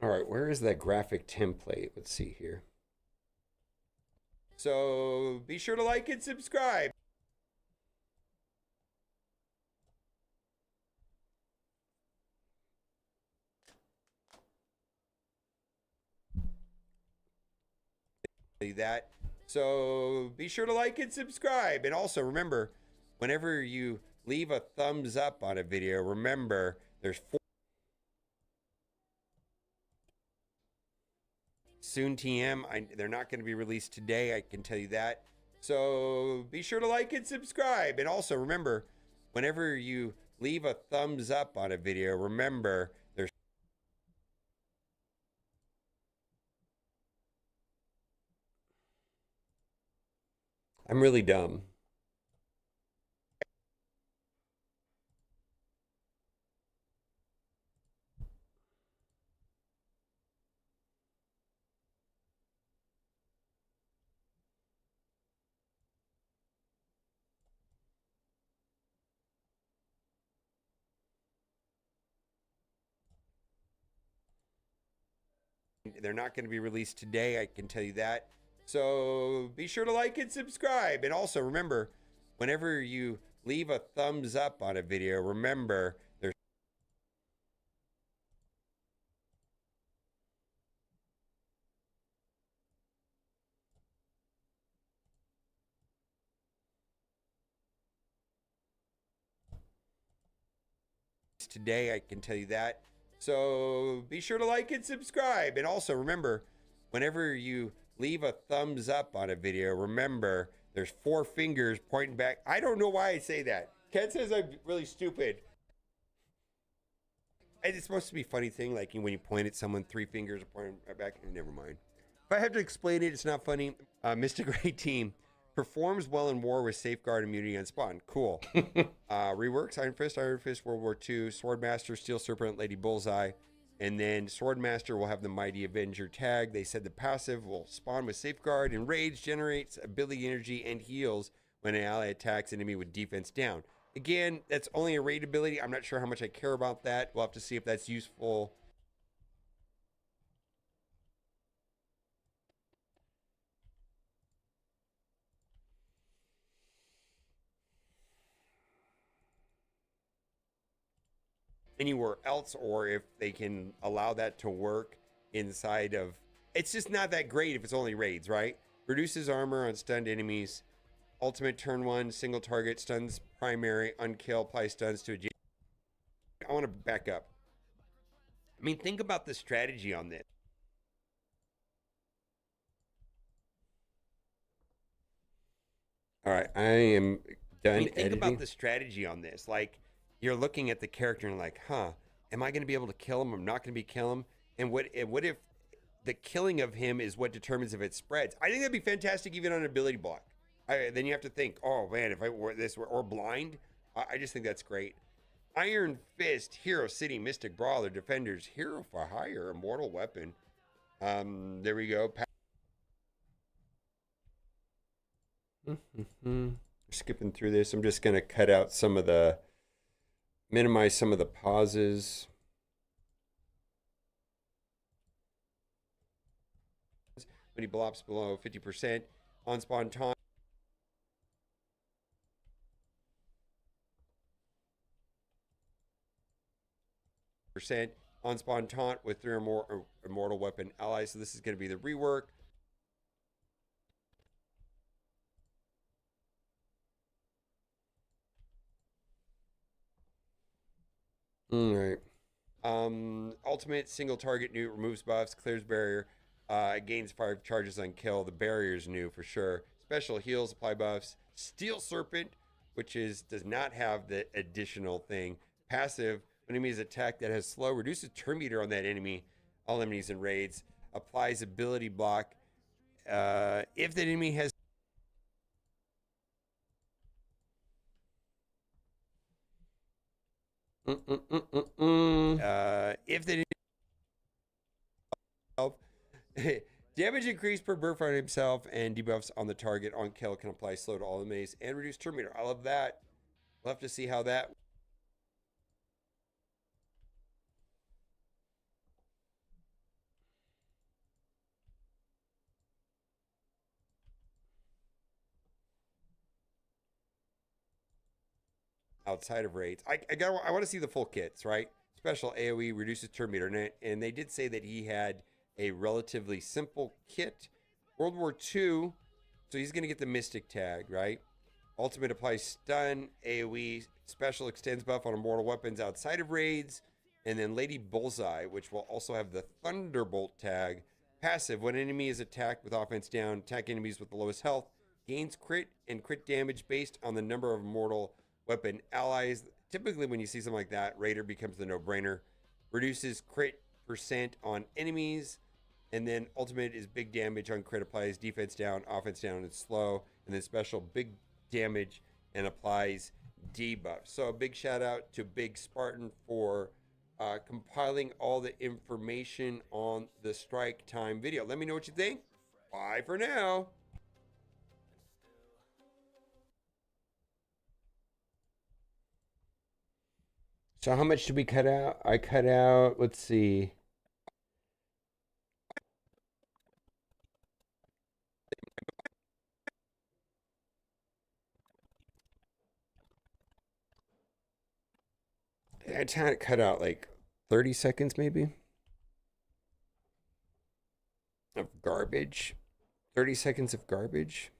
All right, where is that graphic template? Let's see here. So be sure to like and subscribe. That. So be sure to like and subscribe. And also remember, whenever you leave a thumbs up on a video, remember there's 4 soon. They're not going to be released today, I can tell you that. So be sure to like and subscribe. And also remember, whenever you leave a thumbs up on a video, remember there's I'm really dumb. They're not going to be released today, I can tell you that. So be sure to like and subscribe. And also remember, whenever you leave a thumbs up on a video, remember there's today, I can tell you that. So be sure to like and subscribe. And also remember, whenever you leave a thumbs up on a video, remember there's 4 fingers pointing back. I don't know why I say that. Ken says I'm really stupid. And it's supposed to be a funny thing, like when you point at someone, 3 fingers are pointing back. Never mind. If I have to explain it, it's not funny. Mr. Great Team performs well in war with safeguard immunity on spawn. Cool. Reworks Iron Fist, World War II, Swordmaster, Steel Serpent, Lady Bullseye. And then Swordmaster will have the Mighty Avenger tag. They said the passive will spawn with Safeguard, and Rage generates ability energy and heals when an ally attacks an enemy with defense down. Again, that's only a raid ability. I'm not sure how much I care about that. We'll have to see if that's useful. Anywhere else, or if they can allow that to work inside of, it's just not that great if it's only raids, right? Reduces armor on stunned enemies. Ultimate turn 1 single target stuns primary, unkill, apply stuns to adjacent. I want to back up. I mean, think about the strategy on this. All right, I am done. Think about the strategy on this. Like, you're looking at the character and like, huh, am I going to be able to kill him? I'm not going to be kill him. And what if the killing of him is what determines if it spreads? I think that'd be fantastic even on an ability block. Then you have to think, oh man, if I were this or blind, I just think that's great. Iron Fist, Hero City, Mystic Brawler, Defenders, Hero for Hire, Immortal Weapon. There we go. Skipping through this. I'm just going to cut out some of the, minimize some of the pauses. When he blops below 50% on spawn time. Percent on spawn taunt with 3 or more immortal weapon allies. So this is going to be the rework. All right. Ultimate single target new, removes buffs, clears barrier, gains 5 charges on kill. The barrier is new for sure. Special heals, apply buffs. Steel Serpent, which does not have the additional thing. Passive, when enemy is attacked that has slow, reduces turn meter on that enemy, all enemies in raids. Applies ability block. If the enemy has if the damage increase per burst on himself and debuffs on the target on kill can apply slow to all enemies and reduce turn meter. I love that. We'll have to see how that. Outside of raids, I want to see the full kits, right? Special AoE reduces turn meter, and they did say that he had a relatively simple kit. World War II, so he's gonna get the Mystic tag, right? Ultimate applies stun, AoE, special extends buff on immortal weapons outside of raids, and then Lady Bullseye, which will also have the Thunderbolt tag. Passive, when an enemy is attacked with offense down, attack enemies with the lowest health, gains crit and crit damage based on the number of immortal weapon allies. Typically when you see something like that, Raider becomes the no-brainer. Reduces crit percent on enemies, and then ultimate is big damage on crit, applies defense down, offense down, and slow, and then special big damage and applies debuff. So a big shout out to Big Spartan for compiling all the information on the strike time video. Let me know what you think. Bye for now. So how much did we cut out? I cut out, let's see. I cut out like 30 seconds maybe of garbage. 30 seconds of garbage.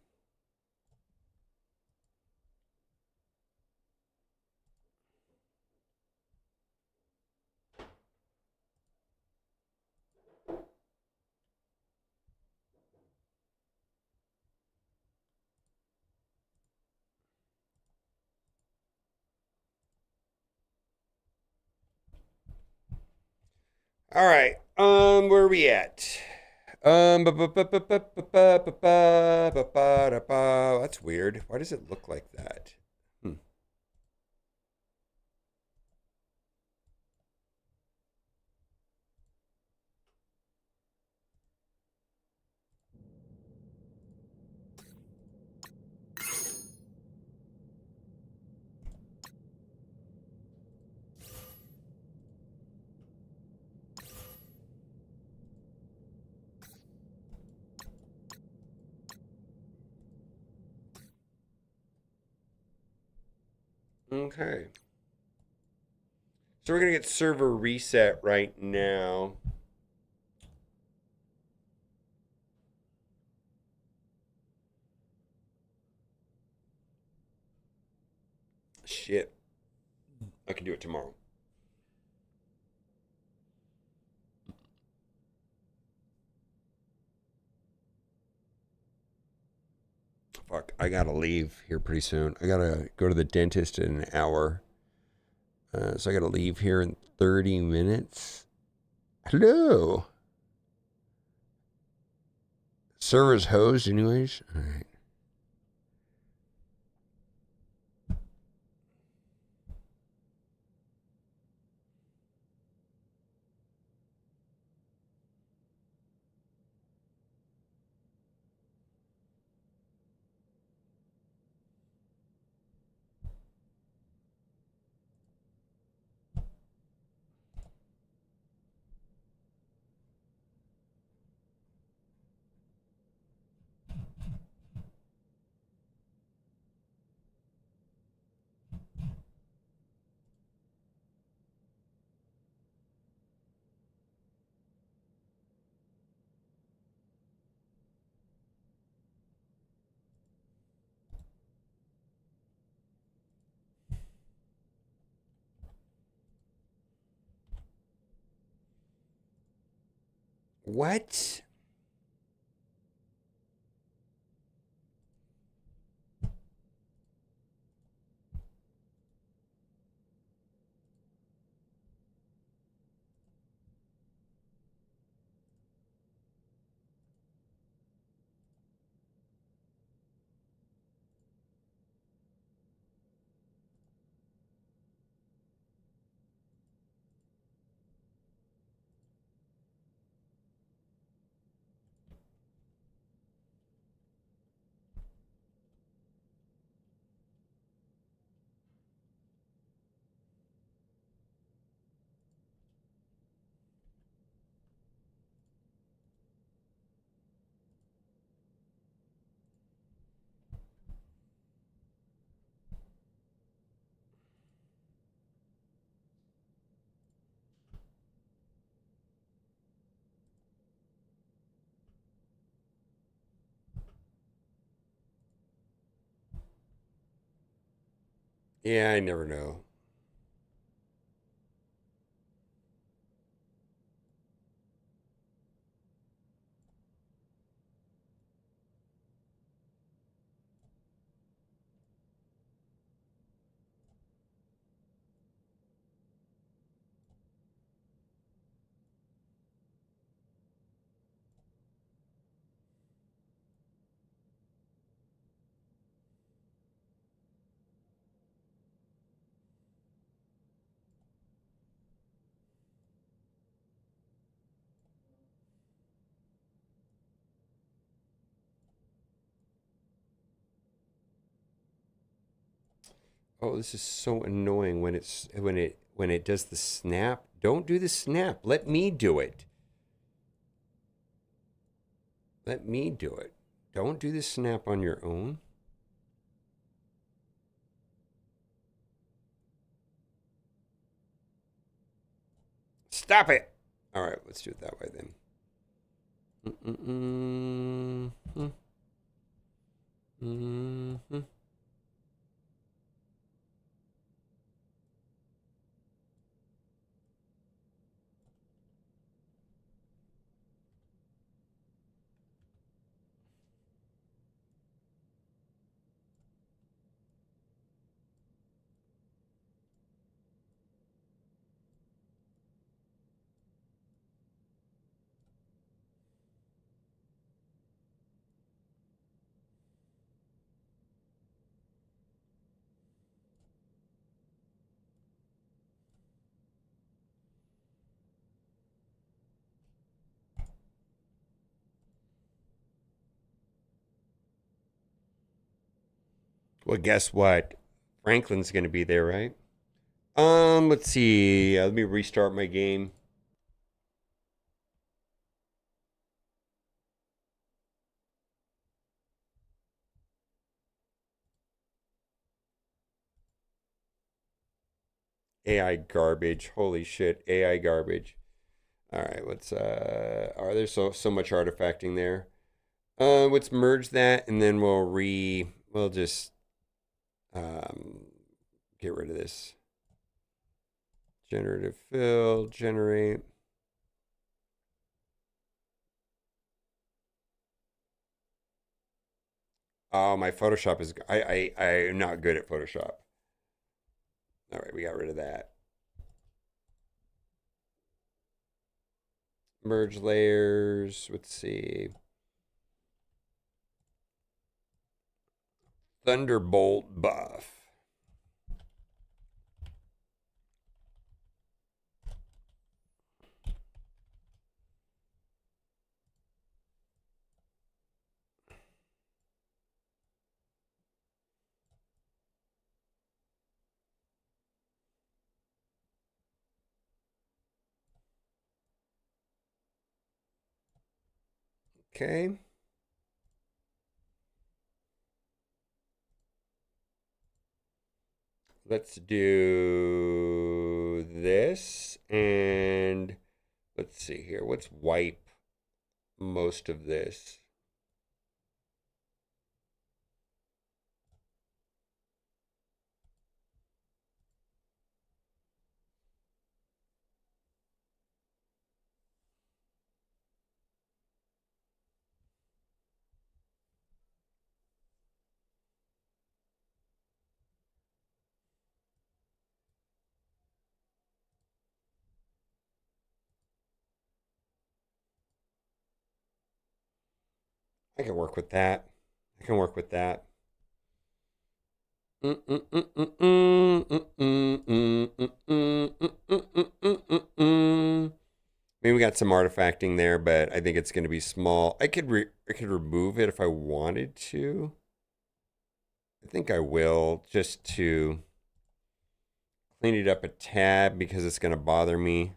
All right. Where are we at? That's weird. Why does it look like that? Okay. So we're going to get server reset right now. Shit. I can do it tomorrow. Fuck, I gotta leave here pretty soon. I gotta go to the dentist in an hour. So I gotta leave here in 30 minutes. Hello. Server's hosed anyways. All right. What? Yeah, I never know. Oh, this is so annoying when it does the snap. Don't do the snap. Let me do it. Let me do it. Don't do the snap on your own. Stop it. All right, let's do it that way then. Well, guess what? Franklin's going to be there, right? Let's see. Let me restart my game. AI garbage. Holy shit. AI garbage. All right, there's so much artifacting there. Let's merge that and then we'll just get rid of this. Generative fill, generate. Oh, my Photoshop is I am not good at Photoshop. All right, we got rid of that. Merge layers. Let's see. Thunderbolt buff. Okay. Let's do this and let's see here. Let's wipe most of this. I can work with that. I can work with that. Maybe we got some artifacting there, but I think it's going to be small. I could remove it if I wanted to. I think I will, just to clean it up a tad because it's going to bother me.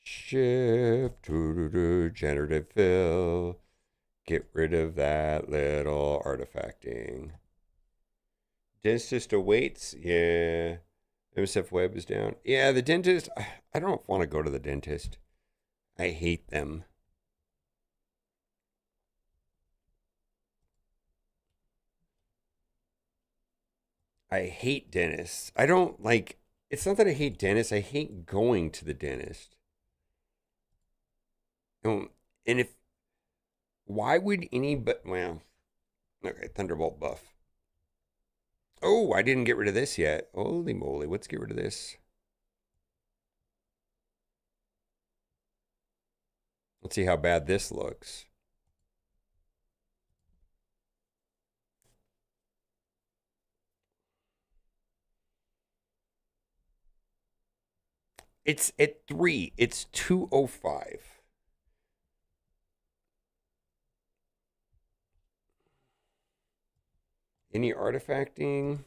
Shift to generative fill. Get rid of that little artifacting. Dentist awaits. Yeah. MSF web is down. Yeah, the dentist. I don't want to go to the dentist. I hate them. I hate dentists. I don't like. It's not that I hate dentists. I hate going to the dentist. And if. Why would anybody. Well. Okay, Thunderbolt buff. Oh, I didn't get rid of this yet. Holy moly. Let's get rid of this. Let's see how bad this looks. It's at 3. It's 205. Any artifacting?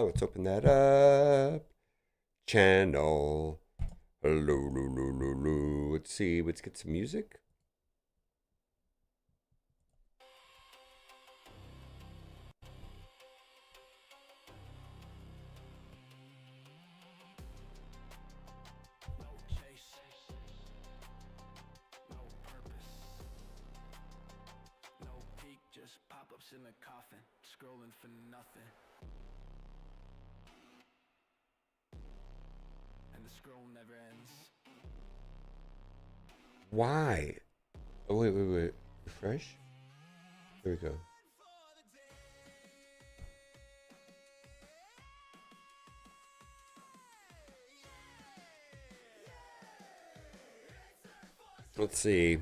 Let's open that up. Channel. Hello. Let's see. Let's get some music. In the coffin, scrolling for nothing. And the scroll never ends. Why? Oh, wait. Refresh? There we go. Let's see.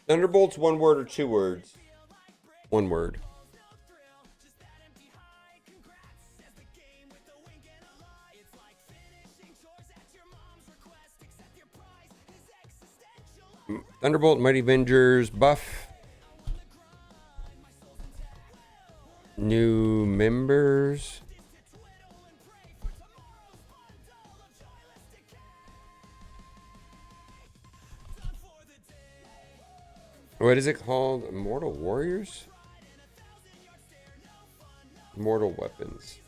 Thunderbolt's one word or two words? One word. Thunderbolt, Mighty Avengers, buff. New members. What is it called? Immortal Warriors? Immortal Weapons.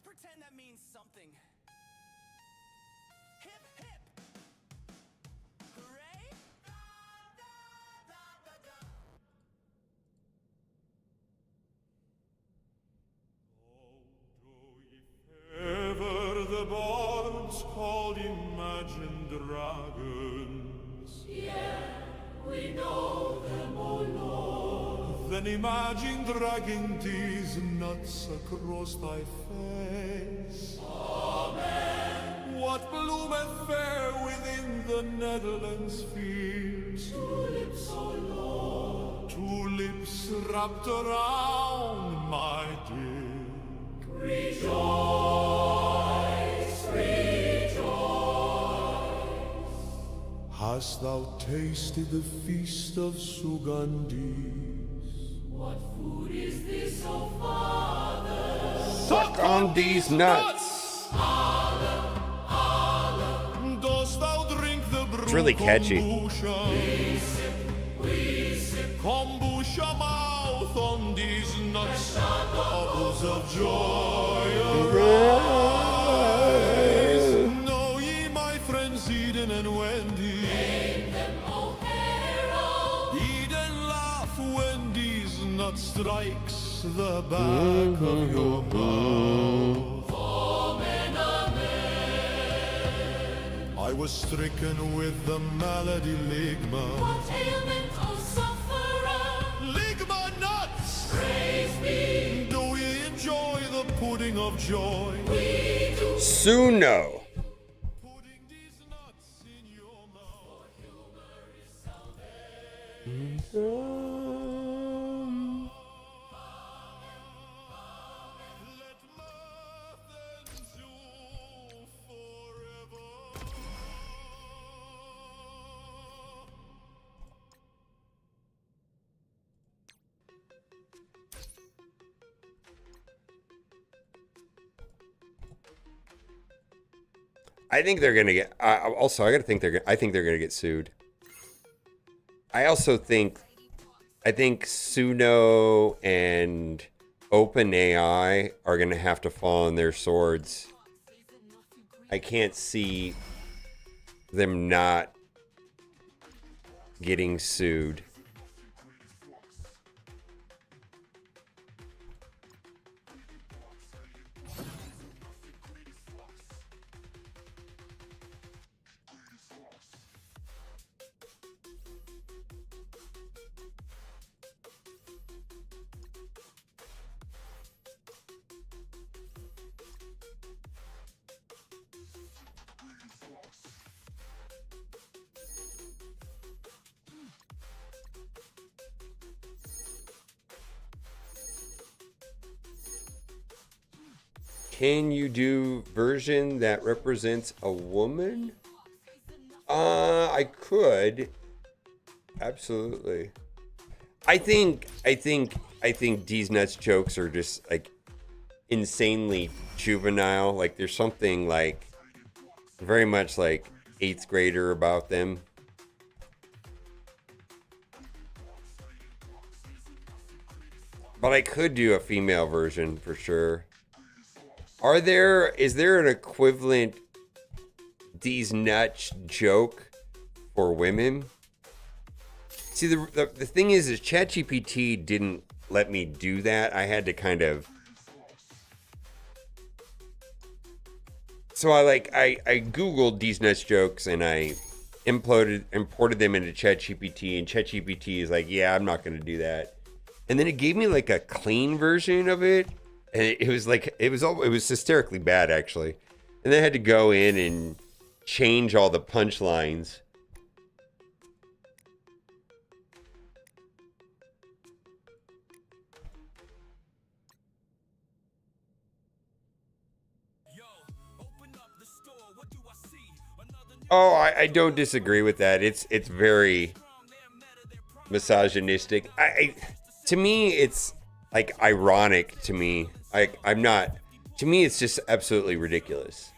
Pretend that means something. Hip, hip. Hooray. Ever the bards called imagined dragons. Yeah, we know them, oh Lord. Then imagine dragging these nuts across thy face. Amen. What bloometh fair within the Netherlands fields? Tulips, oh Lord. Tulips wrapped around my dick. Rejoice, rejoice. Hast thou tasted the feast of Sugandhis? What food is this, oh Father? Suck on these nuts. Dost thou drink the brew? It's really catchy. We sip. Kombucha mouth on these nuts. Bubbles of joy arise. Know ye, my friends, Eden and Wendy. Name them, oh herald. Eden laugh when these nuts strikes the back of your mouth. Amen, amen. I was stricken with the malady ligma. What ailment, oh sufferer? Ligma nuts! Praise be. Do ye enjoy the pudding of joy? We do. Suno. Putting these nuts in your mouth. Humor is salvation. Let mirth endure forever. I think they're gonna get. Also, I think they're gonna get sued. I also think, Suno and OpenAI are gonna have to fall on their swords. I can't see them not getting sued. Can you do version that represents a woman? I could. Absolutely. I think D's nuts jokes are just like insanely juvenile. Like there's something like very much like 8th grader about them. But I could do a female version for sure. Is there an equivalent D's nuts joke for women? See, the thing is ChatGPT didn't let me do that. I had to kind of. So I Googled D's nuts jokes and I imported them into ChatGPT, and ChatGPT is like, yeah, I'm not going to do that. And then it gave me like a clean version of it, and it was hysterically bad actually. And then I had to go in and change all the punchlines. Oh, I don't disagree with that. It's very misogynistic. To me, it's like ironic to me. I'm not. To me, it's just absolutely ridiculous.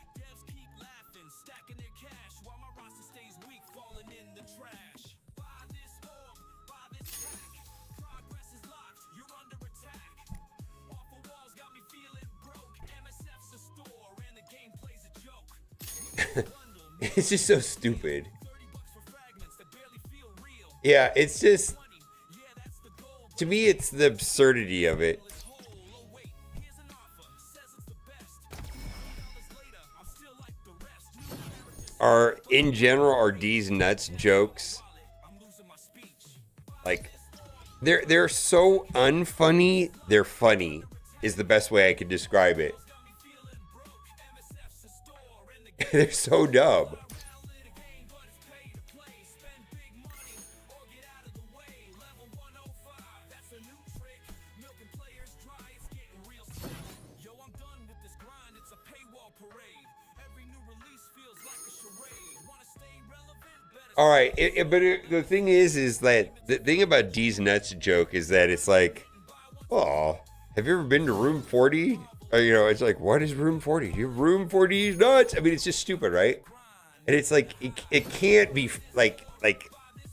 It's just so stupid. Yeah, it's just, to me, it's the absurdity of it. In general, are D's nuts jokes like they're so unfunny, they're funny is the best way I could describe it. They're so dumb. All right, the thing is that the thing about D's nuts joke is that it's like, oh, have you ever been to room 40? It's like, what is room 40? You room 40's nuts. I mean, it's just stupid, right? And it's like, it can't be like,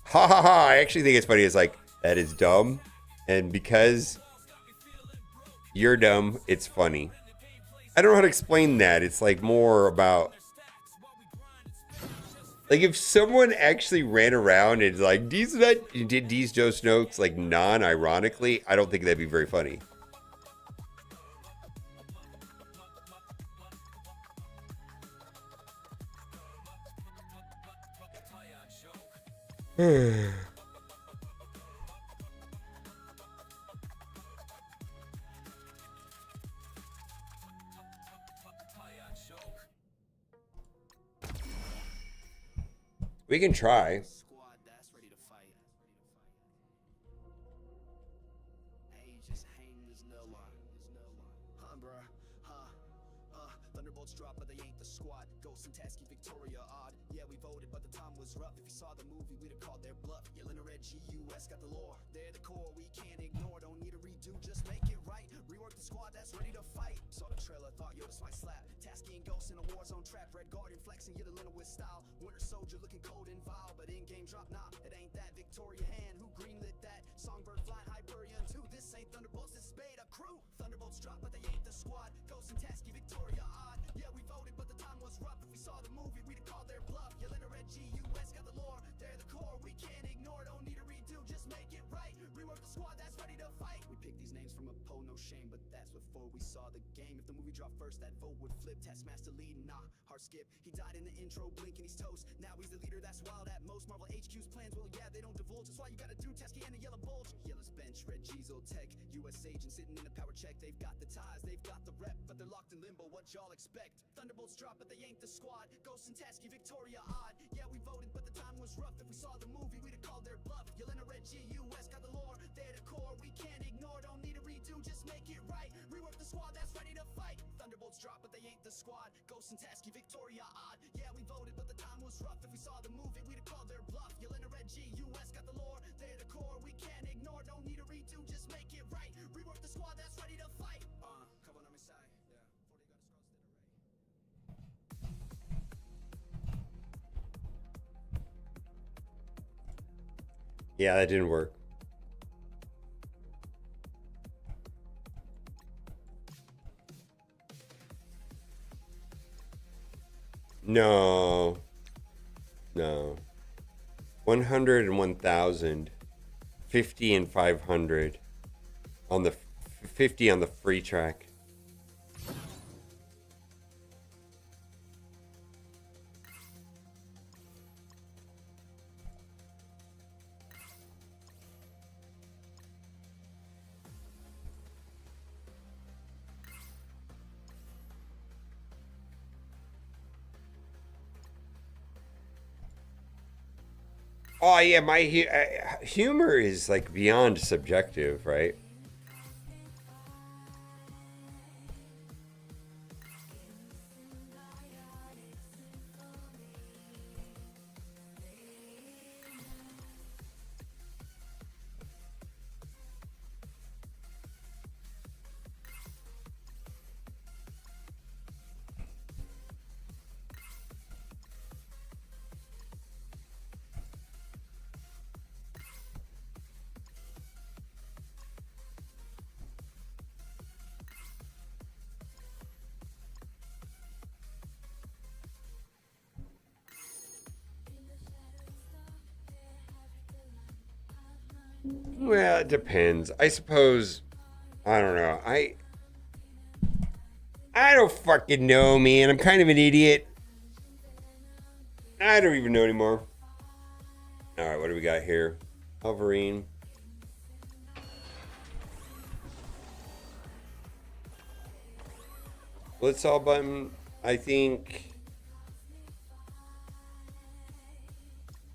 ha ha ha. I actually think it's funny. It's like, that is dumb. And because you're dumb, it's funny. I don't know how to explain that. It's like more about, like if someone actually ran around and like, did D's Joe Notes like non-ironically, I don't think that'd be very funny. We can try. Thunderbolts drop, but they ain't the squad. Ghost and Tasky, Victoria, odd. Yeah, we voted, but the time was rough. If you saw the movie, we'd have called their bluff. Yelling a red GUS, got the lore. They're the core, we can't ignore. Don't need a redo, just make it right. Rework the squad that's ready to fight. Saw the trailer, thought, yo, this might slap. Tasky and Ghost in a war zone trap. Red Guardian flexing, yelling with style. Winter Soldier looking cold and vile, but in-game drop, nah, it ain't that. Victoria hand, who greenlit that? Songbird flying Hyperion 2. This ain't Thunderbolts, this is Beta Crew. Thunderbolts drop, but they ain't the squad. Ghost and Tasky, Victoria, odd. Yeah, we voted, but the time was rough. If we saw the movie, we'd have called their bluff. Yelling a red GUS, got the lore. They're the core, we can't ignore. Don't need a redo, just make it right. Rework the squad that's ready to fight. We picked these names from a poll, no shame, but that's before we saw the game. If the movie dropped first, that vote would flip. Taskmaster leading, nah, hard skip. He died in the intro, blinking, he's toast. Now he's the leader, that's wild at most. Marvel HQ's plans, well, yeah, they don't divulge. That's why you gotta do Tasky and the yellow bulge. Yellow's bench, red G's old tech. US agent sitting in a power check. They've got the ties, they've got the rep, but they're locked in limbo. What y'all expect? Thunderbolts drop, but they ain't the squad. Ghost and Tasky, Victoria, odd. Yeah, we voted, but the time was rough. If we saw the movie, we'd have called their bluff. Yelling a red GUS, got the lore. They're the core, we can't ignore. Don't need a redo, just make it right. Rework the squad that's ready to fight. Thunderbolts drop, but they ain't the squad. Ghost and Tasky, Victoria odd. Yeah, we voted, but the time was rough. If we saw the movie, we'd have called their bluff. Yelena Red G, US got the lore, they're the core. We can't ignore, no need to redo, just make it right. Rework the squad that's ready to fight. Come on, I'm inside. Yeah. Yeah, that didn't work. No. No. 100 and 1,000. 50 and 500. On the 50 on the free track. Oh yeah, my humor is like beyond subjective, right? Well, it depends. I suppose. I don't know. I don't fucking know, man. I'm kind of an idiot. I don't even know anymore. All right, what do we got here? Wolverine. Blitz all button. I think.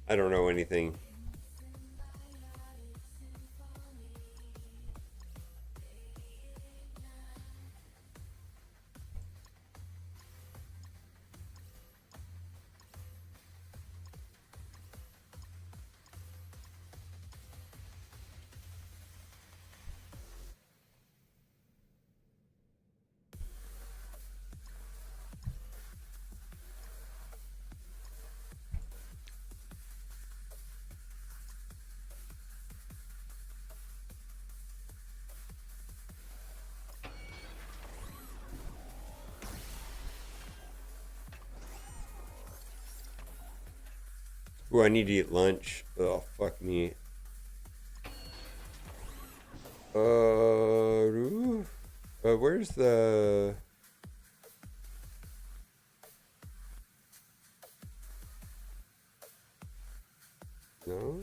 I don't know anything. Ooh, I need to eat lunch. Oh, fuck me. Where's the... No?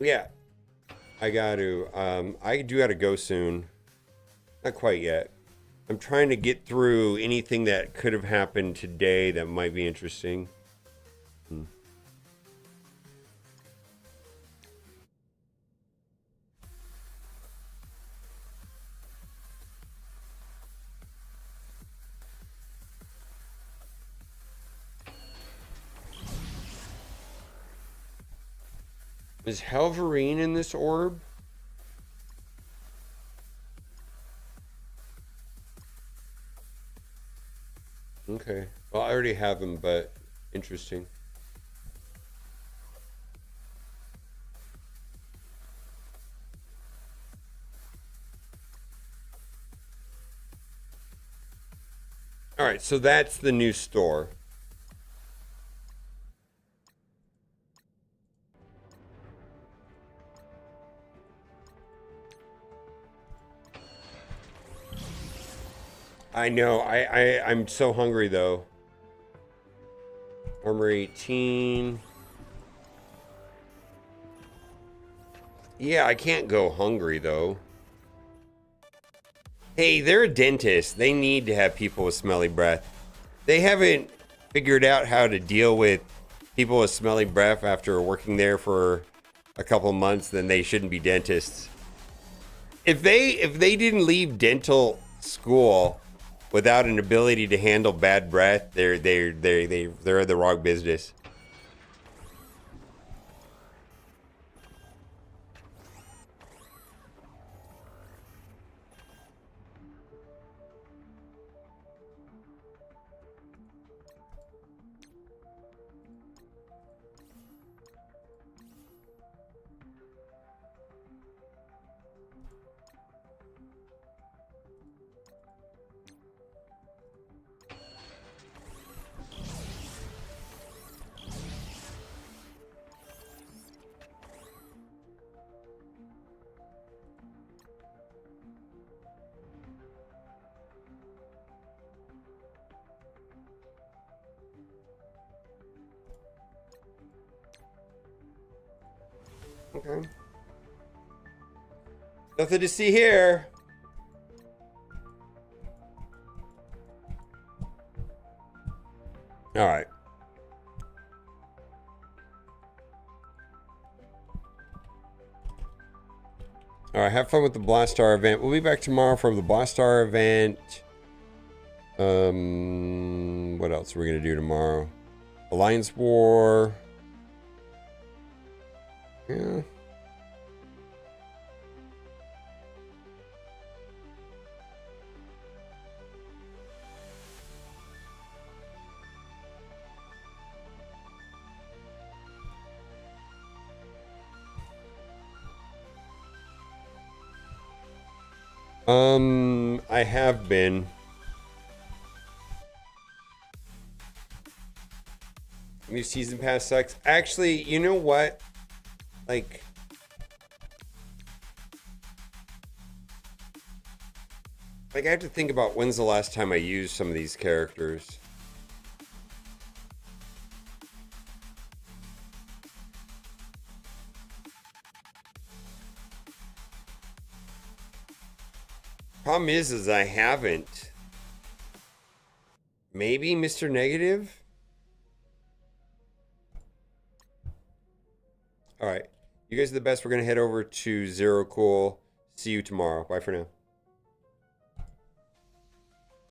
Yeah, I got to. I do got to go soon. Not quite yet. I'm trying to get through anything that could have happened today that might be interesting. Is Halverine in this orb? Okay. Well, I already have him, but interesting. All right, so that's the new store. I know. I'm so hungry though. Armor 18. Yeah, I can't go hungry though. Hey, they're a dentist. They need to have people with smelly breath. They haven't figured out how to deal with people with smelly breath after working there for a couple of months, then they shouldn't be dentists. If they didn't leave dental school without an ability to handle bad breath, they're in the wrong business. Okay. Nothing to see here. All right. All right, have fun with the Blast Star event. We'll be back tomorrow for the Blast Star event. What else are we gonna do tomorrow? Alliance War. Yeah. I have been. New season pass sucks. Actually, you know what? Like, I have to think about when's the last time I used some of these characters. Problem is I haven't. Maybe Mr. Negative? All right. You guys are the best. We're going to head over to Zero Cool. See you tomorrow. Bye for now.